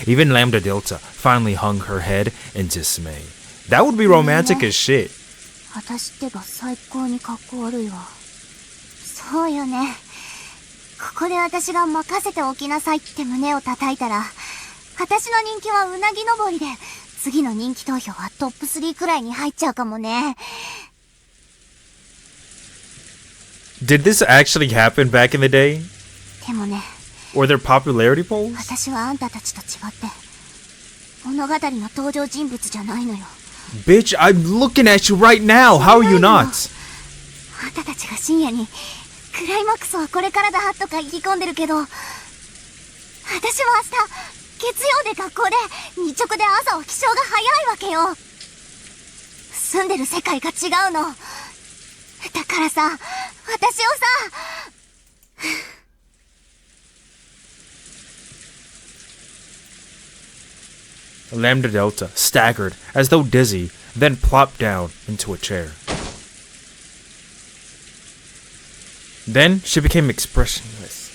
Even Lambda Delta finally hung her head in dismay. That would be romantic as shit. 私ってば最高にかっこ悪いわ。そうよね。ここで私が任せておきなさいって胸を叩いたら、私の人気はうなぎ登りで、次の人気投票はトップ3くらいに入っちゃうかもね。Did this actually happen back in the day? でもね。Were there popularity polls? 私はあんたたちと違って、物語の登場人物じゃないのよ。Bitch, I'm looking at you right now. How are you not? あんたたちが深夜に、クライマックスはこれからだとか意気込んでるけど、私は明日、月曜で学校で、日直で朝は起床が早いわけよ。住んでる世界が違うの。だからさ、私をさ、Lambda Delta staggered as though dizzy, then plopped down into a chair. Then she became expressionless,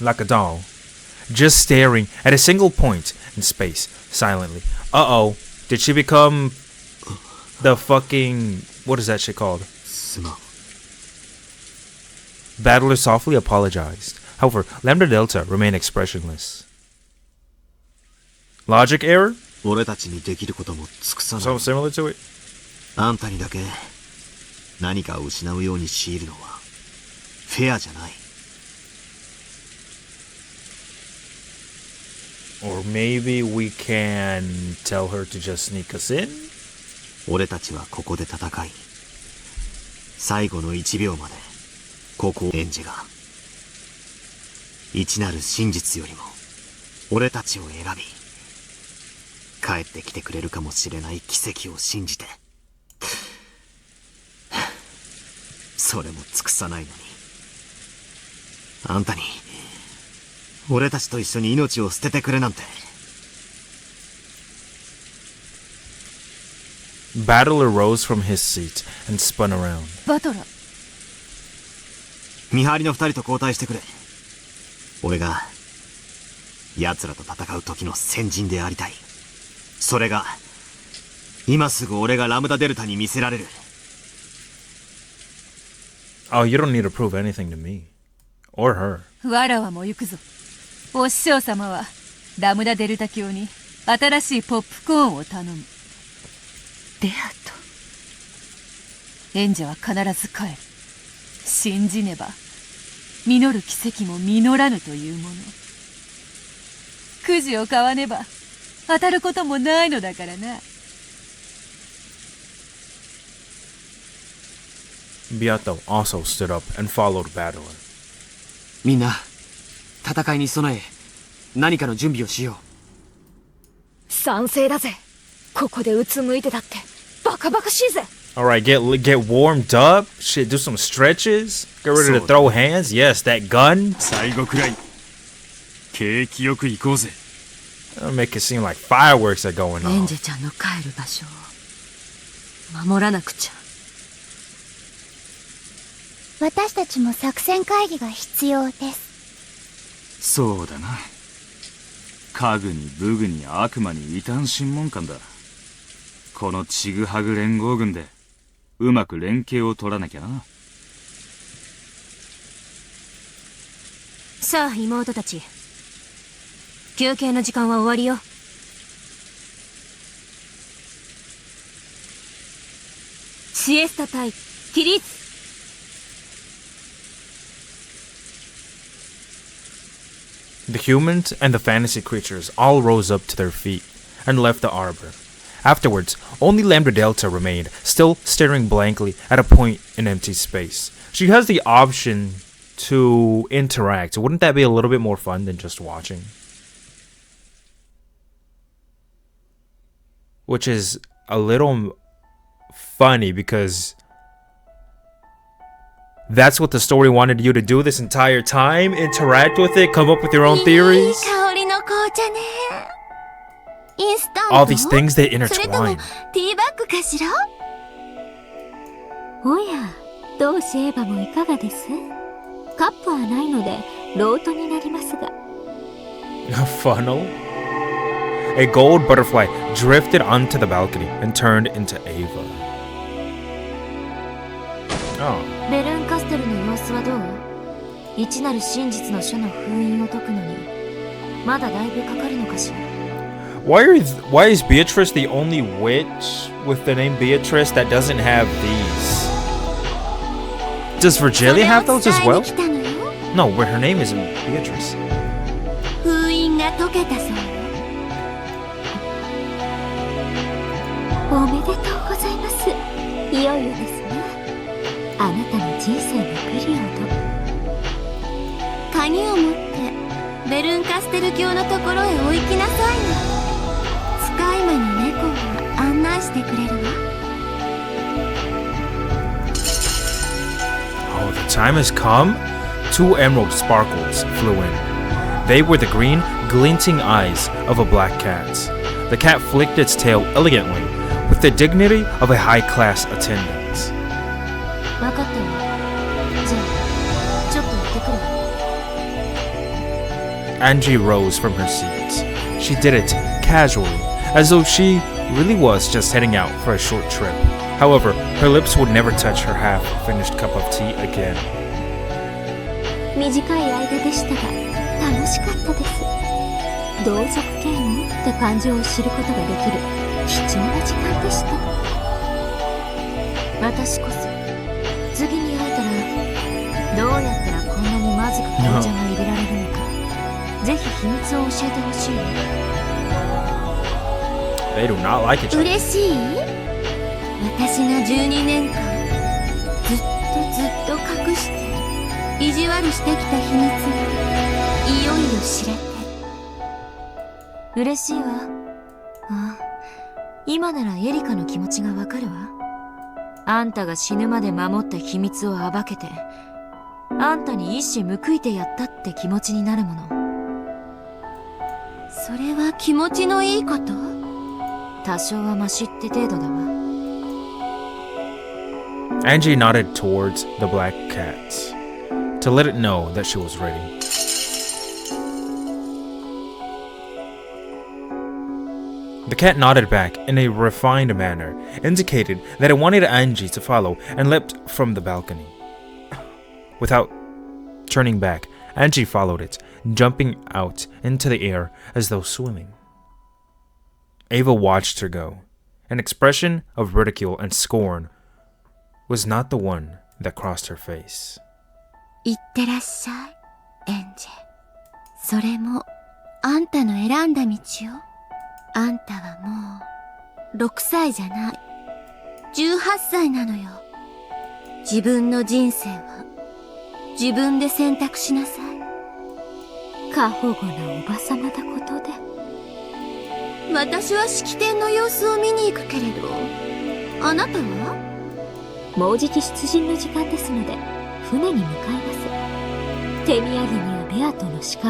like a doll, just staring at a single point in space, silently. Uh-oh, did she become the fucking... what is that shit called? Battler softly apologized. However, Lambda Delta remained expressionless. Logic error? 俺たちにできることも尽くさない。 So similar to it? あんたにだけ何かを失うように強いるのはフェアじゃない。 Or maybe we can tell her to just sneak us in? 俺たちはここで戦い、最後の1秒までここエンジェが一なる真実よりも俺たちを選び帰ってきてくれるかもしれない奇跡を信じて、それも尽くさないのに、あんたに俺たちと一緒に命を捨ててくれなんて。 Battler rose from his seat and spun around. バトラー、見張りの2人と交代してくれ。俺が奴らと戦う時の先人でありたい。それが今すぐ俺がラムダデルタに見せられる。 Oh, you don't need to prove anything to me. Or her. わらわも行くぞ。お師匠様はラムダデルタ教に新しいポップコーンを頼む。デアとエンジェは必ず帰る。信じねば実る奇跡も実らぬというもの。くじを買わねば当たることもないのだからな。 Beato also stood up and followed Battler. みんな戦いに備え何かの準備をしよう。賛成だぜ。ここでうつむいてたってバカバカしいぜ。 Alright, get warmed up. Shit, do some stretches. Get ready to throw hands. Yes, that gun. 最後くらい景気よく行こうぜ。 That'll make it seem like fireworks are going エン on. ジェちゃんの帰る場所を守らなくちゃ。私たちも作戦会議が必要です。そうだな。家具に武具に悪魔に異端審問官だ。このちぐはぐ連合軍でうまく連携を取らなきゃな。さあ妹たち、休憩の時間は終わりよ。シエスタ対起立。 The humans and the fantasy creatures all rose up to their feet and left the arbor. Afterwards, only Lambda Delta remained, still staring blankly at a point in empty space. She has the option to interact. Wouldn't that be a little bit more fun than just watching? Which is a little funny because that's what the story wanted you to do this entire time. Interact with it, come up with your own theories. いい香りの紅茶ね。インスタント？ All these things they それとも intertwine. ティーバッグかしら？おや、同志エヴァもいかがです？カップはないのでロートになりますが。A funnel? A gold butterfly drifted onto the balcony and turned into Ava. Oh. ベルンカステルの様子はどう？一なる真実の書の封印を解くのにまだだいぶかかるのかしら。Why is Beatrice the only witch with the name Beatrice that doesn't have these? Does Virgilia have those as well? No, but her name isn't Beatrice. 封印が解けたそうよ。おめでとうございます。いよいよですね。あなたの人生のピリオド。鍵を持ってベルンカステル教のところへお行きなさいの。使い魔に猫を案内し time has come? 2 emerald sparkles flew in. They were the green, glinting eyes of a black cat. The cat flicked its tail elegantly, with the dignity of a high-class attendant. 分かったわ。じゃあ、ちょっと行ってくるわ。 Angie rose from her seat. She did it casually, as though she really was just heading out for a short trip. However, her lips would never touch her half-finished cup of tea again. 短い間でしたが楽しかったです。同族嫌悪って感情を知ることができる貴重な時間でした。私こそ次に会えたらどうやったらこんなにまずく紅茶が入れられるのか、ぜひ秘密を教えてほしい。 They do not like each other. 嬉しい？私が12年間ずっと隠して意地悪してきた秘密がいよいよ知れて嬉しいわ。ああ、今ならエリカの気持ちがわかるわ。あんたが死ぬまで守った秘密を暴けて、あんたに一矢報いてやったって気持ちになるもの。それは気持ちのいいこと？多少はマシって程度だわ。 Angie nodded towards the black cat to let it know that she was ready. The cat nodded back in a refined manner, indicated that it wanted Angie to follow, and leapt from the balcony. Without turning back, Angie followed it, jumping out into the air as though swimming. Ava watched her go. An expression of ridicule and scorn was not the one that crossed her face. いってらっしゃい、エンジェ。それもあんたの選んだ道よ。あんたはもう6歳じゃない、18歳なのよ。自分の人生は自分で選択しなさい。過保護なおばさまだことで。私は式典の様子を見に行くけれど、あなたは？もうじき出陣の時間ですので船に向かいます。手土産にはベアとの屍を、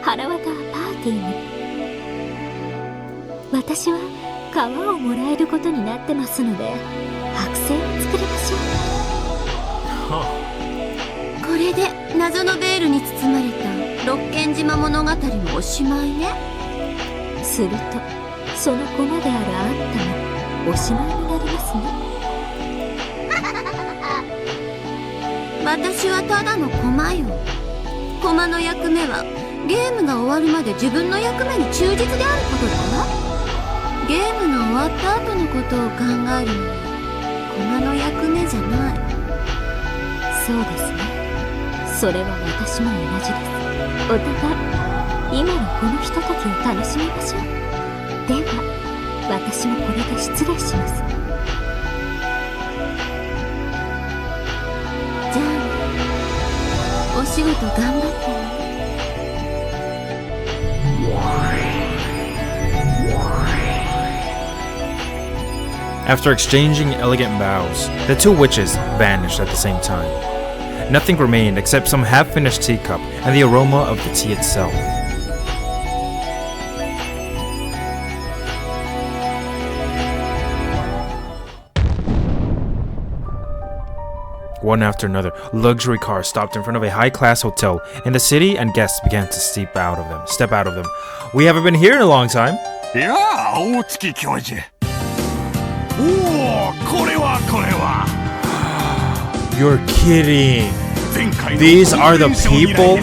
はらわたはパーティーに。私は皮をもらえることになってますので、剥製を作りましょう。これで謎のベールに包まれた六軒島物語もおしまいね。するとその駒であるあんたもおしまいになりますね。私はただの駒よ。駒の役目はゲームが終わるまで自分の役目に忠実であることだわ。ゲームが終わった後のことを考えるのは駒の役目じゃない。そうですね。それは私も同じです。お互い今のこのひとときを楽しみましょう。では私もこれで失礼します。じゃあお仕事頑張ってね。After exchanging elegant bows, the two witches vanished at the same time. Nothing remained except some half-finished teacup and the aroma of the tea itself. One after another, luxury cars stopped in front of a high-class hotel in the city, and guests began to step out of them. We haven't been here in a long time. Yeah, 大月教授。おお、これは。You're kidding. These are the people?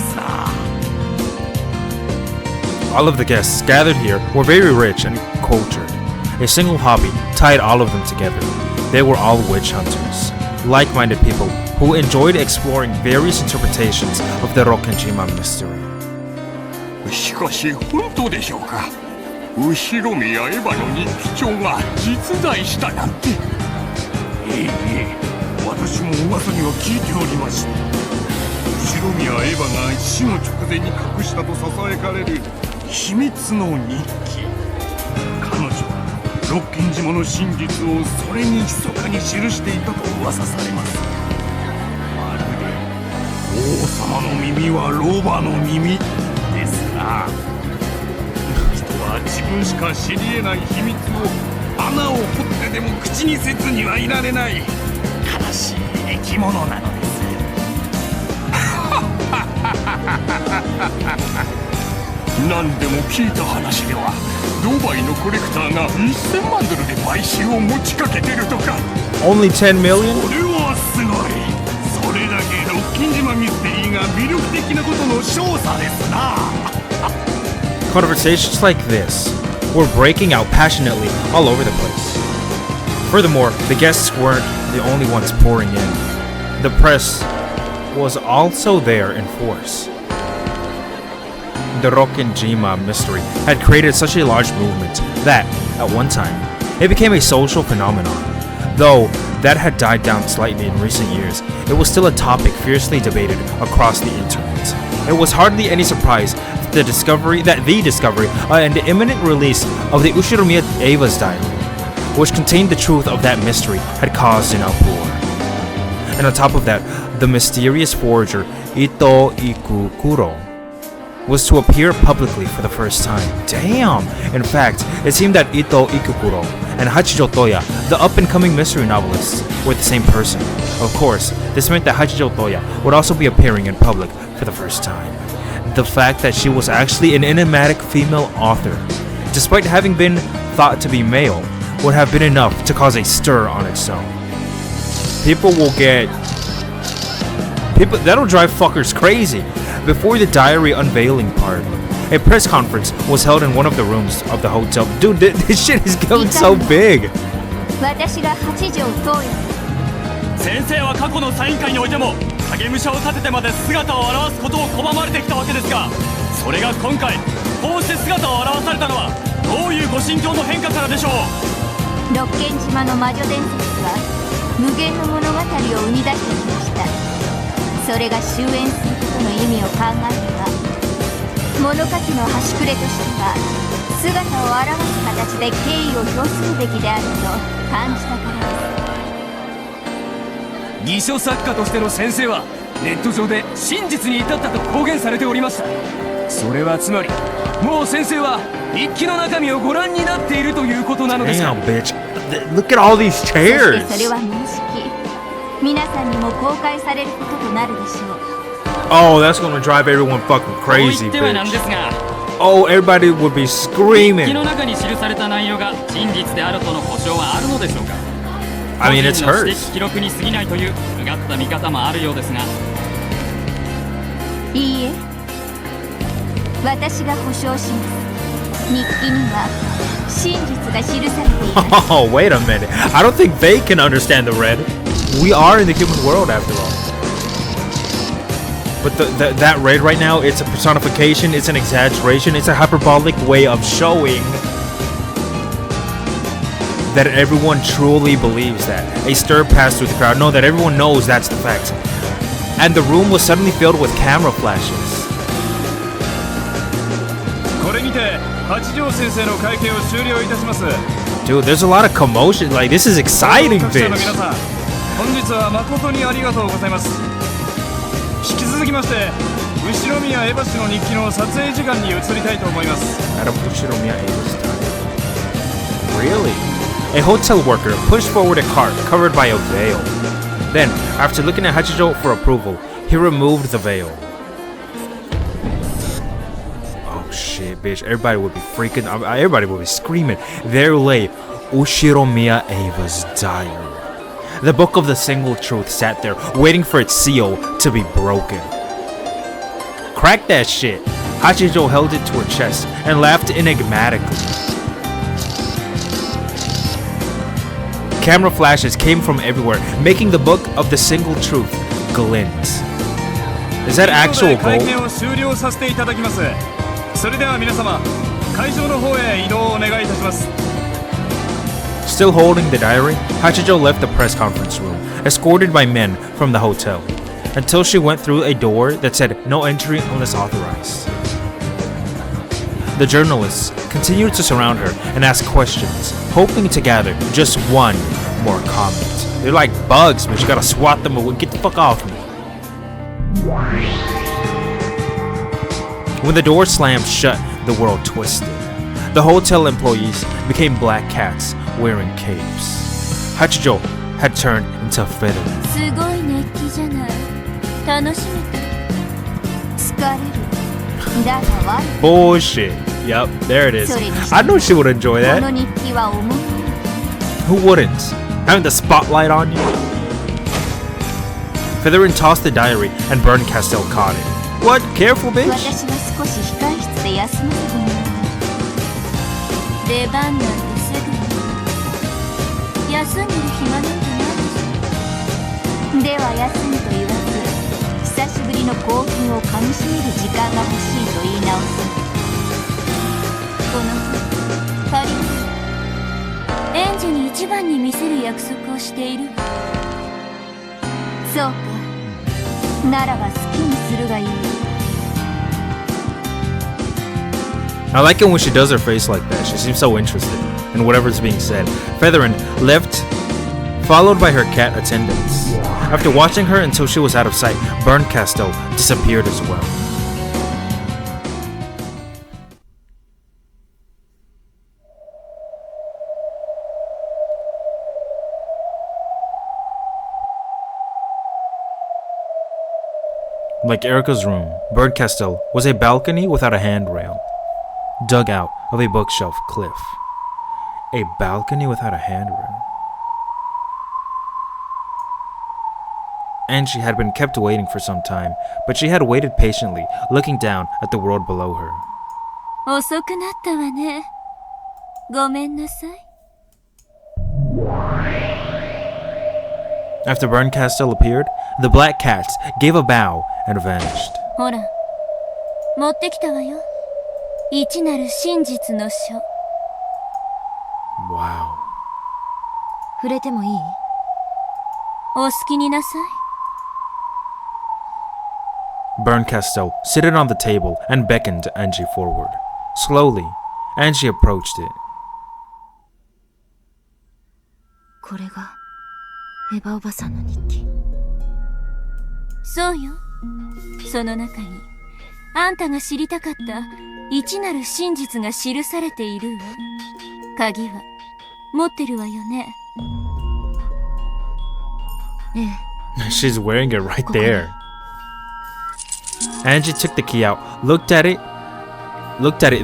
All of the guests gathered here were very rich and cultured. A single hobby tied all of them together. They were all witch hunters, like-minded people who enjoyed exploring various interpretations of the Rokkenjima mystery. しかし本当でしょうか。後ろ宮エヴァの人気帳が実在したなんて。私も噂には聞いております。後ろ宮エヴァが死の直前に隠したとささやかれる秘密の日記。彼女はロッケン島の真実をそれに密かに記していたと噂されます。様の耳はロバの耳ですな。人は自分しか知り得ない秘密を穴を掘ってでも口にせずにはいられない悲しい生き物なのです。何でも聞いた話ではドバイのコレクターが1000万ドルで買収を持ちかけてるとか。 Only 10 million? これはすごい。それだけロッキン島ミステリーが魅力的なことの証左ですな。Conversations like this were breaking out passionately all over the place. Furthermore, the guests weren't the only ones pouring in. The press was also there in force. The Rokkenjima mystery had created such a large movement that, at one time, it became a social phenomenon. Though that had died down slightly in recent years, it was still a topic fiercely debated across the internet. It was hardly any surprise that the discovery and the imminent release of the Ushiromiya Eva's diary, which contained the truth of that mystery, had caused an uproar. And on top of that, the mysterious forager Ito Ikukuro was to appear publicly for the first time. Damn! In fact, it seemed that Ito Ikukuro and Hachijou Tohya, the up-and-coming mystery novelists, were the same person. Of course, this meant that Hachijou Tohya would also be appearing in public for the first time. The fact that she was actually an enigmatic female author, despite having been thought to be male, would have been enough to cause a stir on its own. That'll drive fuckers crazy. Before the diary unveiling party, a press conference was held in one of the rooms of the hotel. Dude, this shit is going so big. 私が八条東也。先生は過去のサイン会においても影武者を立ててまで姿を現すことを拒まれてきたわけですが、それが今回こうして姿を現されたのはどういうご心境の変化からでしょう。六軒島の魔女伝説は無限の物語を生み出してきました。それが終焉することの意味を考えれば、物書きの端くれとしては姿を現す形で敬意を表するべきであると感じたからです。偽書作家としての先生はネット上で真実に至ったと公言されておりました。それはつまりもう先生は日記の中身をご覧になっているということなのですか。 Damn, bitch. Look at all these chairs. そしてそれは認識、皆さんにも公開されることとなるでしょう。 Oh, that's gonna drive everyone fucking crazy, bitch. Oh, everybody would be screaming. I mean, it's hers. いいえ、私が保証します。日記には真実が記されています。 Oh, wait a minute. I don't think they can understand the red. We are in the human world after all. But that red right now, it's a personification, it's an exaggeration, it's a hyperbolic way of showing that everyone truly believes that. A stir passed through the crowd. No, that everyone knows that's the fact. And the room was suddenly filled with camera flashes. Dude, there's a lot of commotion. Like, this is exciting, bitch. 本日は誠にありがとうございます。引き続きまして、後ろ宮エバ氏の日記の撮影時間に移りたいと思います。 Really? A hotel worker pushed forward a cart covered by a veil. Then, after looking at Hachijou for approval, he removed the veil. Oh shit, bitch. Everybody would be freaking, everybody would be screaming. There lay Ushiromiya Eva's diary. The book of the single truth sat there, waiting for its seal to be broken. Crack that shit. Hachijou held it to her chest and laughed enigmatically. Camera flashes came from everywhere, making the book of the single truth glint. Is that actual gold? Still holding the diary, Hachijou left the press conference room, escorted by men from the hotel, until she went through a door that said no entry unless authorized. The journalists continued to surround her and ask questions, hoping to gather just one more comment. They're like bugs, but you gotta swat them away. Get the fuck off me. When the door slammed shut, the world twisted. The hotel employees became black cats wearing capes. Hachijou had turned into a feather. すごい熱気じゃない。楽しめた。疲れる。だが悪い。 Bullshit. Yep, there it is. I know she would enjoy こ that. の日記は重い。 Who wouldn't? Having the spotlight on you? Featherin tossed the diary and Bern Castell caught it. What? Careful, bitch. 私は少し控え室で休ませてもらう。出番なんてすぐに。休んでる暇なんてないでしょ。では休むと言わず、久しぶりの興奮をかみしめる時間が欲しいと言い直す。この日、パリでエンジェに一番に見せる約束をしている。そうか。ならば好きにするがいい。 I like it when she does her face like that. She seems so interested in whatever's being said. Featherin left, followed by her cat attendants. After watching her until she was out of sight, Bern Castell disappeared as well. Like Erica's room, Bern Castell was a balcony without a handrail, dug out of a bookshelf cliff. A balcony without a handrail. Angie had been kept waiting for some time, but she had waited patiently, looking down at the world below her. 遅くなったわね。ごめんなさい。 After Bern Castell appeared, the black cats gave a bow and vanished. ほら、持ってきたわよ。一なる真実の書。 Wow. 触れてもいい？お好きになさい。 Bern Castell seated on the table and beckoned Angie forward. Slowly, Angie approached it. これがエヴァおばさんの日記。そうよ。その中にあんたが知りたかった一なる真実が記されているわ。鍵は持ってるわよね。ええ。 She's wearing it right there. Angie took the key out, looked at it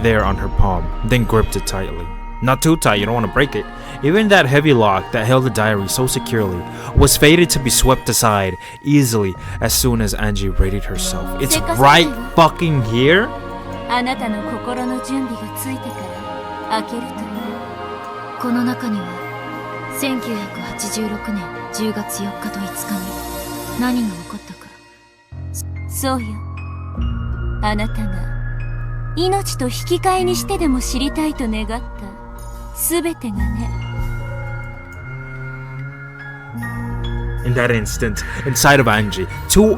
there on her palm, then gripped it tightly. Not too tight, you don't want to break it. Even that heavy lock that held the diary so securely was fated to be swept aside easily as soon as Angie readied herself. It's right fucking here? あなたの心の準備がついてから開けるという。この中には1986年10月4日と5日に何が起こったか。そうよ。あなたが命と引き換えにしてでも知りたいと願った全てがね。 In that instant, inside of Angie, two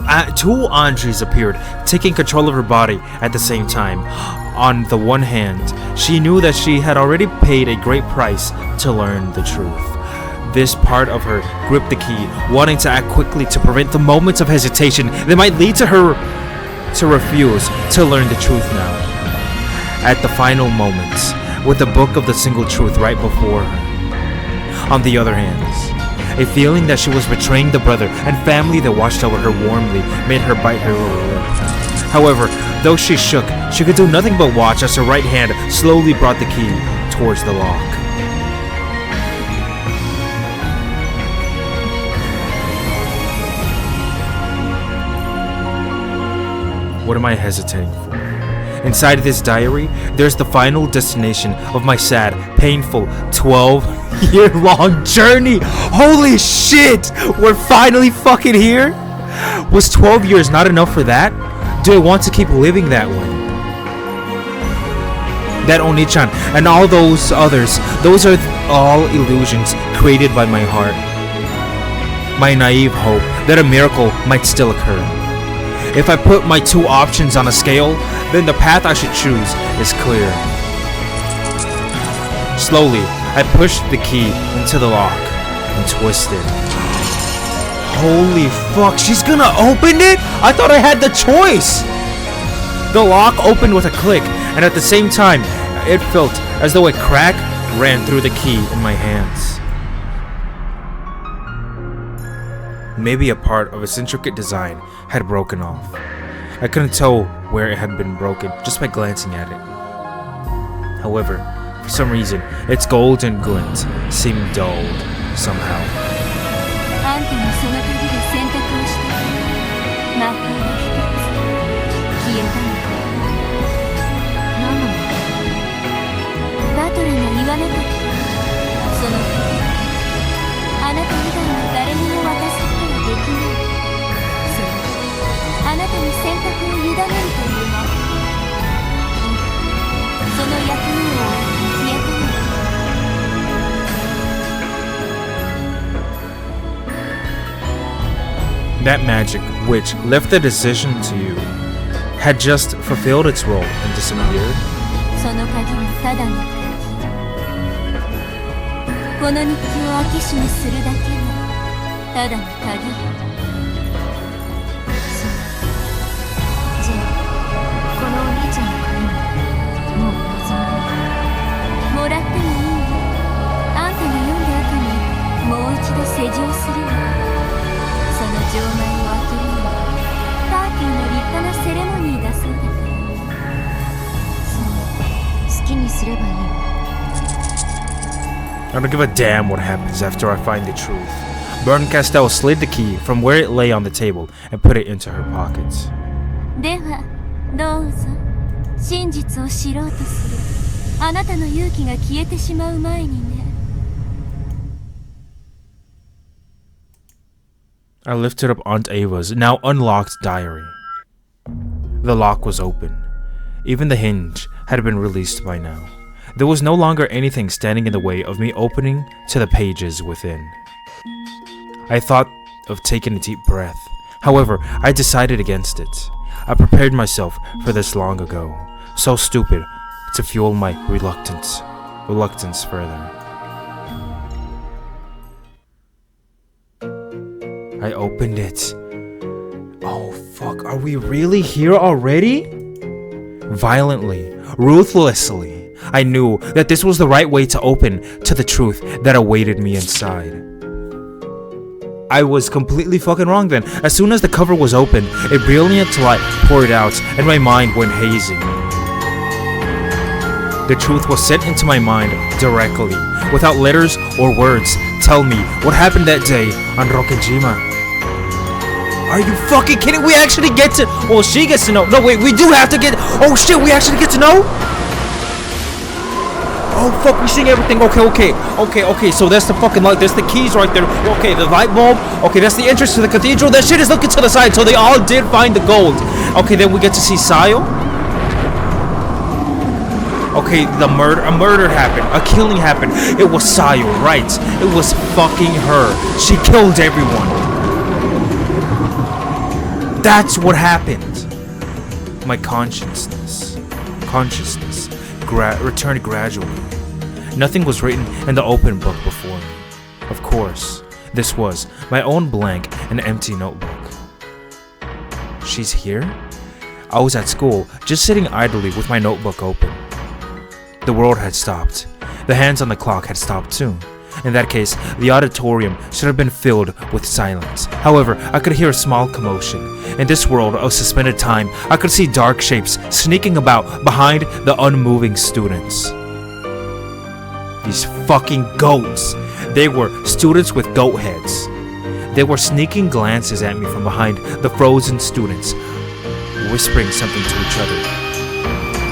Angies appeared, taking control of her body at the same time. On the one hand, she knew that she had already paid a great price to learn the truth. This part of her gripped the key, wanting to act quickly to prevent the moments of hesitation that might lead to her to refuse to learn the truth now. At the final moments, with the book of the single truth right before her. On the other hand, a feeling that she was betraying the brother and family that watched over her warmly made her bite her lower lip. However, though she shook, she could do nothing but watch as her right hand slowly brought the key towards the lock. What am I hesitating for? Inside this diary, there's the final destination of my sad, painful 12-year-long journey. Holy shit! We're finally fucking here? Was 12 years not enough for that? Do I want to keep living that way? That Oni-chan and all those others, those are all illusions created by my heart. My naive hope that a miracle might still occur. If I put my two options on a scale, then the path I should choose is clear. Slowly, I pushed the key into the lock and twisted. Holy fuck, she's gonna open it? I thought I had the choice! The lock opened with a click, and at the same time, it felt as though a crack ran through the key in my hands. Maybe a part of its intricate design had broken off. I couldn't tell where it had been broken just by glancing at it. However, for some reason, its golden glint seemed dulled somehow. あんたもその旅で選択をした魔法が一つ消えたのか。何なの？バトルが言わなかった。その旅あなた以外の誰にも渡すことはできない。それはあなたに選択を委ねるという魔法。その役目を終えて消えたの。That magic, which left the decision to you, had just fulfilled its role and disappeared. その鍵はただの鍵。この日記を開け閉めするだけのただの鍵よ。そう。じゃあこのお兄ちゃんの鍵ももう望まない。もらってもいいよ。あんたが読んだ後にもう一度施錠するわ。その錠前を開けるのはパーティーの立派なセレモニーだそうだから。そう、好きにすればいいわ。I don't give a damn what happens after I find the truth. Baron Castell slid the key from where it lay on the table and put it into her pockets. ではどうぞ。真実を知ろうとするあなたの勇気が消えてしまう前にね。I lifted up Aunt Ava's now unlocked diary. The lock was open. Even the hinge had been released by now. There was no longer anything standing in the way of me opening to the pages within. I thought of taking a deep breath. However, I decided against it. I prepared myself for this long ago. So stupid to fuel my reluctance further. I opened it. Oh fuck, are we really here already? Violently, ruthlessly, I knew that this was the right way to open to the truth that awaited me inside. I was completely fucking wrong then. As soon as the cover was opened, a brilliant light poured out and my mind went hazy. The truth was sent into my mind directly, without letters or words. Tell me what happened that day on Rokujima. Are you fucking kidding? We actually get to... Well, she gets to know. No, wait, we do have to get... Oh, shit, we actually get to know? Oh, fuck, we're seeing everything. Okay. So that's the fucking light. There's the keys right there. Okay, the light bulb. Okay, that's the entrance to the cathedral. That shit is looking to the side. So they all did find the gold. Okay, then we get to see Sayo. Okay, a murder happened. A killing happened. It was Sayo, right? It was fucking her. She killed everyone. That's what happened. My consciousness returned gradually. Nothing was written in the open book before me. Of course, this was my own blank and empty notebook. She's here? I was at school, just sitting idly with my notebook open. The world had stopped. The hands on the clock had stopped too. In that case, the auditorium should have been filled with silence. However, I could hear a small commotion. In this world of suspended time, I could see dark shapes sneaking about behind the unmoving students. These fucking goats! They were students with goat heads. They were sneaking glances at me from behind the frozen students, whispering something to each other.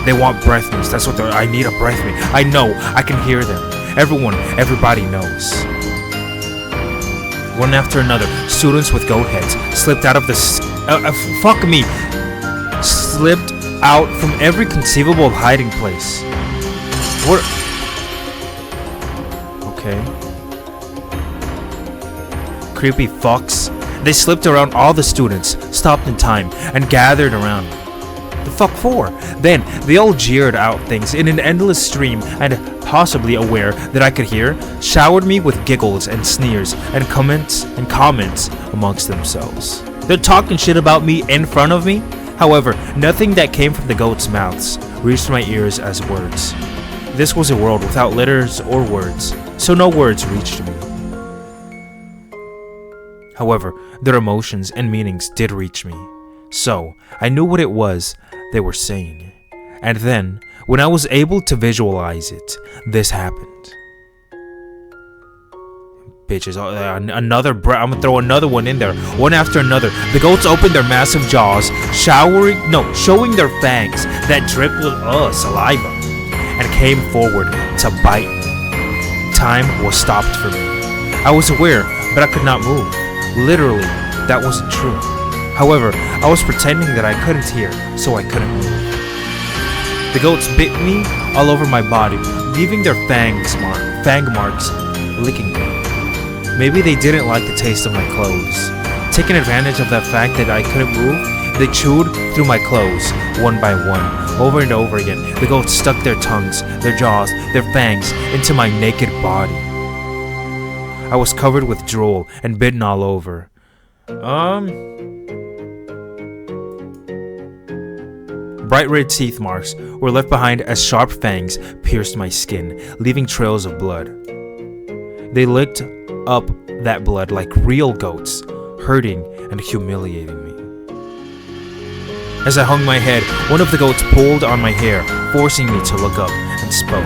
They want breath mints. That's what they're... I need a breath mint. I know. I can hear them. Everybody knows. One after another, students with goat heads slipped out of the... Slipped out from every conceivable hiding place. What? Okay. Creepy fucks. They slipped around all the students, stopped in time, and gathered around me. The fuck for? Then they all jeered out things in an endless stream and possibly aware that I could hear, showered me with giggles and sneers and comments amongst themselves. They're talking shit about me in front of me. However, nothing that came from the goats' mouths reached my ears as words. This was a world without letters or words, so no words reached me. However, their emotions and meanings did reach me, so I knew what it was they were saying. And then, when I was able to visualize it, this happened. Bitches, I'm gonna throw another one in there, one after another. The goats opened their massive jaws, showing their fangs that dripped with saliva, and came forward to bite me. Time was stopped for me. I was aware, but I could not move. Literally, that wasn't true. However, I was pretending that I couldn't hear, so I couldn't move. The goats bit me all over my body, leaving their fang marks licking me. Maybe they didn't like the taste of my clothes. Taking advantage of the fact that I couldn't move, they chewed through my clothes, one by one, over and over again. The goats stuck their tongues, their jaws, their fangs into my naked body. I was covered with drool and bitten all over. Bright red teeth marks were left behind as sharp fangs pierced my skin, leaving trails of blood. They licked up that blood like real goats, hurting and humiliating me. As I hung my head, one of the goats pulled on my hair, forcing me to look up, and spoke.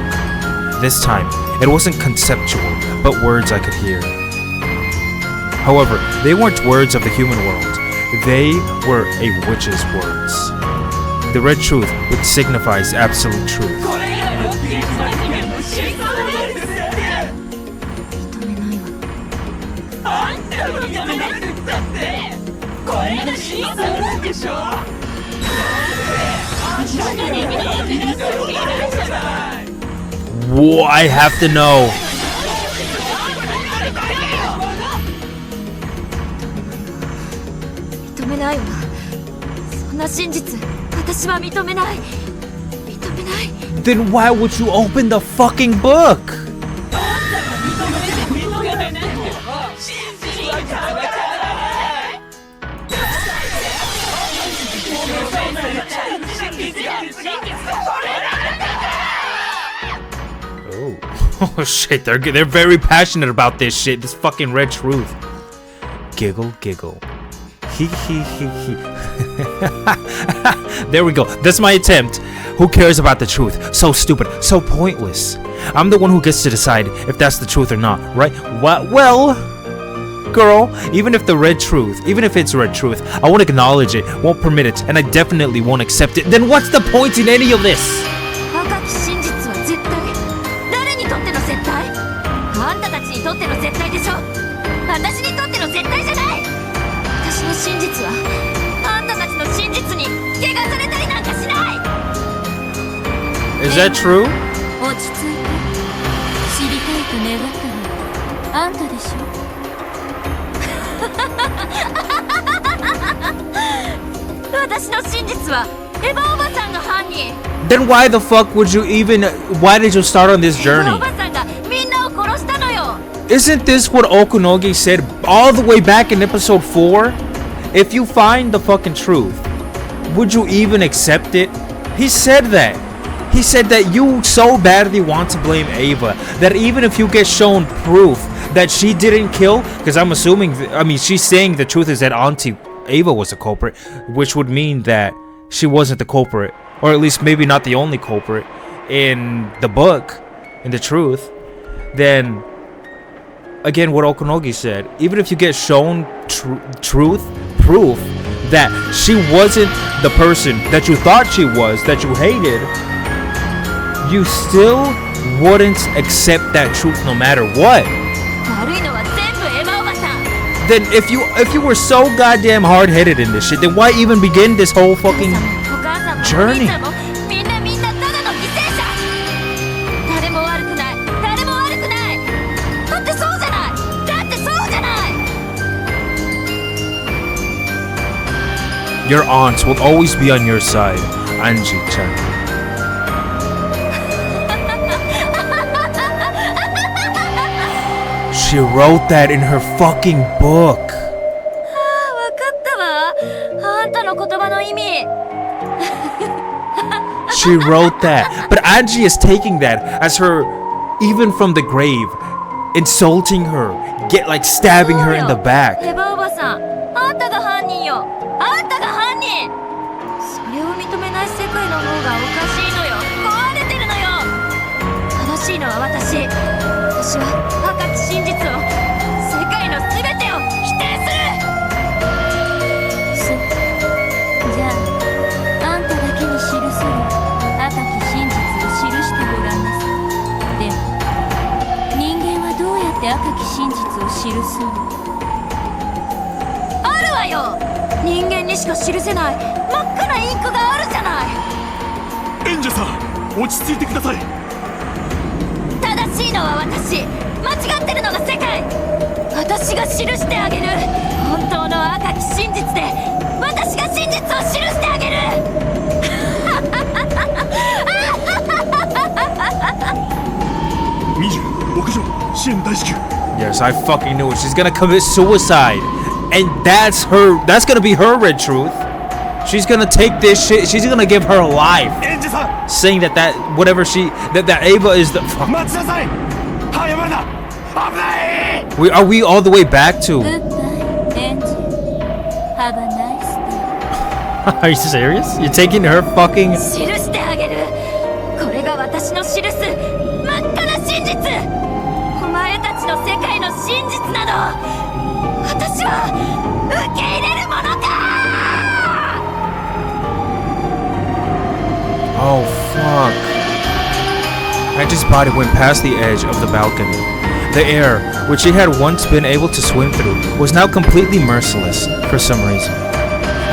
This time, it wasn't conceptual, but words I could hear. However, they weren't words of the human world. They were a witch's words. The red truth, which signifies absolute truth. Whoa, I have to know. 認めないわ。そんな真実、私は認めない。認めない。 Then why would you open the fucking book? Oh shit, they're very passionate about this shit, this fucking red truth. Giggle, giggle. He. There we go. That's my attempt. Who cares about the truth? So stupid, so pointless. I'm the one who gets to decide if that's the truth or not, right? What? Well, girl, even if it's red truth, I won't acknowledge it, won't permit it, and I definitely won't accept it. Then what's the point in any of this? 若き真実は絶対。誰にとっての絶対？あんたたちにとっての絶対でしょ。私にとっての絶対じゃない。私の真実はあんたたちの真実に汚されたりなんかしない。 Is that true? 落ち着いて。知りたいと願ったのはあんたでしょ。私の真実はエヴァおばさんが犯人。 Then why the fuck would you even? Why did you start on this journey? エヴァおばさんがみんなを殺したのよ。 Isn't this what Okunogi said all the way back in episode 4? If you find the fucking truth, would you even accept it? He said that. He said that you so badly want to blame Ava that even if you get shown proof that she didn't kill, because I'm assuming, she's saying the truth is that Auntie Ava was the culprit, which would mean that she wasn't the culprit, or at least maybe not the only culprit in the book, in the truth. Then again, what Okunogi said, even if you get shown proof that she wasn't the person that you thought she was, that you hated, you still wouldn't accept that truth no matter what. Then if you were so goddamn hard-headed in this shit, then why even begin this whole fucking journey? Your aunts will always be on your side, Anji-chan. She wrote that in her fucking book. わかったわ。あんたの言葉の意味。She wrote that. But Angie is taking that as her, even from the grave, insulting her, stabbing her in the back. ヘバおばさん、あんたが犯人よ。あんたが犯人。それを認めない世界の方がおかしいのよ。壊れてるのよ。正しいのは私。私は赤き真実を、世界の全てを否定する。じゃあ、あんただけに記せる赤き真実を記してごらんなさい。でも、人間はどうやって赤き真実を記すの？あるわよ。人間にしか記せない真っ赤なインクがあるじゃない。エンジェさん、落ち着いてください。正しいのは私、間違ってるのが世界。私が記してあげる。本当の赤き真実で私が真実を記してあげる。26条支援大至急。 Yes, I fucking knew it. She's gonna commit suicide. And that's gonna be her red truth. She's gonna take this shit, she's gonna give her life. Saying that Ava is the fuck. Are we all the way back to? Have a nice day. Are you serious? You're taking her fucking. 記してあげる。これが私の記す真っ赤な真実。お前たちの世界の真実など私は受け入れるものか。 Oh fuck. Angie's body went past the edge of the balcony. The air, which she had once been able to swim through, was now completely merciless for some reason.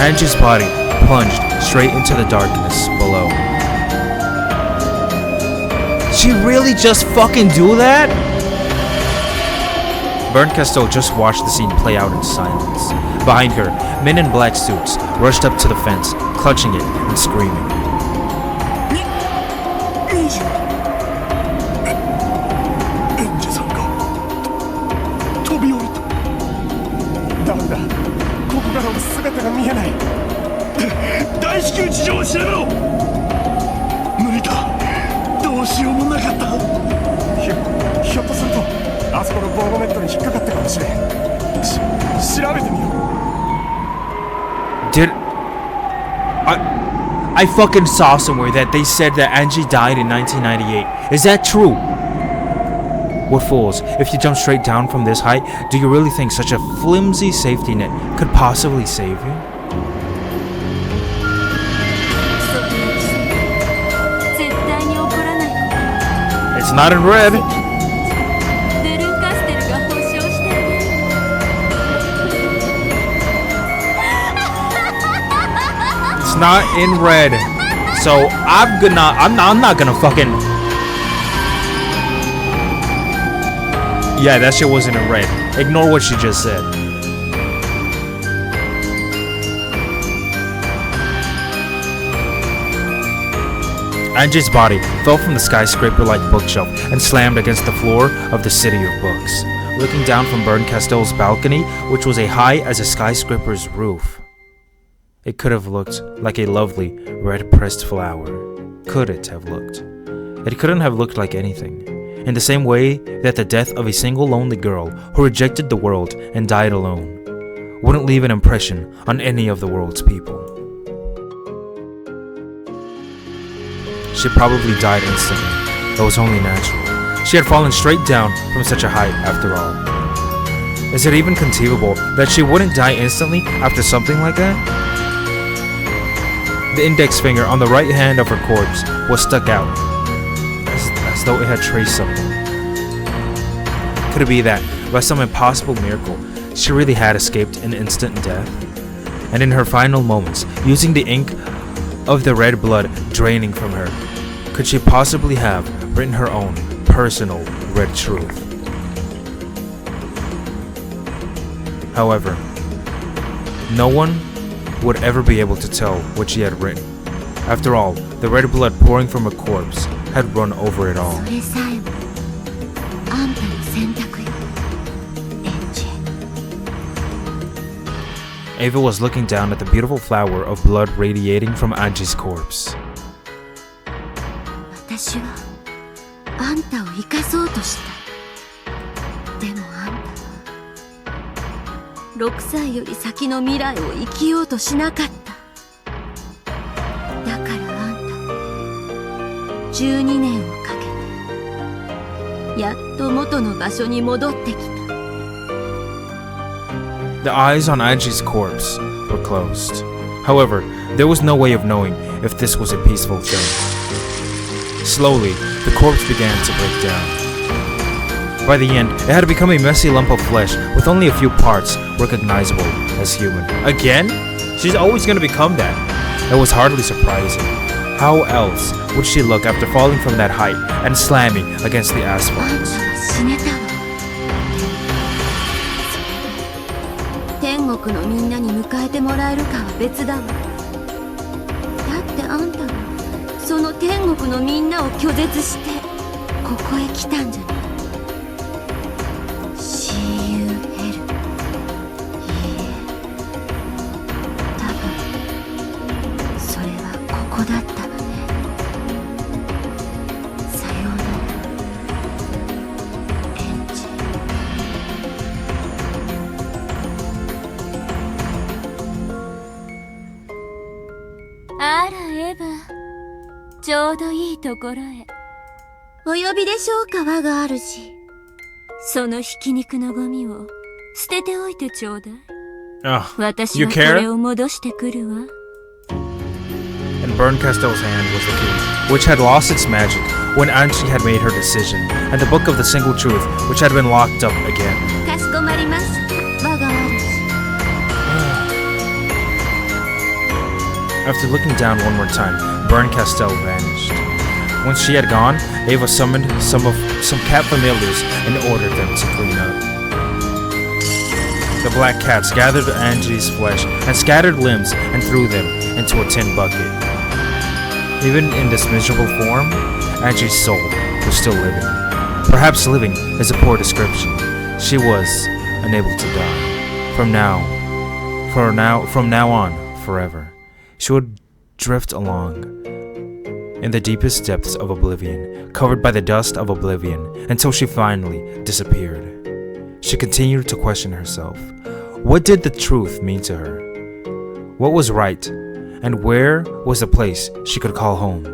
Angie's body plunged straight into the darkness below. She really just fucking do that? Berncastel just watched the scene play out in silence. Behind her, men in black suits rushed up to the fence, clutching it and screaming. 大至急事情を調べろ。無理だ。どうしようもなかった。ひょっとするとあそこの防護ネットに引っかかったかもしれん。調べてみよう。Did I fucking saw somewhere that they said that Angie died in 1998. Is that true? What fools, if you jump straight down from this height, do you really think such a flimsy safety net could possibly save you? It's not in red. It's not in red. So I'm not gonna fucking. Yeah, that shit wasn't in red. Ignore what she just said. Angie's body fell from the skyscraper-like bookshelf and slammed against the floor of the City of Books. Looking down from Berncastel's balcony, which was as high as a skyscraper's roof, it could have looked like a lovely red-pressed flower. Could it have looked? It couldn't have looked like anything. In the same way that the death of a single lonely girl who rejected the world and died alone wouldn't leave an impression on any of the world's people. She probably died instantly. It was only natural. She had fallen straight down from such a height after all. Is it even conceivable that she wouldn't die instantly after something like that? The index finger on the right hand of her corpse was stuck out, as though it had traced something. Could it be that, by some impossible miracle, she really had escaped an instant death? And in her final moments, using the ink of the red blood draining from her, could she possibly have written her own personal red truth? However, no one would ever be able to tell what she had written. After all, the red blood pouring from a corpse had run over it all. Ava was looking down at the beautiful flower of blood radiating from Ange's corpse. 私はあんたを生かそうとした。でもあんたは6歳より先の未来を生きようとしなかった。だからあんたは12年をかけてやっと元の場所に戻ってきた。The eyes on Ange's corpse were closed. However, there was no way of knowing if this was a peaceful thing. Slowly, the corpse began to break down. By the end, it had become a messy lump of flesh with only a few parts recognizable as human. Again? She's always gonna become that. It was hardly surprising. How else would she look after falling from that height and slamming against the asphalt? 死ねたわ。天国のみんなに迎えてもらえるかは別だわ。だってあんたはその天国のみんなを拒絶してここへ来たんじゃない。See you hell。いいえ、多分それはここだったわね。さようなら、エンジ。あらエヴァ、ちょうどいいところへ。お呼びでしょうか、我が主。そのひき肉のゴミを捨てておいてちょうだい。私 you はこ care? れを戻してくるわ。And Bernkastel's hand was the key, which had lost its magic when Angie had made her decision, and the book of the single truth, which had been locked up again. かしこまりました、我が主。After looking down one more time, Bernkastel vanished. Once she had gone, Ava summoned some cat familiars and ordered them to clean up. The black cats gathered Angie's flesh and scattered limbs and threw them into a tin bucket. Even in this miserable form, Angie's soul was still living. Perhaps living is a poor description. She was unable to die. From now on, forever. She would drift along in the deepest depths of oblivion, covered by the dust of oblivion, until she finally disappeared. She continued to question herself. What did the truth mean to her? What was right? And where was the place she could call home?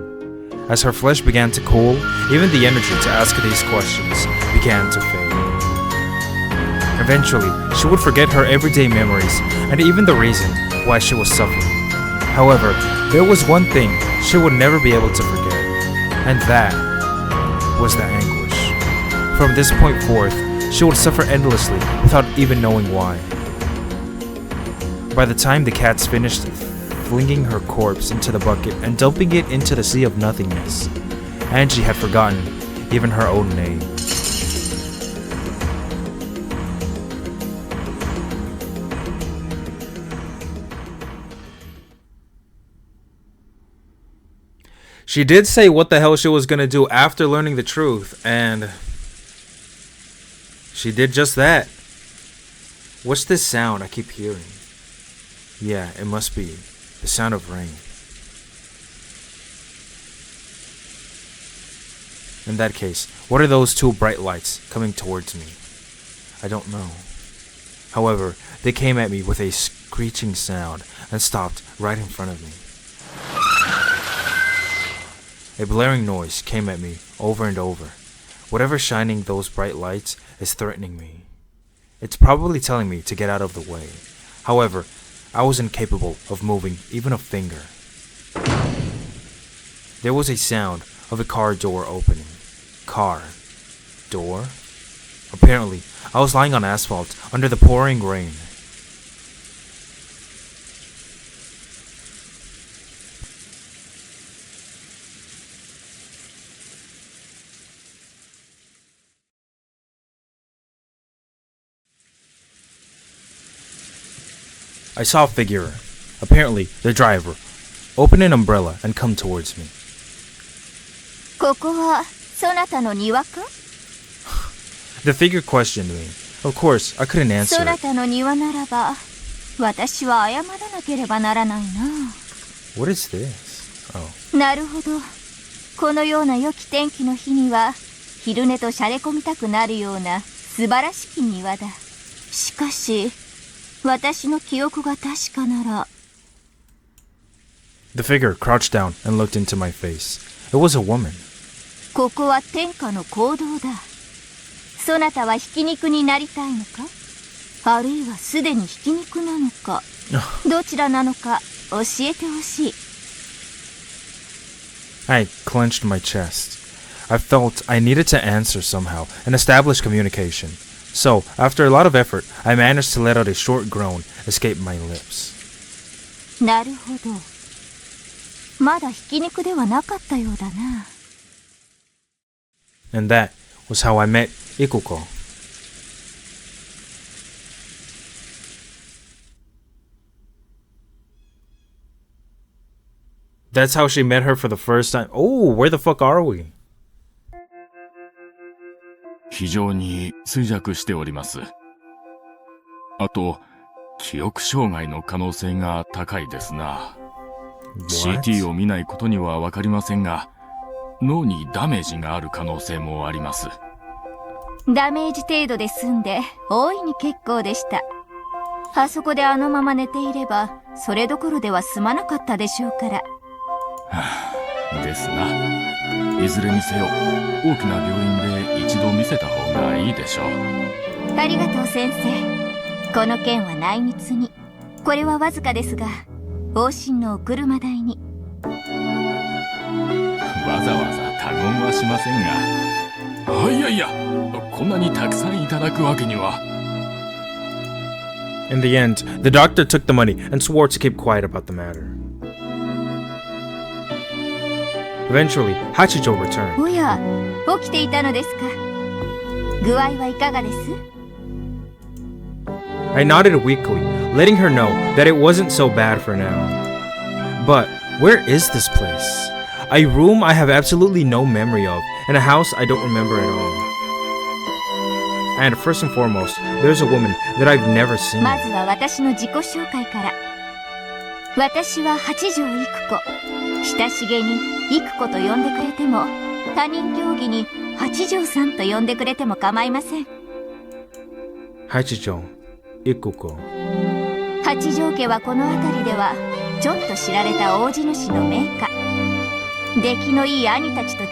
As her flesh began to cool, even the energy to ask these questions began to fade. Eventually, she would forget her everyday memories and even the reason why she was suffering. However, there was one thing she would never be able to forget, and that was the anguish. From this point forth, she would suffer endlessly without even knowing why. By the time the cats finished flinging her corpse into the bucket and dumping it into the sea of nothingness, Angie had forgotten even her own name. She did say what the hell she was gonna do after learning the truth, and she did just that. What's this sound I keep hearing? Yeah, it must be the sound of rain. In that case, what are those two bright lights coming towards me? I don't know. However, they came at me with a screeching sound and stopped right in front of me. A blaring noise came at me over and over. Whatever shining those bright lights is threatening me. It's probably telling me to get out of the way. However, I was incapable of moving even a finger. There was a sound of a car door opening. Car door? Apparently, I was lying on asphalt under the pouring rain. I saw a figure, apparently the driver, open an umbrella and come towards me. ここはそなたの庭か? The figure questioned me. Of course, I couldn't answer そな it. たの庭ならば私は謝らなければならないな。What is this? Oh. なるほど。このような良き天気の日には昼寝としゃれ込みたくなるような素晴らしき庭だ。しかし私の記憶が確かなら。 The figure crouched down and looked into my face. It was a woman. ここは天下の講堂だ。そなたはひき肉になりたいのか、あるいはすでにひき肉なのか、どちらなのか教えてほしい。 I clenched my chest. I felt I needed to answer somehow and establish communication. So, after a lot of effort, I managed to let out a short groan escape my lips. なるほど。まだひき肉ではなかったようだな。 And that was how I met Ikuko. That's how she met her for the first time. Oh, where the fuck are we? 非常に衰弱しております。あと、記憶障害の可能性が高いですな。CT を見ないことにはわかりませんが、脳にダメージがある可能性もあります。ダメージ程度で済んで大いに結構でした。あそこであのまま寝ていればそれどころでは済まなかったでしょうから。ですな。いずれにせよ大きな病院で一度見せた方がいいでしょう。ありがとう先生。この件は内密に。これはわずかですが往診のお車代に。わざわざ他言はしませんが、いやいや、こんなにたくさんいただくわけには。 In the end, the doctor took the money and swore to keep quiet about the matter. Eventually, Hachijou returned. おや、起きていたのですか。具合はいかがです？ I nodded weakly, letting her know that it wasn't so bad for now. But where is this place? A room I have absolutely no memory of, and a house I don't remember at all. And first and foremost, there's a woman that I've never seen. まずは私の自己紹介から。私は八条育子。親しげに育子と呼んでくれても、他人行儀に八条さんと呼んでくれても構いません。Hachijou Ikuko. 八条家はこの辺りではちょっと知られた大地主の名家。出来のいい兄たちと違い、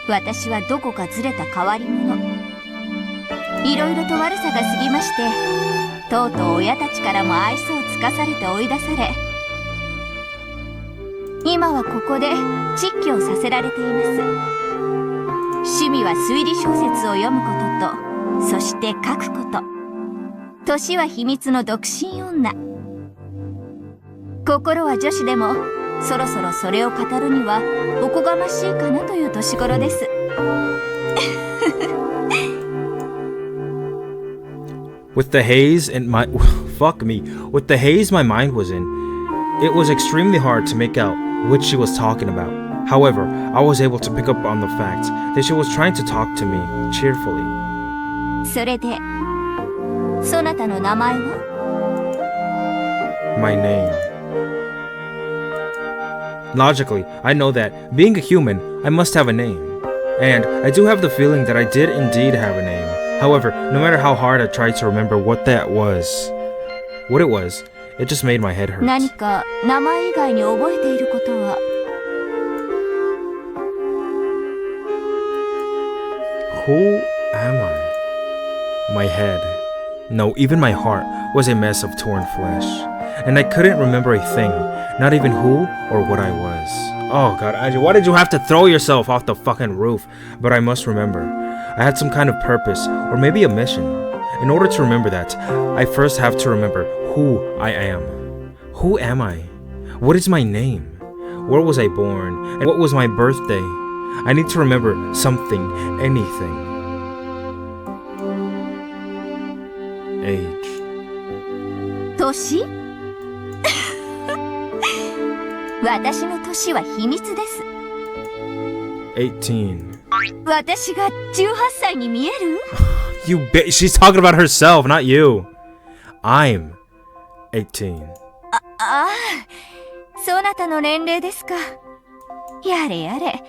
私はどこかずれた変わり者。いろいろと悪さが過ぎまして、とうとう親たちからも愛想をつかされて追い出され、今はここで蟄居をさせられています。趣味は推理小説を読むことと、そして書くこと。年は秘密の独身女。心は女子でも、そろそろそれを語るにはおこがましいかなという年頃です。With the haze in my fuck me, with the haze my mind was in, it was extremely hard to make out what she was talking about. However, I was able to pick up on the fact that she was trying to talk to me cheerfully. それで、そなたの名前は？ My name. Logically, I know that, being a human, I must have a name. And I do have the feeling that I did indeed have a name. However, no matter how hard I tried to remember what it was, it just made my head hurt. 何か名前以外に覚えていることは？ Who am I? My head, no, even my heart, was a mess of torn flesh. And I couldn't remember a thing, not even who or what I was. Oh god, Angie, why did you have to throw yourself off the fucking roof? But I must remember. I had some kind of purpose, or maybe a mission. In order to remember that, I first have to remember who I am. Who am I? What is my name? Where was I born? And what was my birthday? I need to remember something, anything. Age. 年？私の年は秘密です。18. 私が18歳に見える？ She's talking about herself, not you. I'm 18. ああ、そなたの年齢ですか。やれやれ、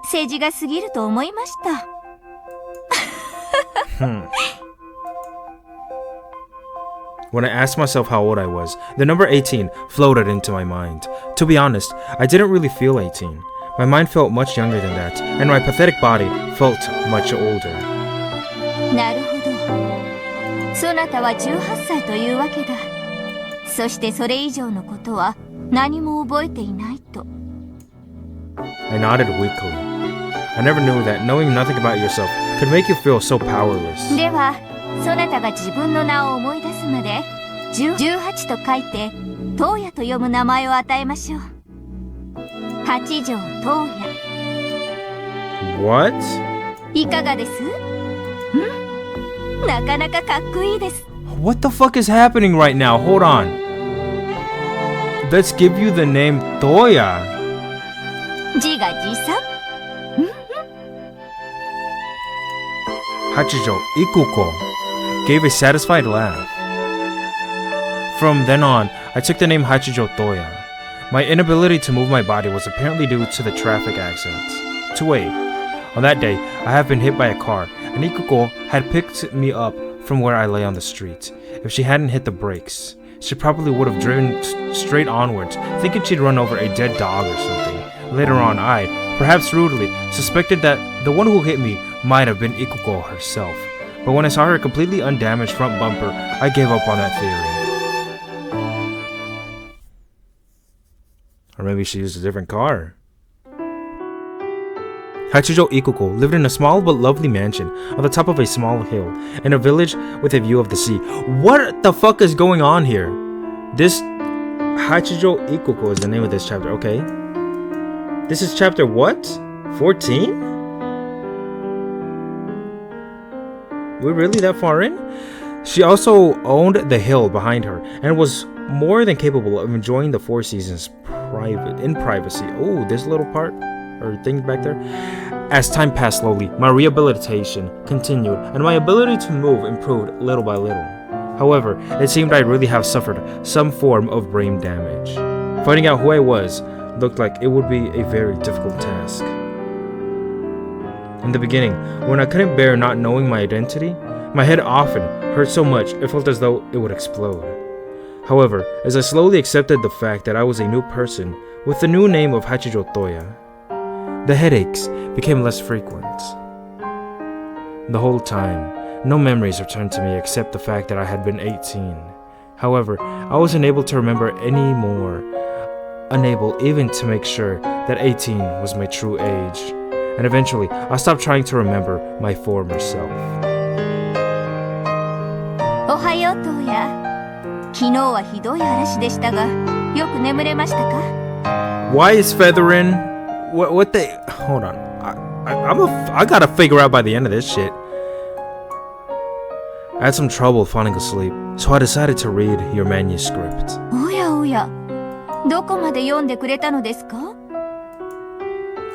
世辞が過ぎると思いました。When I asked myself how old I was, the number 18 floated into my mind. To be honest, I didn't really feel 18. My mind felt much younger than that, and my pathetic body felt much older. なるほど。そなたは18歳というわけだ。そしてそれ以上のことは何も覚えていないと。I nodded weakly. I never knew that knowing nothing about yourself could make you feel so powerless. では、そなたが自分の名を思い出すまで、18と書いて、トーヤと読む名前を与えましょう。八条トーヤ。What? いかがです？なかなかかっこいいです。What the fuck is happening right now? Hold on. Let's give you the name Tohya. 自画自賛。Hachijou Ikuko gave a satisfied laugh. From then on, I took the name Hachijou Tohya. My inability to move my body was apparently due to the traffic accidents. To wait, on that day, I had been hit by a car, and Ikuko had picked me up from where I lay on the street. If she hadn't hit the brakes, she probably would have driven straight onwards, thinking she'd run over a dead dog or something. Later on, I, perhaps rudely, suspected that the one who hit me might have been Ikuko herself. But when I saw her completely undamaged front bumper, I gave up on that theory. Or maybe she used a different car. Hachijou Ikuko lived in a small but lovely mansion on the top of a small hill in a village with a view of the sea. What the fuck is going on here? This Hachijou Ikuko is the name of this chapter, okay? This is chapter what? 14? We're really that far in? She also owned the hill behind her and was more than capable of enjoying the four seasons in privacy. Oh, this little part or thing back there. As time passed slowly, my rehabilitation continued and my ability to move improved little by little. However, it seemed I really have suffered some form of brain damage. Finding out who I was looked like it would be a very difficult task. In the beginning, when I couldn't bear not knowing my identity, my head often hurt so much it felt as though it would explode. However, as I slowly accepted the fact that I was a new person with the new name of Hachijou Tohya, the headaches became less frequent. The whole time, no memories returned to me except the fact that I had been 18. However, I wasn't able to remember any more, unable even to make sure that 18 was my true age. And eventually, I stopped trying to remember my former self. おはよう、トーヤ。昨日はひどい嵐でしたが、よく眠れましたか？ Why is Featherin? What they? Hold on. I gotta figure out by the end of this shit. I had some trouble falling asleep, so I decided to read your manuscript. おやおや、どこまで読んでくれたのですか？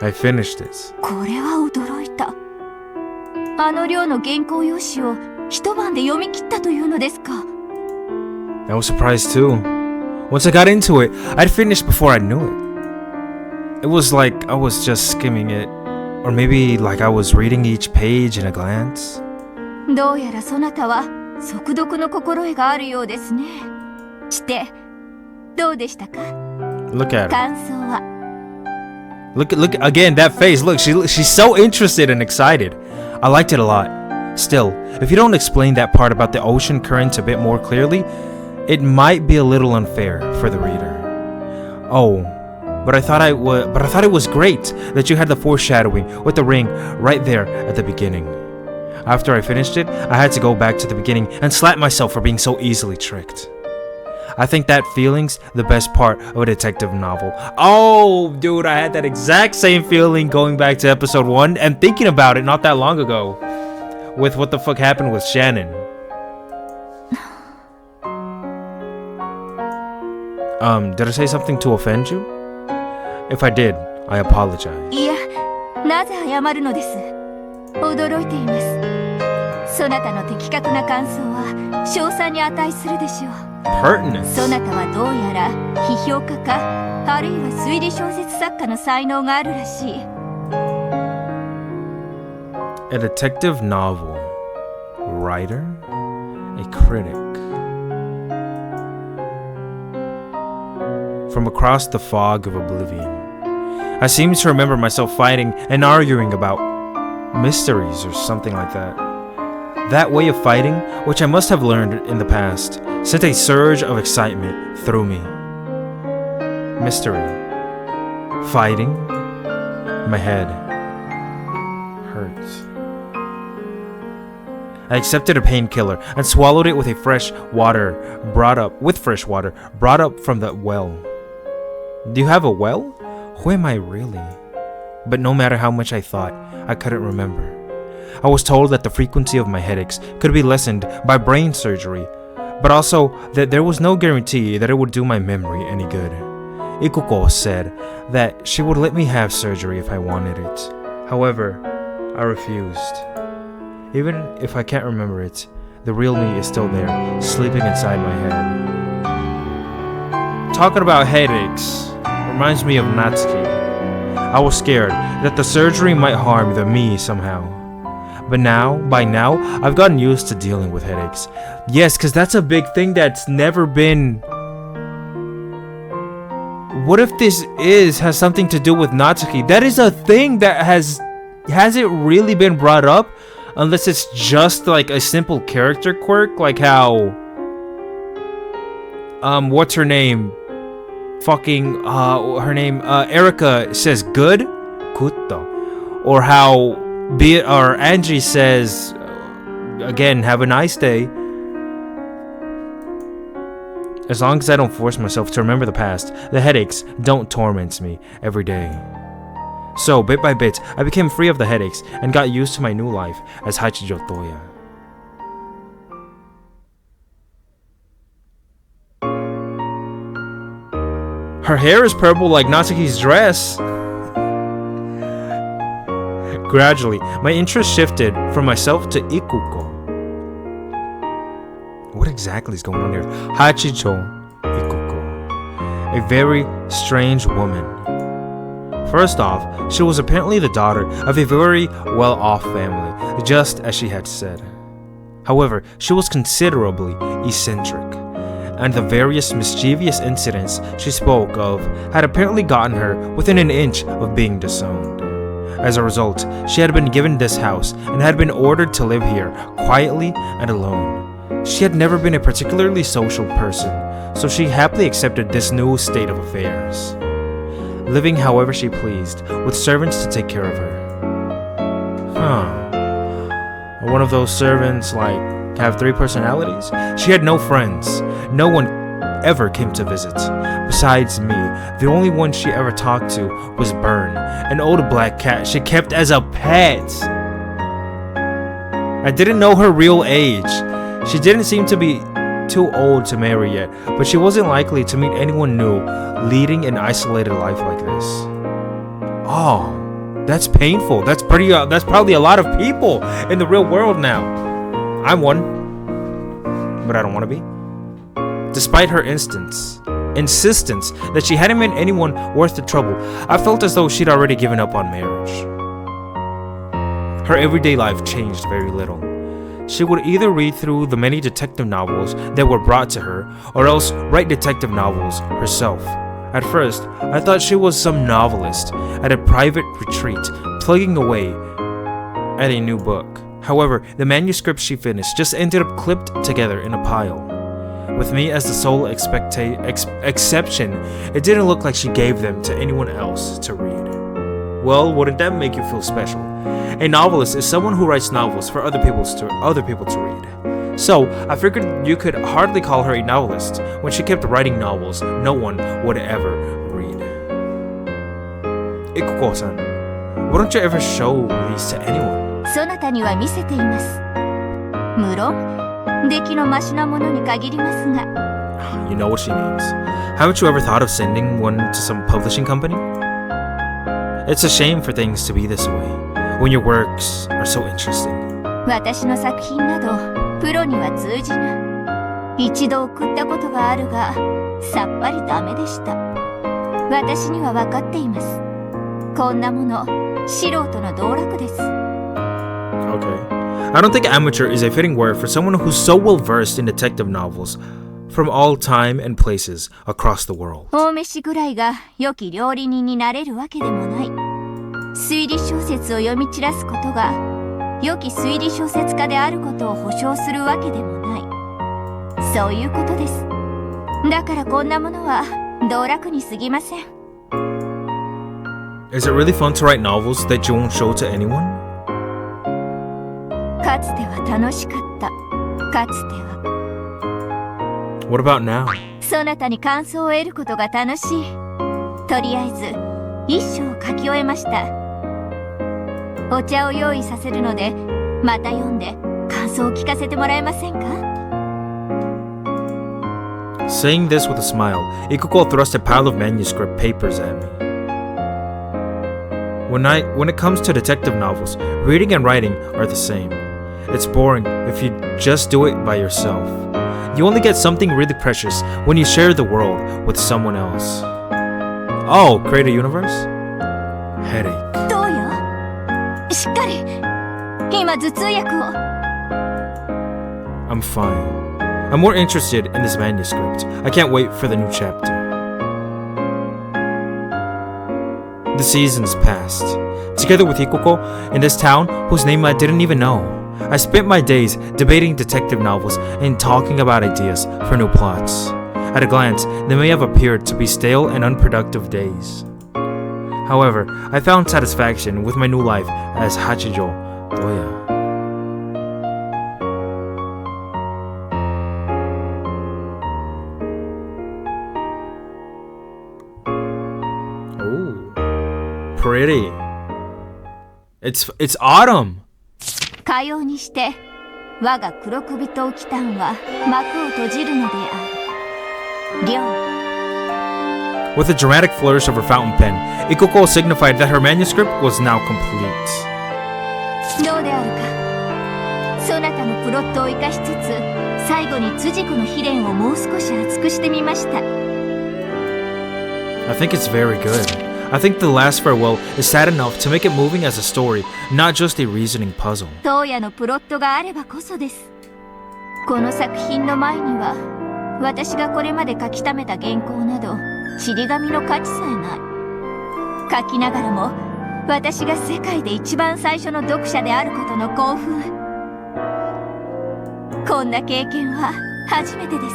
I finished it. これは驚いた。あの量の原稿用紙を一晩で読み切ったというのですか？ I was surprised too. Once I got into it, I'd finished before I knew it. It was like I was just skimming it, or maybe like I was reading each page in a glance. どうやらそなたは速読の心得があるようですね。して、どうでしたか？ Look at her. 感想は。Look again, that face. Look, she's so interested and excited. I liked it a lot. Still, if you don't explain that part about the ocean currents a bit more clearly, it might be a little unfair for the reader. Oh, but I thought it was great that you had the foreshadowing with the ring right there at the beginning. After I finished it, I had to go back to the beginning and slap myself for being so easily tricked. I think that feeling's the best part of a detective novel. Oh, dude, I had that exact same feeling going back to episode 1 and thinking about it not that long ago. With what the fuck happened with Shannon. Did I say something to offend you? If I did, I apologize. いや、なぜ謝るのです。驚いています。そなたの的確な感想は賞賛に値するでしょう。Pertinent. そなたはどうやら批評家かあるいは推理小説作家の才能があるらしい。 A detective novel writer, a critic. From across the fog of oblivion, I seem to remember myself fighting and arguing about mysteries or something like that. That way of fighting, which I must have learned in the past, sent a surge of excitement through me. Mystery. Fighting. My head hurts. I accepted a painkiller and swallowed it with fresh water brought up from the well. Do you have a well? Who am I really? But no matter how much I thought, I couldn't remember. I was told that the frequency of my headaches could be lessened by brain surgery, but also that there was no guarantee that it would do my memory any good. Ikuko said that she would let me have surgery if I wanted it. However, I refused. Even if I can't remember it, the real me is still there, sleeping inside my head. Talking about headaches reminds me of Natsuhi. I was scared that the surgery might harm the me somehow. But by now, I've gotten used to dealing with headaches. Yes, because that's a big thing that's never been... What if this has something to do with Natsuhi? That is a thing that hasn't really been brought up, unless it's just like a simple character quirk, like how what's her name? Her name Erika says good, kutto, or how Angie says again, have a nice day. As long as I don't force myself to remember the past, the headaches don't torment me every day. So, bit by bit, I became free of the headaches and got used to my new life as hachijou tohya. Her hair is purple like Natsuhi's dress. Gradually, my interest shifted from myself to Ikuko. What exactly is going on here? Hachijou Ikuko. A very strange woman. First off, she was apparently the daughter of a very well-off family, just as she had said. However, she was considerably eccentric, and the various mischievous incidents she spoke of had apparently gotten her within an inch of being disowned. As a result, she had been given this house and had been ordered to live here quietly and alone. She had never been a particularly social person, so she happily accepted this new state of affairs, living however she pleased, with servants to take care of her. One of those servants, like, have 3 personalities? She had no friends. No one ever came to visit. Besides me, the only one she ever talked to was Burn, an old black cat she kept as a pet. I didn't know her real age. She didn't seem to be too old to marry yet, but she wasn't likely to meet anyone new leading an isolated life like this. Oh, that's painful. That's probably a lot of people in the real world now. I'm one, but I don't want to be. Despite her insistence that she hadn't met anyone worth the trouble, I felt as though she'd already given up on marriage. Her everyday life changed very little. She would either read through the many detective novels that were brought to her, or else write detective novels herself. At first, I thought she was some novelist at a private retreat, plugging away at a new book. However, the manuscripts she finished just ended up clipped together in a pile. With me as the sole exception, it didn't look like she gave them to anyone else to read. Well, wouldn't that make you feel special? A novelist is someone who writes novels for other people to read. So, I figured you could hardly call her a novelist when she kept writing novels no one would ever read. Ikuko-san, why don't you ever show these to anyone? そなたには見せています。無論、出来のマシなものに限りますが。You know what she means. Haven't you ever thought of sending one to some publishing company? It's a shame for things to be this way, when your works are so interesting. 私の作品など、プロには通じぬ。一度送ったことがあるが、さっぱりダメでした。私には分かっています。こんなもの、素人の道楽です。Okay. I don't think amateur is a fitting word for someone who's so well versed in detective novels from all time and places across the world. 大飯ぐらいが良き料理人になれるわけでもない。推理小説を読み散らすことが良き推理小説家であることを保証するわけでもない。そういうことです。だからこんなものは道楽に過ぎません。Is it really fun to write novels that you won't show to anyone? かつては楽しかった。かつては。What about now? そなたに感想を得ることが楽しい。とりあえず一章を書き終えました。お茶を用意させるので、また読んで感想を聞かせてもらえませんか？ Saying this with a smile, Ikuko thrust a pile of manuscript papers at me. When it comes to detective novels, reading and writing are the same. It's boring if you just do it by yourself. You only get something really precious when you share the world with someone else. Oh, create a universe? Headache. どうよ？しっかり。今頭痛薬を。I'm fine. I'm more interested in this manuscript. I can't wait for the new chapter. The seasons passed. Together with Ikuko in this town whose name I didn't even know, I spent my days debating detective novels and talking about ideas for new plots. At a glance, they may have appeared to be stale and unproductive days. However, I found satisfaction with my new life as hachijou, tohya. Pretty. It's autumn. かようにして我が黒首ときたんは幕を閉じるのである。りょう。 With a dramatic flourish of her fountain pen, Ikuko signified that her manuscript was now complete. どうであるか。そなたのプロットを生かしつつ、最後に辻子の秘伝をもう少し厚くしてみました。I think it's very good. I think the last farewell is sad enough to make it moving as a story, not just a reasoning puzzle. トーヤのプロットがあればこそです。この作品の前には、私がこれまで書き溜めた原稿など、ちり紙の価値さえない。書きながらも、私が世界で一番最初の読者であることの興奮。こんな経験は初めてです。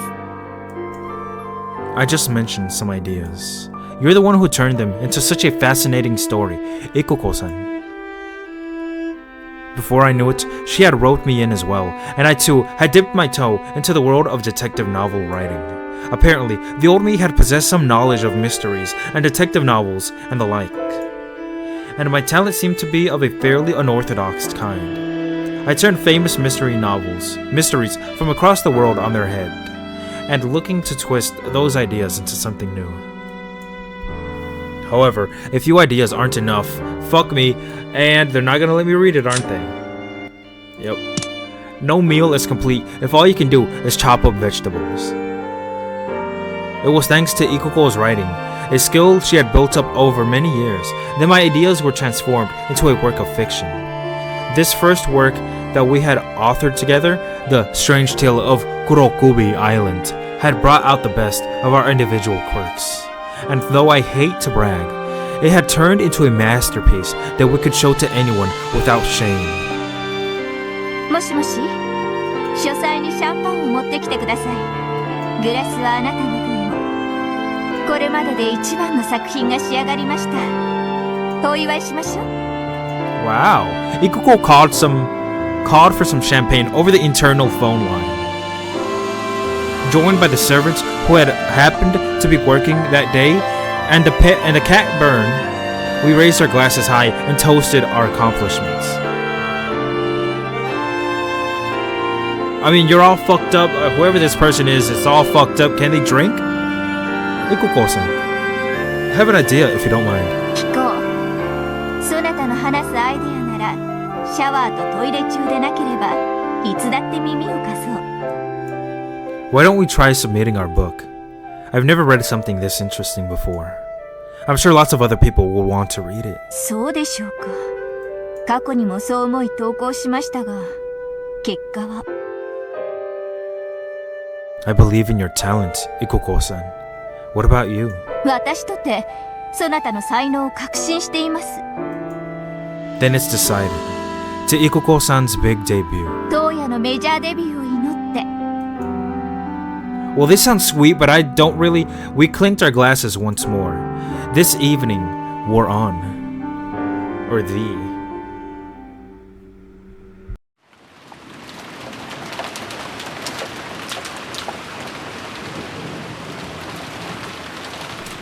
I just mentioned some ideas. You're the one who turned them into such a fascinating story, Ikuko-san. Before I knew it, she had roped me in as well, and I too had dipped my toe into the world of detective novel writing. Apparently, the old me had possessed some knowledge of mysteries and detective novels and the like. And my talent seemed to be of a fairly unorthodox kind. I turned famous mysteries from across the world on their head, and looking to twist those ideas into something new. However, a few ideas aren't enough. Fuck me, and they're not gonna let me read it, aren't they? Yep. No meal is complete if all you can do is chop up vegetables. It was thanks to Ikuko's writing, a skill she had built up over many years, that my ideas were transformed into a work of fiction. This first work that we had authored together, The Strange Tale of Kurokubi Island, had brought out the best of our individual quirks. And though I hate to brag, it had turned into a masterpiece that we could show to anyone without shame. もしもし、書斎にシャンパンを持ってきてください。グラスはあなたの分も。これまでで一番の作品が仕上がりました。お祝いしましょう。Wow, Ikuko called for some champagne over the internal phone line. Joined by the servants who had happened to be working that day, and the cat Burn, we raised our glasses high and toasted our accomplishments. I mean, you're all fucked up. Whoever this person is, it's all fucked up. Can they drink? Ikuko-san, I have an idea if you don't mind. 聞こう。そなたの話すアイデアなら、シャワーとトイレ中でなければ、いつだって耳を貸そう。Why don't we try submitting our book? I've never read something this interesting before. I'm sure lots of other people will want to read it. そうでしょうか。過去にもそう思い投稿しましたが、結果は。I believe in your talent, Ikoko-san. What about you? 私とて、そなたの才能を確信しています。Then it's decided. To Ikoko-san's big debut. トーヤのメジャーデビューを祈って。Well, this sounds sweet, but I don't really... We clinked our glasses once more. This evening wore on. Or the...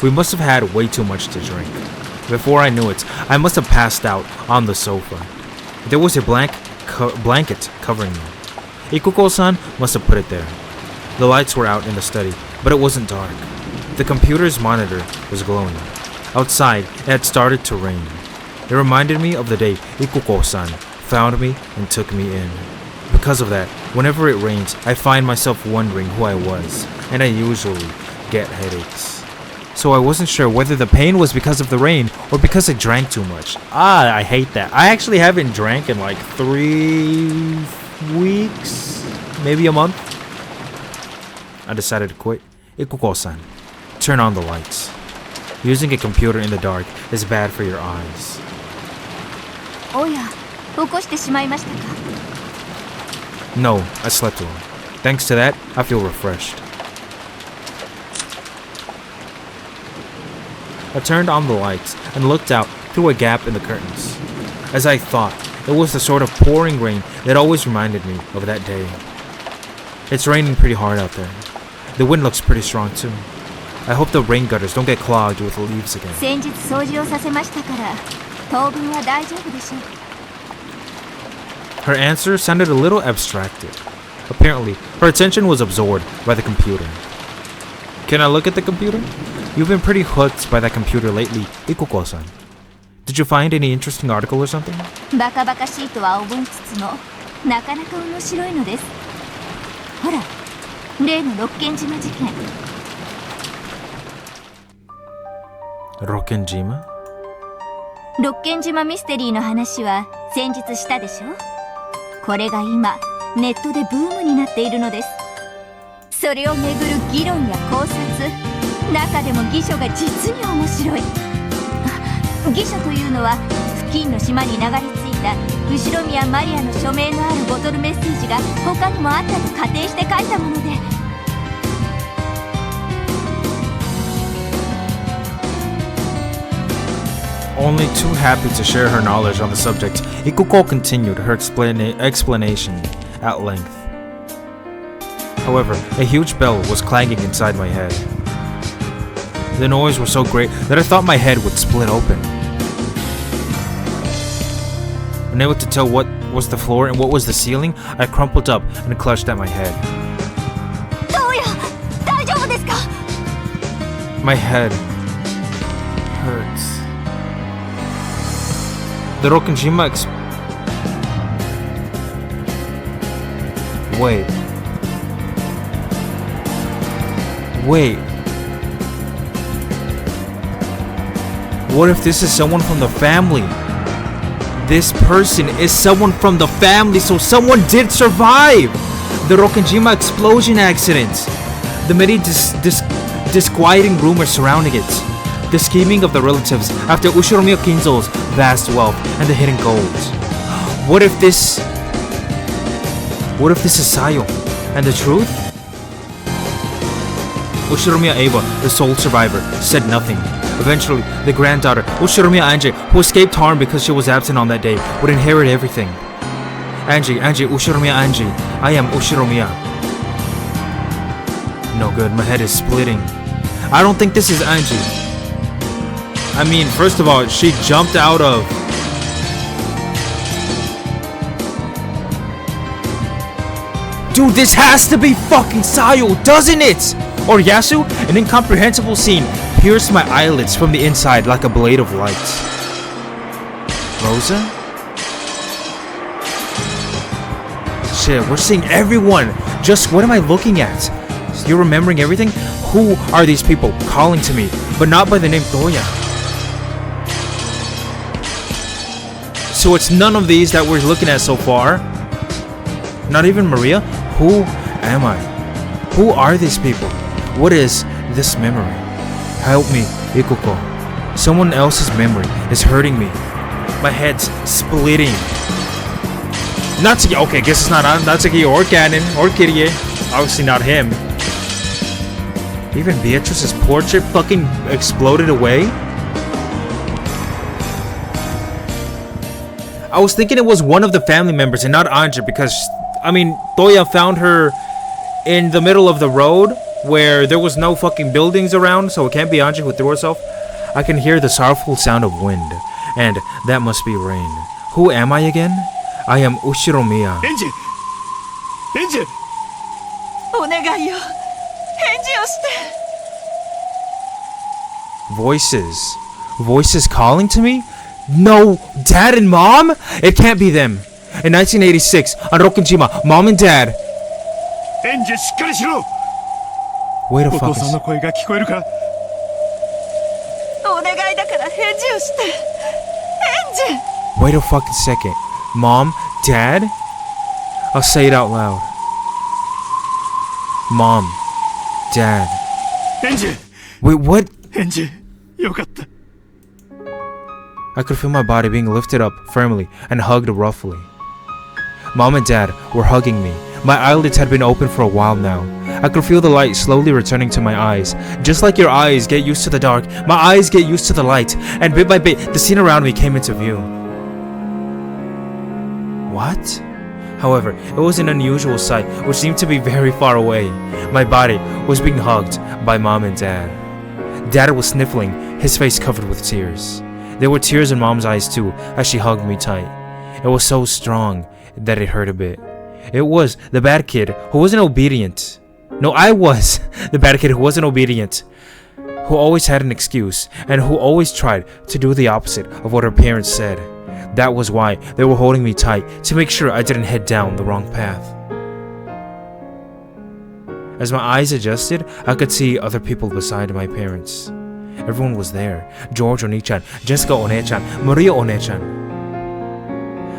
We must have had way too much to drink. Before I knew it, I must have passed out on the sofa. There was a blanket covering me. Ikoko-san must have put it there. The lights were out in the study, but it wasn't dark. The computer's monitor was glowing. Outside, it had started to rain. It reminded me of the day Ikoko-san found me and took me in. Because of that, whenever it rains, I find myself wondering who I was, and I usually get headaches. So I wasn't sure whether the pain was because of the rain or because I drank too much. I hate that. I actually haven't drank in like 3 weeks, maybe a month. I decided to quit. Ikoko-san, turn on the lights. Using a computer in the dark is bad for your eyes. おや、起こしてしまいましたか。No, I slept well. Thanks to that, I feel refreshed. I turned on the lights and looked out through a gap in the curtains. As I thought, it was the sort of pouring rain that always reminded me of that day. It's raining pretty hard out there. The wind looks pretty strong too. I hope the rain gutters don't get clogged with leaves again. 先日掃除をさせましたから、当分は大丈夫でしょう。Her answer sounded a little abstracted. Apparently, her attention was absorbed by the computer. Can I look at the computer? You've been pretty hooked by that computer lately, Ikoko-san. Did you find any interesting article or something? バカバカしいとは思いつつも、なかなか面白いのです。ほら、例の六軒島事件。Rokkenjima? 六軒島ミステリーの話は先日したでしょ。これが今ネットでブームになっているのです。それをめぐる議論や考察、中でも義書が実に面白い。義書というのは付近の島に流れ着いた後宮マリアの署名のあるボトルメッセージが他にもあったと仮定して書いたもので。Only too happy to share her knowledge on the subject, Ikoko continued her explanation at length. However, a huge bell was clanging inside my head. The noise was so great that I thought my head would split open. Unable to tell what was the floor and what was the ceiling, I crumpled up and clutched at my head. My head hurts. The Rokkenjima Wait. What if this is someone from the family? This person is someone from the family, so someone did survive! The Rokkenjima explosion accident! The many disquieting rumors surrounding it. The scheming of the relatives after Ushiromiya Kinzo's vast wealth and the hidden gold. What if this is Sayo? And the truth? Ushiromiya Eva, the sole survivor, said nothing. Eventually, the granddaughter, Ushiromiya Ange, who escaped harm because she was absent on that day, would inherit everything. Ange, Ushiromiya Ange, I am Ushiromiya. No good, my head is splitting. I don't think this is Ange. I mean, first of all, she jumped out of... Dude, this has to be fucking Sayo, doesn't it? Or Yasu? An incomprehensible scene pierced my eyelids from the inside like a blade of light. Rosa? Shit, we're seeing everyone. Just what am I looking at? You're remembering everything? Who are these people calling to me, but not by the name Tohya? So it's none of these that we're looking at so far? Not even Maria? Who am I? Who are these people? What is this memory? Help me, Ikuko. Someone else's memory is hurting me. My head's splitting. Natsuhi, okay, guess it's not Natsuhi or Canon or Kirie. Obviously not him. Even Beatrice's portrait fucking exploded away? I was thinking it was one of the family members and not Ange because, I mean, Tohya found her in the middle of the road where there was no fucking buildings around, so it can't be Ange who threw herself. I can hear the sorrowful sound of wind, and that must be rain. Who am I again? I am Ushiromiya. Ange! Ange! お願いよ、返事をして。 Voices calling to me? No, Dad and Mom? It can't be them. In 1986, on Rokkenjima, Mom and Dad. Ange, しっかりしろ。 Wait a お父 fucking さんの声が聞こえるか。お願いだから返事をして。返事。 Wait a fucking second. Mom? Dad? I'll say it out loud. Mom. Dad. Ange! Wait, what? Ange, よかった。 I could feel my body being lifted up firmly and hugged roughly. Mom and Dad were hugging me. My eyelids had been open for a while now. I could feel the light slowly returning to my eyes. Just like your eyes get used to the dark, my eyes get used to the light, and bit by bit, the scene around me came into view. What? However, it was an unusual sight, which seemed to be very far away. My body was being hugged by Mom and Dad. Dad was sniffling, his face covered with tears. There were tears in Mom's eyes too, as she hugged me tight. It was so strong that it hurt a bit. It was the bad kid who wasn't obedient. No, I was the bad kid who wasn't obedient, who always had an excuse, and who always tried to do the opposite of what her parents said. That was why they were holding me tight, to make sure I didn't head down the wrong path. As my eyes adjusted, I could see other people beside my parents. Everyone was there. George Oni-chan, Jessica One-chan, Maria One-chan.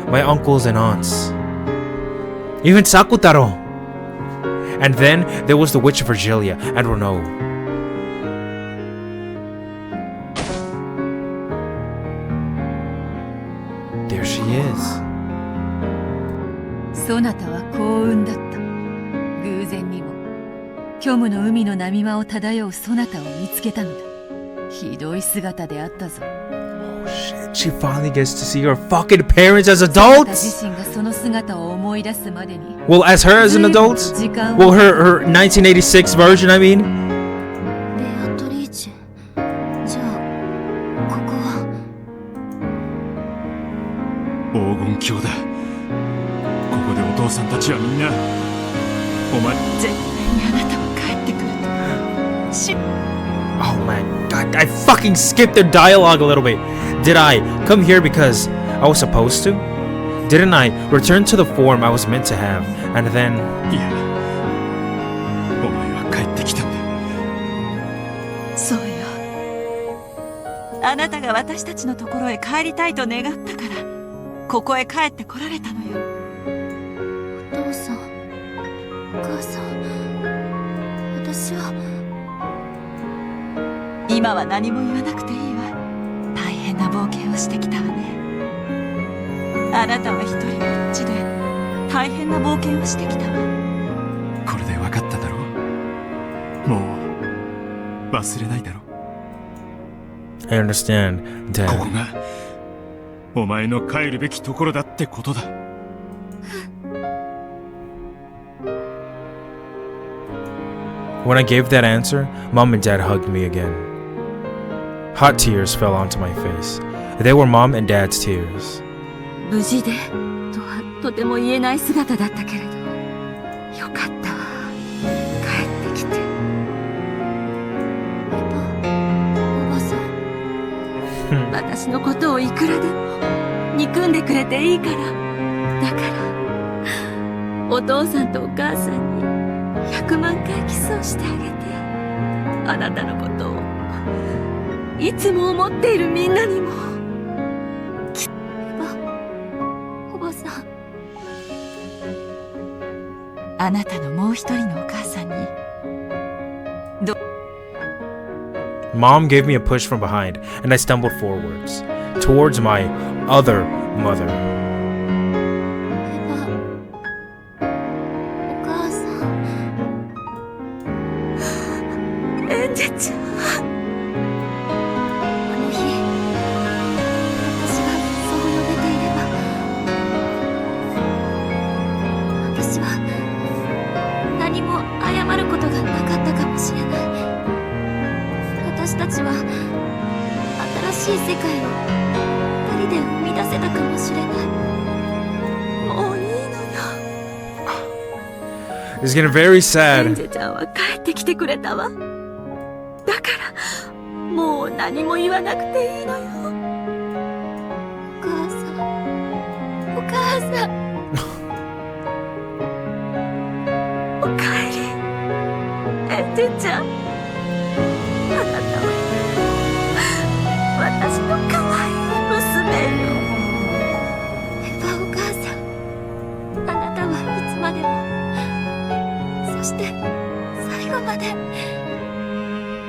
My uncles and aunts. Even Sakutaro. And then there was the Witch of Virgilia and Renaud. There she is. そなたは幸運だった。偶然にも虚無の海の波間を漂うそなたを見つけたのだ。ひどい姿であったぞ。 Oh shit, she finally gets to see her fucking parents as adults? 自身がその姿を思い出すまでに。 Well, as her as an adult? Well, her 1986 version, I mean? ベアトリーチェ。じゃあ、ここは。黄金鏡だ。ここでお父さんたちはみんな。お前。絶対にあなたは帰ってくると。Oh my god, I fucking skipped their dialogue a little bit. Did I come here because I was supposed to? Didn't I return to the form I was meant to have? And then... いや、お前は帰ってきたんだ。そうよ。あなたが私たちのところへ帰りたいと願ったから、ここへ帰ってこられたのよ。お父さん、お母さん、私は。今は何も言わなくていいわ。大変な冒険をしてきたわね。あなたは一人ぼっちで大変な冒険をしてきたわ。これで分かっただろう。もう忘れないだろう。 I understand, Dad. ここがお前の帰るべきところだってことだ。When I gave that answer, Mom and Dad hugged me again. Hot tears fell onto my face. They were Mom and Dad's tears. 無事でとはとても言えない姿だったけれど、よかったわ。帰ってきて。おばさん。私のことをいくらでも憎んでくれていいから。だからお父さんとお母さんに100万回キスをしてあげて、あなたのことをいつも思っているみんなにも。おばさん、あなたのもう一人のお母さんに。Mom gave me a push from behind, and I stumbled forwards, towards my other mother. お母さん、エンジェちゃん。あの日、私がそう呼べていれば、私は何も謝ることがなかったかもしれない。私たちは新しい世界を二人で生み出せたかもしれない。もういいのよ。 It's getting very エン sad. ジェちゃんは帰ってきてくれたわ。だからもう何も言わなくていいのよ。お母さん、お母さん。おかえり、エンジェちゃん。あなたは私の可愛い娘よ。エヴァお母さん、あなたはいつまでも、そして最後まで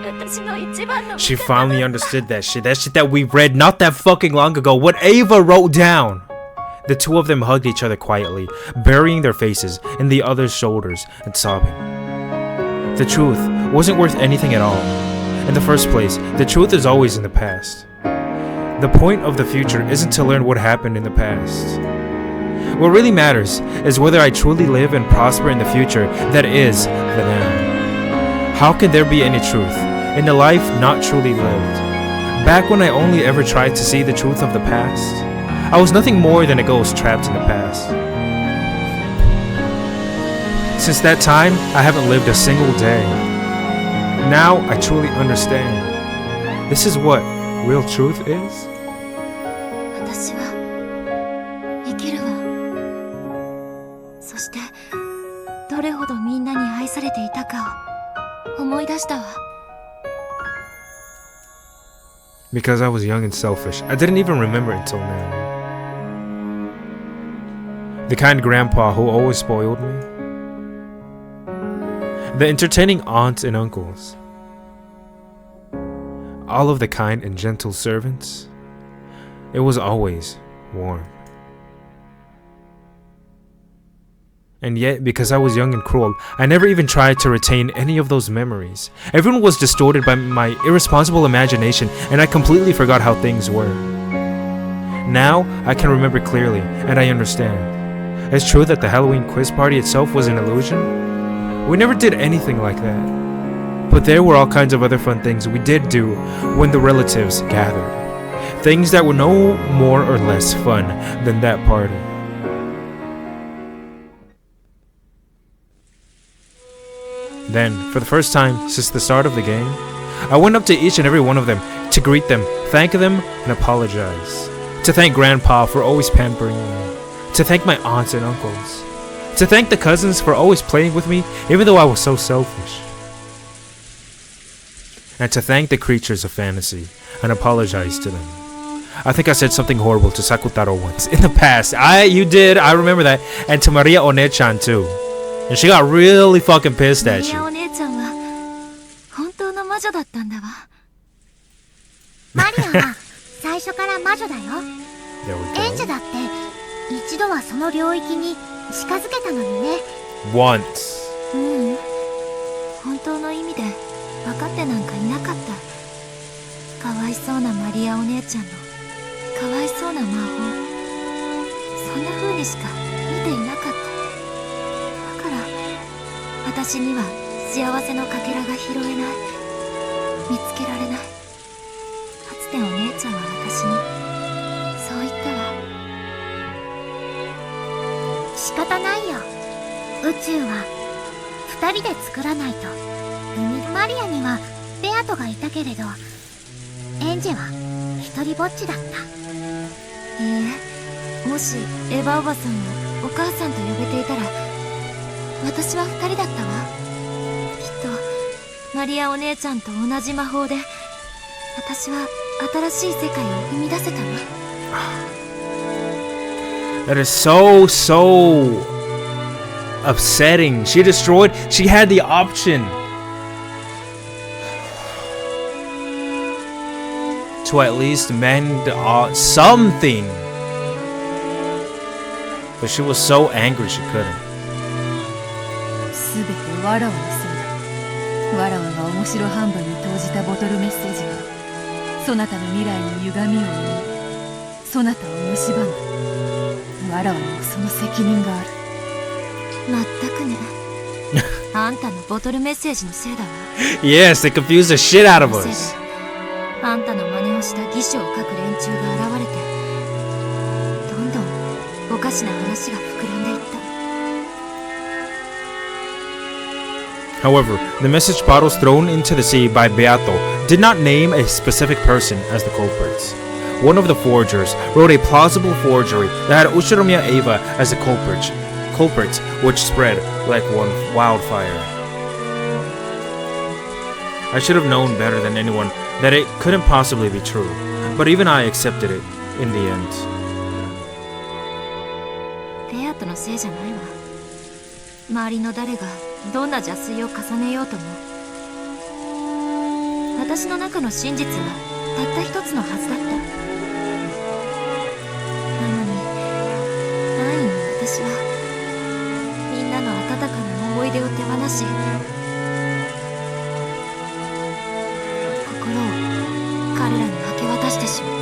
私の一番の。 She finally understood that shit. That shit that we read not that fucking long ago. What Ava wrote down. The two of them hugged each other quietly, burying their faces in the other's shoulders and sobbing. The truth wasn't worth anything at all. In the first place, the truth is always in the past. The point of the future isn't to learn what happened in the past. What really matters is whether I truly live and prosper in the future that is the now. How can there be any truth in a life not truly lived? Back when I only ever tried to see the truth of the past, I was nothing more than a ghost trapped in the past. Since that time, I haven't lived a single day. Now I truly understand. This is what real truth is. 私は生きるわ。そしてどれほどみんなに愛されていたかを思い出したわ。 Because I was young and selfish, I didn't even remember until now. The kind grandpa who always spoiled me. The entertaining aunts and uncles. All of the kind and gentle servants. It was always warm. And yet, because I was young and cruel, I never even tried to retain any of those memories. Everyone was distorted by my irresponsible imagination, and I completely forgot how things were. Now, I can remember clearly, and I understand. It's true that the Halloween quiz party itself was an illusion. We never did anything like that. But there were all kinds of other fun things we did do when the relatives gathered. Things that were no more or less fun than that party. Then, for the first time since the start of the game, I went up to each and every one of them to greet them, thank them, and apologize. To thank Grandpa for always pampering me. To thank my aunts and uncles. To thank the cousins for always playing with me even though I was so selfish. And to thank the creatures of fantasy and apologize to them. I think I said something horrible to Sakutaro once in the past. You did, I remember that. And to Maria One-chan too. And she got really fucking pissed at you. マリアお姉ちゃんは本当の魔女だったんだわ。マリアは最初から魔女だよ。 There we go. エンジェだって一度はその領域に近づけたのにね。 Once. 本当の意味で分かってなんかいなかった。かわいそうなマリアお姉ちゃんのかわいそうな魔法、そんな風にしか見ていなかった。だから私には幸せのかけらが拾えない、見つけられない。かつてお姉ちゃんは私にそう言ったわ。仕方ないよ。宇宙は二人で作らないと。マリアにはベアトがいたけれど、エンジェは一人ぼっちだった。いいえ、もしエヴァおばさんをお母さんと呼べていたら、私は2人だったわ。きっとマリアお姉ちゃんと同じ魔法で私は新しい世界を生み出せたわ。That is so upsetting. She had the option to at least mend something. But she was so angry she couldn't. すべてわらわのせいだ。わらわが面白半分に投じたボトルメッセージがそなたの未来に歪みを生み、そなたを蝕んだ。わらわにもその責任がある。まったくね。あんたのボトルメッセージのせいだわ。Yes, they confused the shit out of us. あんたの真似をした義手を書く連中が現れて、どんどんおかしな話が膨らんでいった。However, the message bottles thrown into the sea by Beato did not name a specific person as the culprits. One of the forgers wrote a plausible forgery that had Ushiromiya Eva as the culprit, which spread like wildfire. I should have known better than anyone that it couldn't possibly be true, but even I accepted it in the end. ベアトのせいじゃないわ。周りの誰がどんな邪推を重ねようとも、私の中の真実はたった一つのはずだった。なのに安易に私はみんなの温かな思い出を手放し、心を彼らに明け渡してしまった。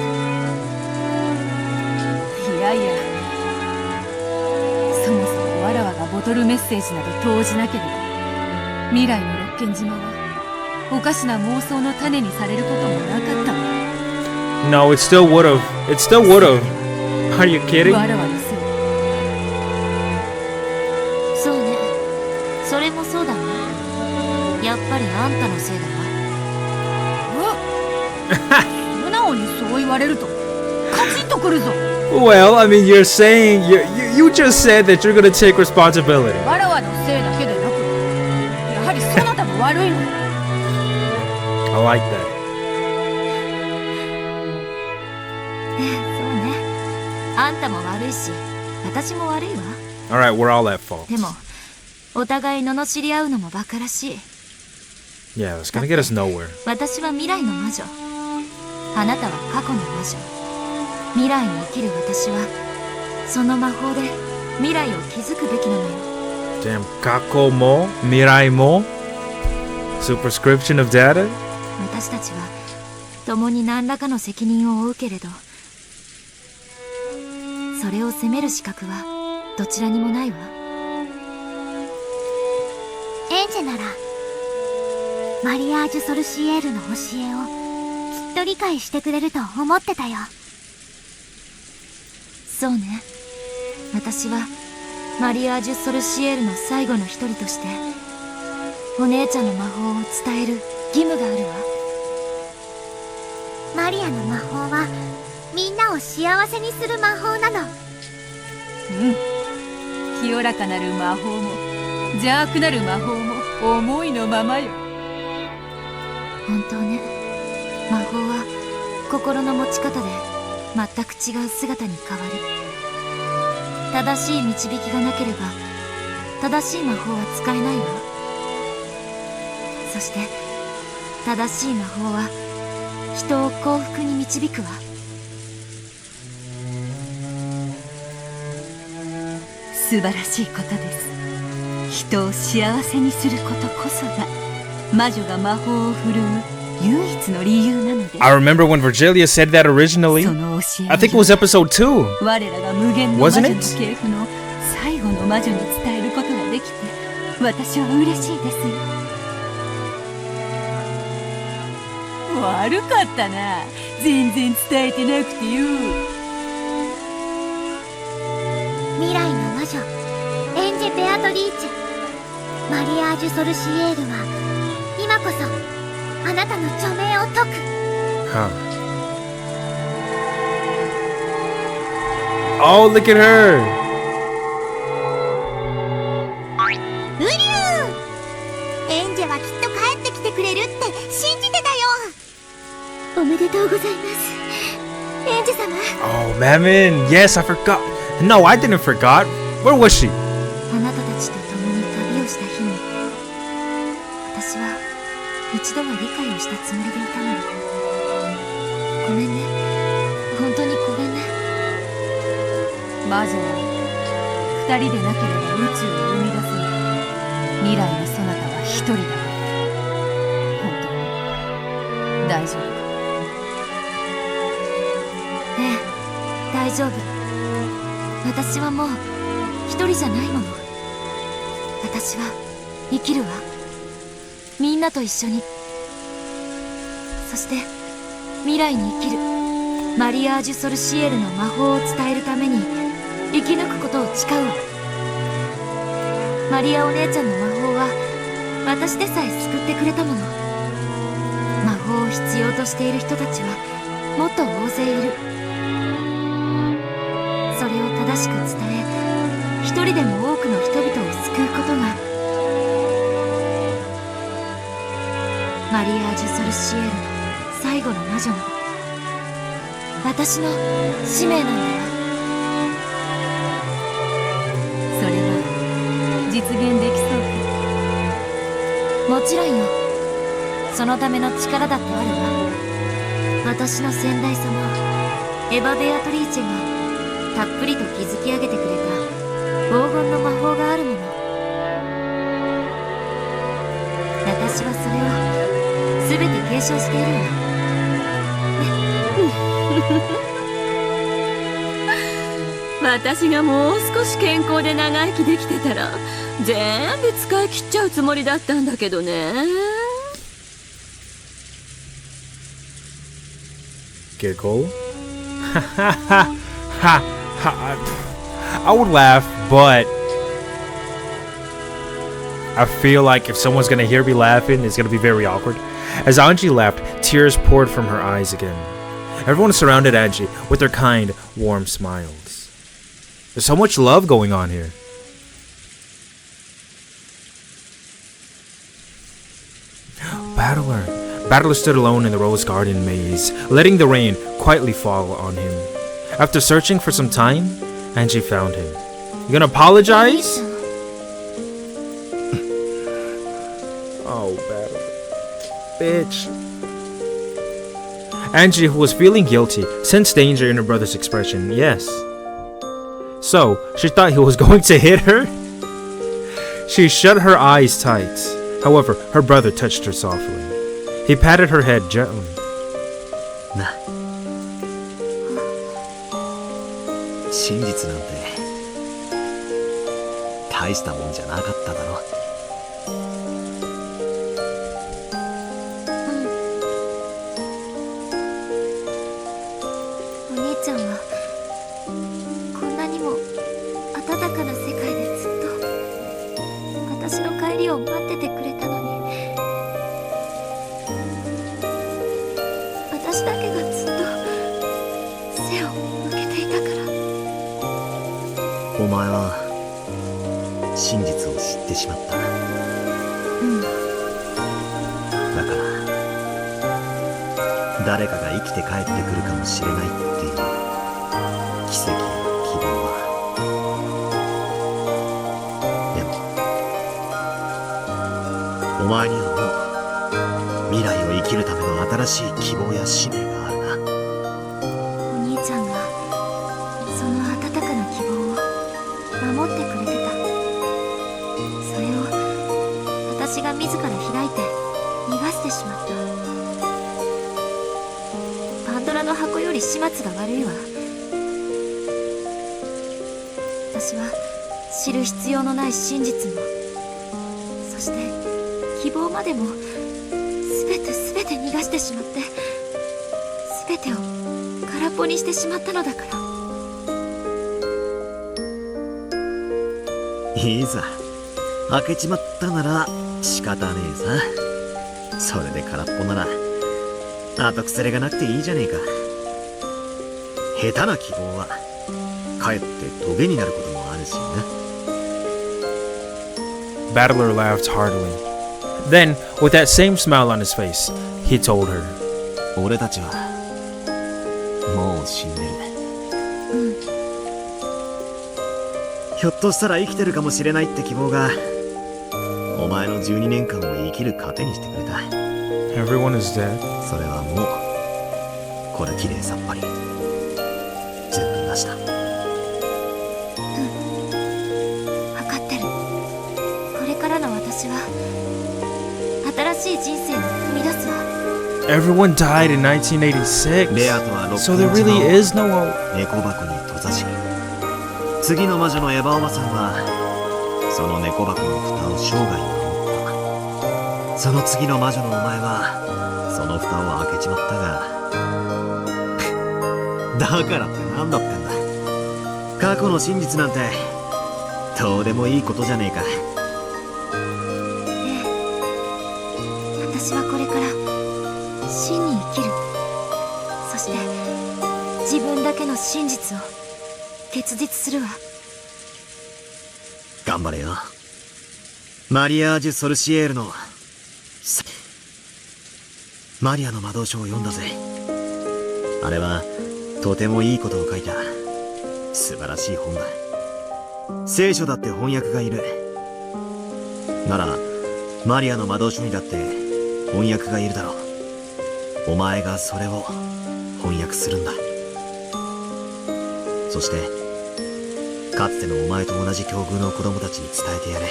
いやいや、そもそもわらわがボトルメッセージなど投じなければ、未来の六軒島はおかしな妄想の種にされることもなかったわ。 No, it still would've. It still would've. Are you kidding? わらわのせい。そうね、それもそうだね。やっぱりあんたのせいだわ。素直にそう言われるとカチンとくるぞ。 Well, I mean, you're saying you just said that you're gonna take responsibility. わらわのせいだけでなく、やはりそなたも悪いの。I like that. そうね、あんたも悪いし私も悪いわ。 Alright, we're all at fault. でもお互い罵り合うのもバカらしい。 Yeah, that's gonna get us nowhere. 私は未来の魔女、あなたは過去の魔女。未来に生きる私はその魔法で未来を築くべきなのよ。 Damn, kako mo, mirai mo, superscription of data. 私たちは共に何らかの責任を負うけれど、それを責める資格はどちらにもないわ。エンジェならマリアージュ・ソルシエールの教えをきっと理解してくれると思ってたよ。そうね、私はマリアージュ・ソルシエールの最後の一人としてお姉ちゃんの魔法を伝える義務があるわ。マリアの魔法はみんなを幸せにする魔法なの。うん、清らかなる魔法も邪悪なる魔法も思いのままよ。本当ね、魔法は心の持ち方で全く違う姿に変わる。正しい導きがなければ正しい魔法は使えないわ。そして正しい魔法は人を幸福に導くわ。素晴らしいことです。人を幸せにすることこそが魔女が魔法を振るう唯一の理由なのです。 I remember when Virgilia said that originally. I think it was episode 2. 我らが無限の魔女の系譜の最後の魔女に伝えることができて私は嬉しいですよ。悪かったな、全然伝えてなくてよ。未来の魔女エンジェ・ベアトリーチェ、マリアージュ・ソルシエールは今こそあなたの著名を解く。Oh, look at her. 信じてたよ。おめでとうございます、エンジ様。 Oh, Mammon. Yes, I forgot. No, I didn't forgot. Where was she? あなたたちと共に旅をした日に、私は一度は理解をしたつもりでいたのに。ごめんね、本当にごめんね。魔女は二人でなければ宇宙を生み出せない。未来のそなたは一人だ。本当に大丈夫か？ええ、大丈夫。私はもう一人じゃないもの。私は生きるわ。みんなと一緒に。そして未来に生きるマリアージュ・ソルシエルの魔法を伝えるために生き抜くことを誓うわ。マリアお姉ちゃんの魔法は私でさえ救ってくれたもの。魔法を必要としている人たちはもっと大勢いる。それを正しく伝え、一人でも多くの人々を救うことがマリアージュ・ソルシエルの最後の魔女の私の使命なんだよ。それは実現できそうか？もちろんよ。そのための力だってあるわ。私の先代様エヴァ・ベアトリーチェがたっぷりと築き上げてくれた黄金の魔法があるもの。私はそれを全て継承しているわ。私がもう少し健康で長生きできてたら全部使い切っちゃうつもりだったんだけどね。Giggle. I would laugh, but I feel like if someone's gonna hear me laughing, it's gonna be very awkward. As Angie laughed, tears poured from her eyes again. Everyone surrounded Angie with their kind, warm smiles. There's so much love going on here. Battler stood alone in the rose garden maze, letting the rain quietly fall on him. After searching for some time, Angie found him. You gonna apologize? Oh, Battler. Bitch. Angie, who was feeling guilty, sensed danger in her brother's expression, yes. So, she thought he was going to hit her? She shut her eyes tight. However, her brother touched her softly. He patted her head gently. な、真実なんて大したもんじゃなかっただろ。お兄ちゃんはこんなにも温かな世界でずっと私の帰りを待っててくれたのに、私だけがずっと背を向けていたから。お前は真実を知ってしまった。だから誰かが生きて帰ってくるかもしれないっていう奇跡や希望は、でもお前にはもう未来を生きるための新しい希望や使命があるな。お兄ちゃんがその温かな希望を守ってくれてた。それを私が自ら開いて逃がしてしまった。パンドラの箱より始末が悪いわ。私は知る必要のない真実も、そして希望までも全て逃がしてしまって、全てを空っぽにしてしまったのだから。いいさ、開けちまったなら仕方ねえさ。それで空っぽなら後腐れがなくていいじゃねえか。下手な希望はかえってトゲになることもあるしな。 Battler laughed heartily. Then, with that same smile on his face, he told her, 俺たちはもう死んでる。ひょっとしたら生きてるかもしれないって希望がお前の12年間を生きる糧にしてくれた。 Everyone is dead. それはもうこれきれいさっぱり全部なしだ。分かってる。これからの私は新しい人生を踏み出すわ。 Everyone died in 1986. レアとは So there really is no one. 猫箱に閉ざし、次の魔女のエヴァおばさんはその猫箱の蓋を生涯守った。その次の魔女のお前はその蓋を開けちまったがだからって何だってんだ。過去の真実なんてどうでもいいことじゃねえか。私はこれから真に生きる。そして自分だけの真実を結実するわ。頑張れよ。マリアージュ・ソルシエールのマリアの魔導書を読んだぜ。あれはとてもいいことを書いた素晴らしい本だ。聖書だって翻訳がいる。ならマリアの魔導書にだって翻訳がいるだろう。お前がそれを翻訳するんだ。そしてかつてのお前と同じ境遇の子供たちに伝えてやれ。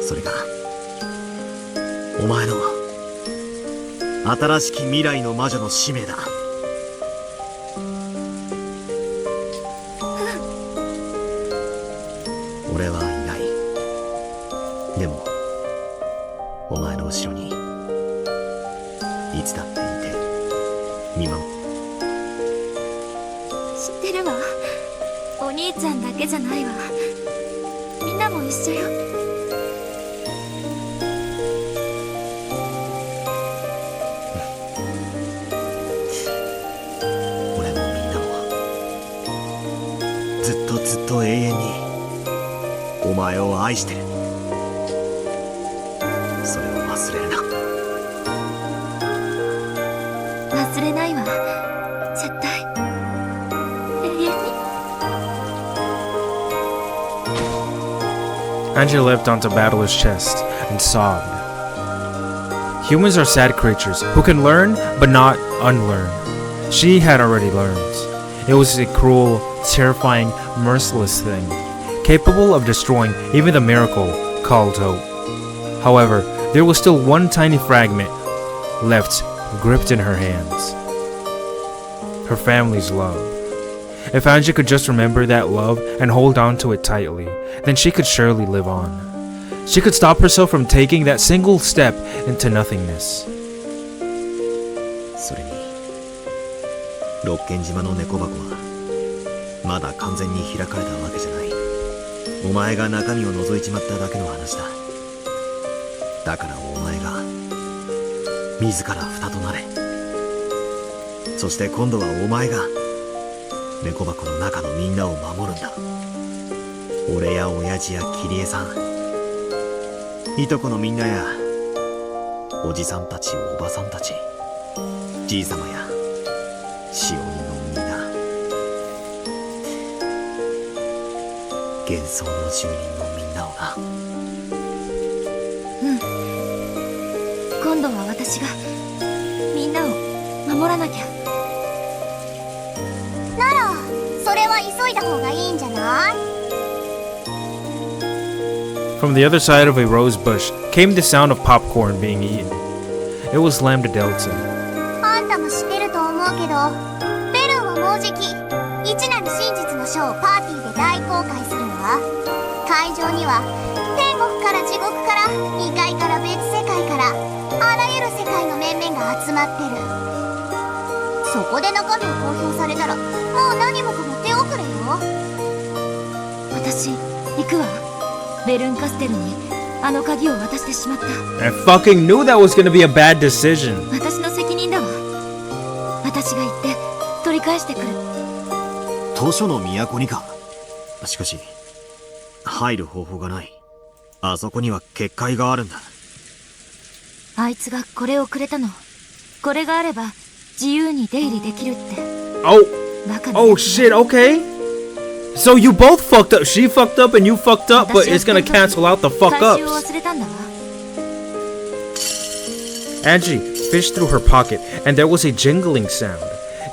それがお前の新しき未来の魔女の使命だ。俺はいない。でもお前の後ろにいつだっていて見守る。知ってるわ。お兄ちゃんだけじゃないわ。みんなも一緒よ。俺もみんなもずっとずっと永遠にお前を愛してる。それを忘れるな。忘れないわ。絶対。永遠に。Angie leapt onto Battler's chest and sobbed. Humans are sad creatures who can learn but not unlearn. She had already learned. It was a cruel, terrifying, merciless thing, capable of destroying even the miracle called hope. However, there was still one tiny fragment left gripped in her hands. Her family's love. If Angie could just remember that love and hold on to it tightly, then she could surely live on. She could stop herself from taking that single step into nothingness. それに六軒島の猫箱はまだ完全に開かれたわけじゃない。お前が中身を覗いちまっただけの話だ。だからお前が自ら蓋となれ。そして今度はお前が猫箱の中のみんなを守るんだ。俺や親父やキリエさん、いとこのみんなやおじさんたちおばさんたち、じいさまや使用人のみんな、幻想の住人のみんなをな。今度は私がみんなを守らなきゃ。ならそれは急いだ方がいいんじゃない？ From the other side of a rose bush came the sound of popcorn being eaten. It was Lambda Delta. あんたも知ってると思うけど、ベルンはもうじき一なる真実の書をパーティーで大公開するわ。会場には天国から地獄から異界から別世界からあらゆる世界の面々が集まってる。そこで中身を公表されたらもう何もかも手遅れよ。私行くわ。ベルンカステルにあの鍵を渡してしまった。 I fucking knew that was gonna be a bad decision. 私の責任だわ。私が行って取り返してくる。図書の都にか。しかし入る方法がない。あそこには結界があるんだ。あいつがこれをくれたの。これがあれば自由に出入りできるって。Oh, oh shit, okay. So you both fucked up. She fucked up and you fucked up, but it's gonna cancel out the fuck ups. Angie fished through her pocket and there was a jingling sound.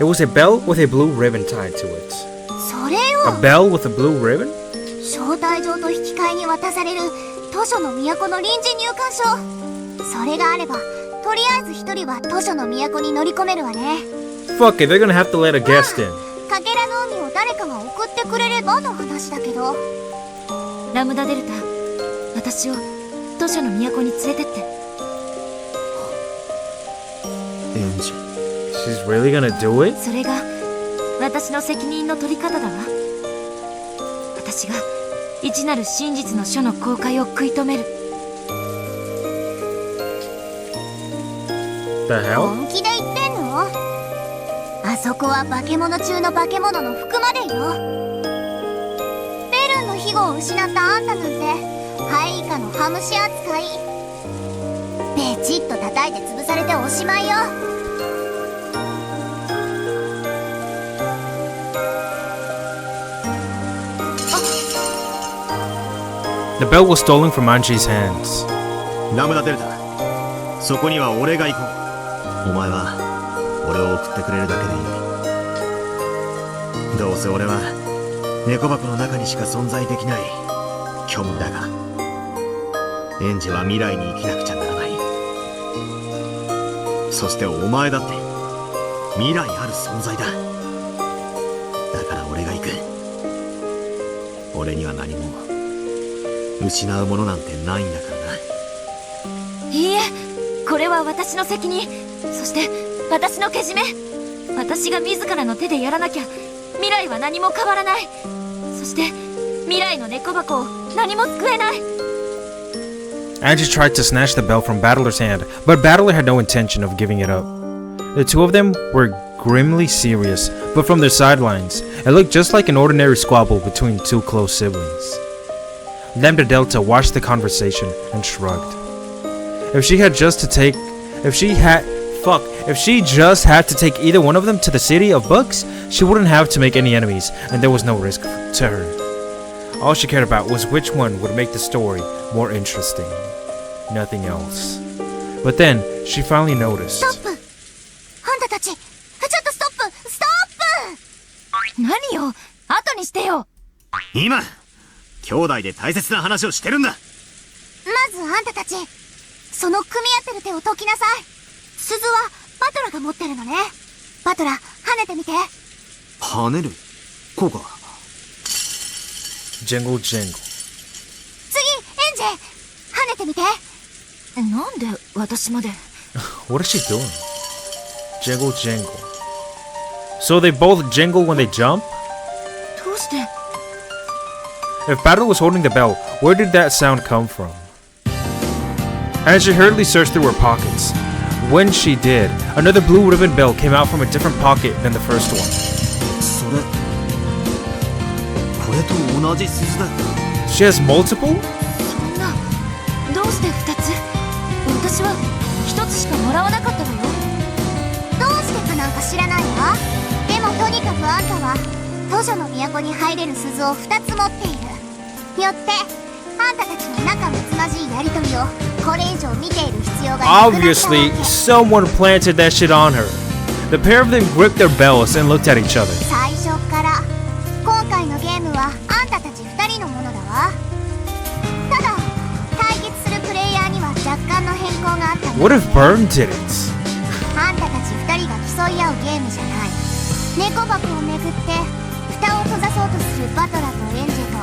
It was a bell with a blue ribbon tied to it. それよ。 A bell with a blue ribbon? 招待状と引き換えに渡される図書の都の臨時入館証。それがあればとりあえず一人は図書の都に乗り込めるわね。 Fuck it, they're gonna have to let a guest in. かけらの海を誰かが送ってくれればの話だけど。ラムダデルタ、私を図書の都に連れてって。エンジ。She's really gonna do it? それが私の責任の取り方だわ。私が一なる真実の書の公開を食い止める。The hell? 本気で言ってんの？あそこは化け物中の化け物の服までよ。ベルンの庇護を失ったあんたなんてハイ以下のハムシ扱い。ベチッと叩いて潰されておしまいよ。The bell was stolen from Angie's hands. ラムダデルタ、そこには俺が行こう。お前は俺を送ってくれるだけでいい。どうせ俺は猫箱の中にしか存在できない虚無だが、エンジは未来に生きなくちゃならない。そしてお前だって未来ある存在だ。だから俺が行く。俺には何も失うものなんてないんだからな。いいえ、これは私の責任。そして私のけじめ。私が自らの手でやらなきゃ未来は何も変わらない。そして未来の猫箱を何も救えない。 Angie tried to snatch the bell from Battler's hand, but Battler had no intention of giving it up. The two of them were grimly serious, but from their sidelines, it looked just like an ordinary squabble between two close siblings. Lambda Delta watched the conversation and shrugged. If she just had to take either one of them to the city of books, she wouldn't have to make any enemies, and there was no risk to her. All she cared about was which one would make the story more interesting. Nothing else. But then, she finally noticed. ストップ！あんたたち、ちょっとストップ！ストップ！何よ！後にしてよ！今兄弟で大切な話をしてるんだ。まずあんたたち、その組み合ってる手を解きなさい。鈴はバトラが持ってるのね。バトラ、跳ねてみて。跳ねる？こうか。Jingle jingle. 次、エンジェ、跳ねてみて。なんで私まで？ What is she doing? Jingle jingle. So they both jingle when they jump? どうして？ If Battle was holding the bell, where did that sound come from? As she hurriedly searched through her pockets. When she did, another blue ribbon bell came out from a different pocket than the first one. これと同じ鈴だ。 She has multiple? そんな、どうして2つ？私は1つしかもらわなかったわよ。どうしてかなんか知らないわ。でもとにかくあんたは図書の都に入れる鈴を2つ持っている。よってあんたたちの仲睦まじいやりとりをこれ以上見ている必要がなくなったわけ。 Obviously, someone planted that shit on her. The pair of them gripped their bells and looked at each other. 最初から今回のゲームはあんたたち2人のものだわ。ただ対決するプレイヤーには若干の変更があった。 What if Burn did it? あんたたち2人が競い合うゲームじゃない。猫箱をめぐって蓋を閉ざそうとするバトラとエンジェと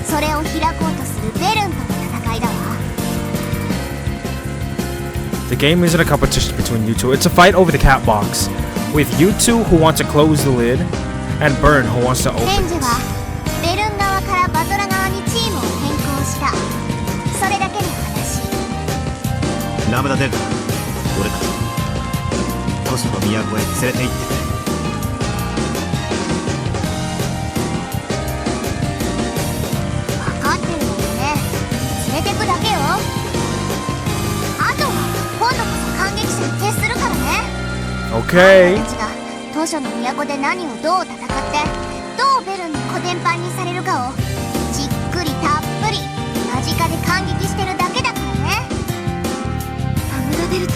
それを開こうとするベルンとの戦いだわ。 The game isn't a competition between you two. It's a fight over the cat box, with you two who want to close the lid, and Burn who wants to open エンジェ it. はベルン側からバトラ側にチームを変更した。それだけの話。ラムダデルタ、俺たち図書の都へ連れて行ってくれ。分かってるわよね。連れてく Okay. たちが図書の都で何をどう戦ってどうベルンのコテンパンにされるかをじっくりたっぷり間近で感激してるだけだからね。アムロデルタ、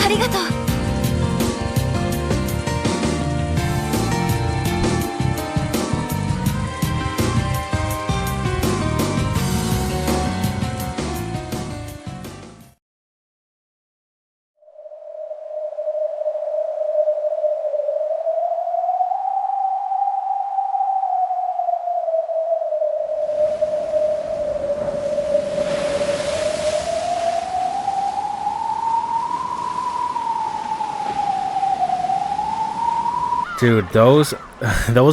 ありがとう。Dude, those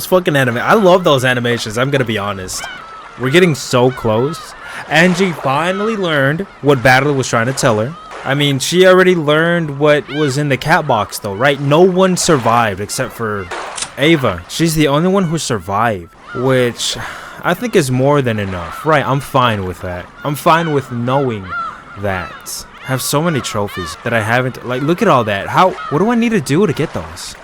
fucking I love those animations, I'm gonna be honest. We're getting so close. Angie finally learned what Battle was trying to tell her. I mean, she already learned what was in the cat box though, right? No one survived except for Ava. She's the only one who survived, which I think is more than enough. Right, I'm fine with that. I'm fine with knowing that. I have so many trophies that I haven't, like, look at all that. What do I need to do to get those?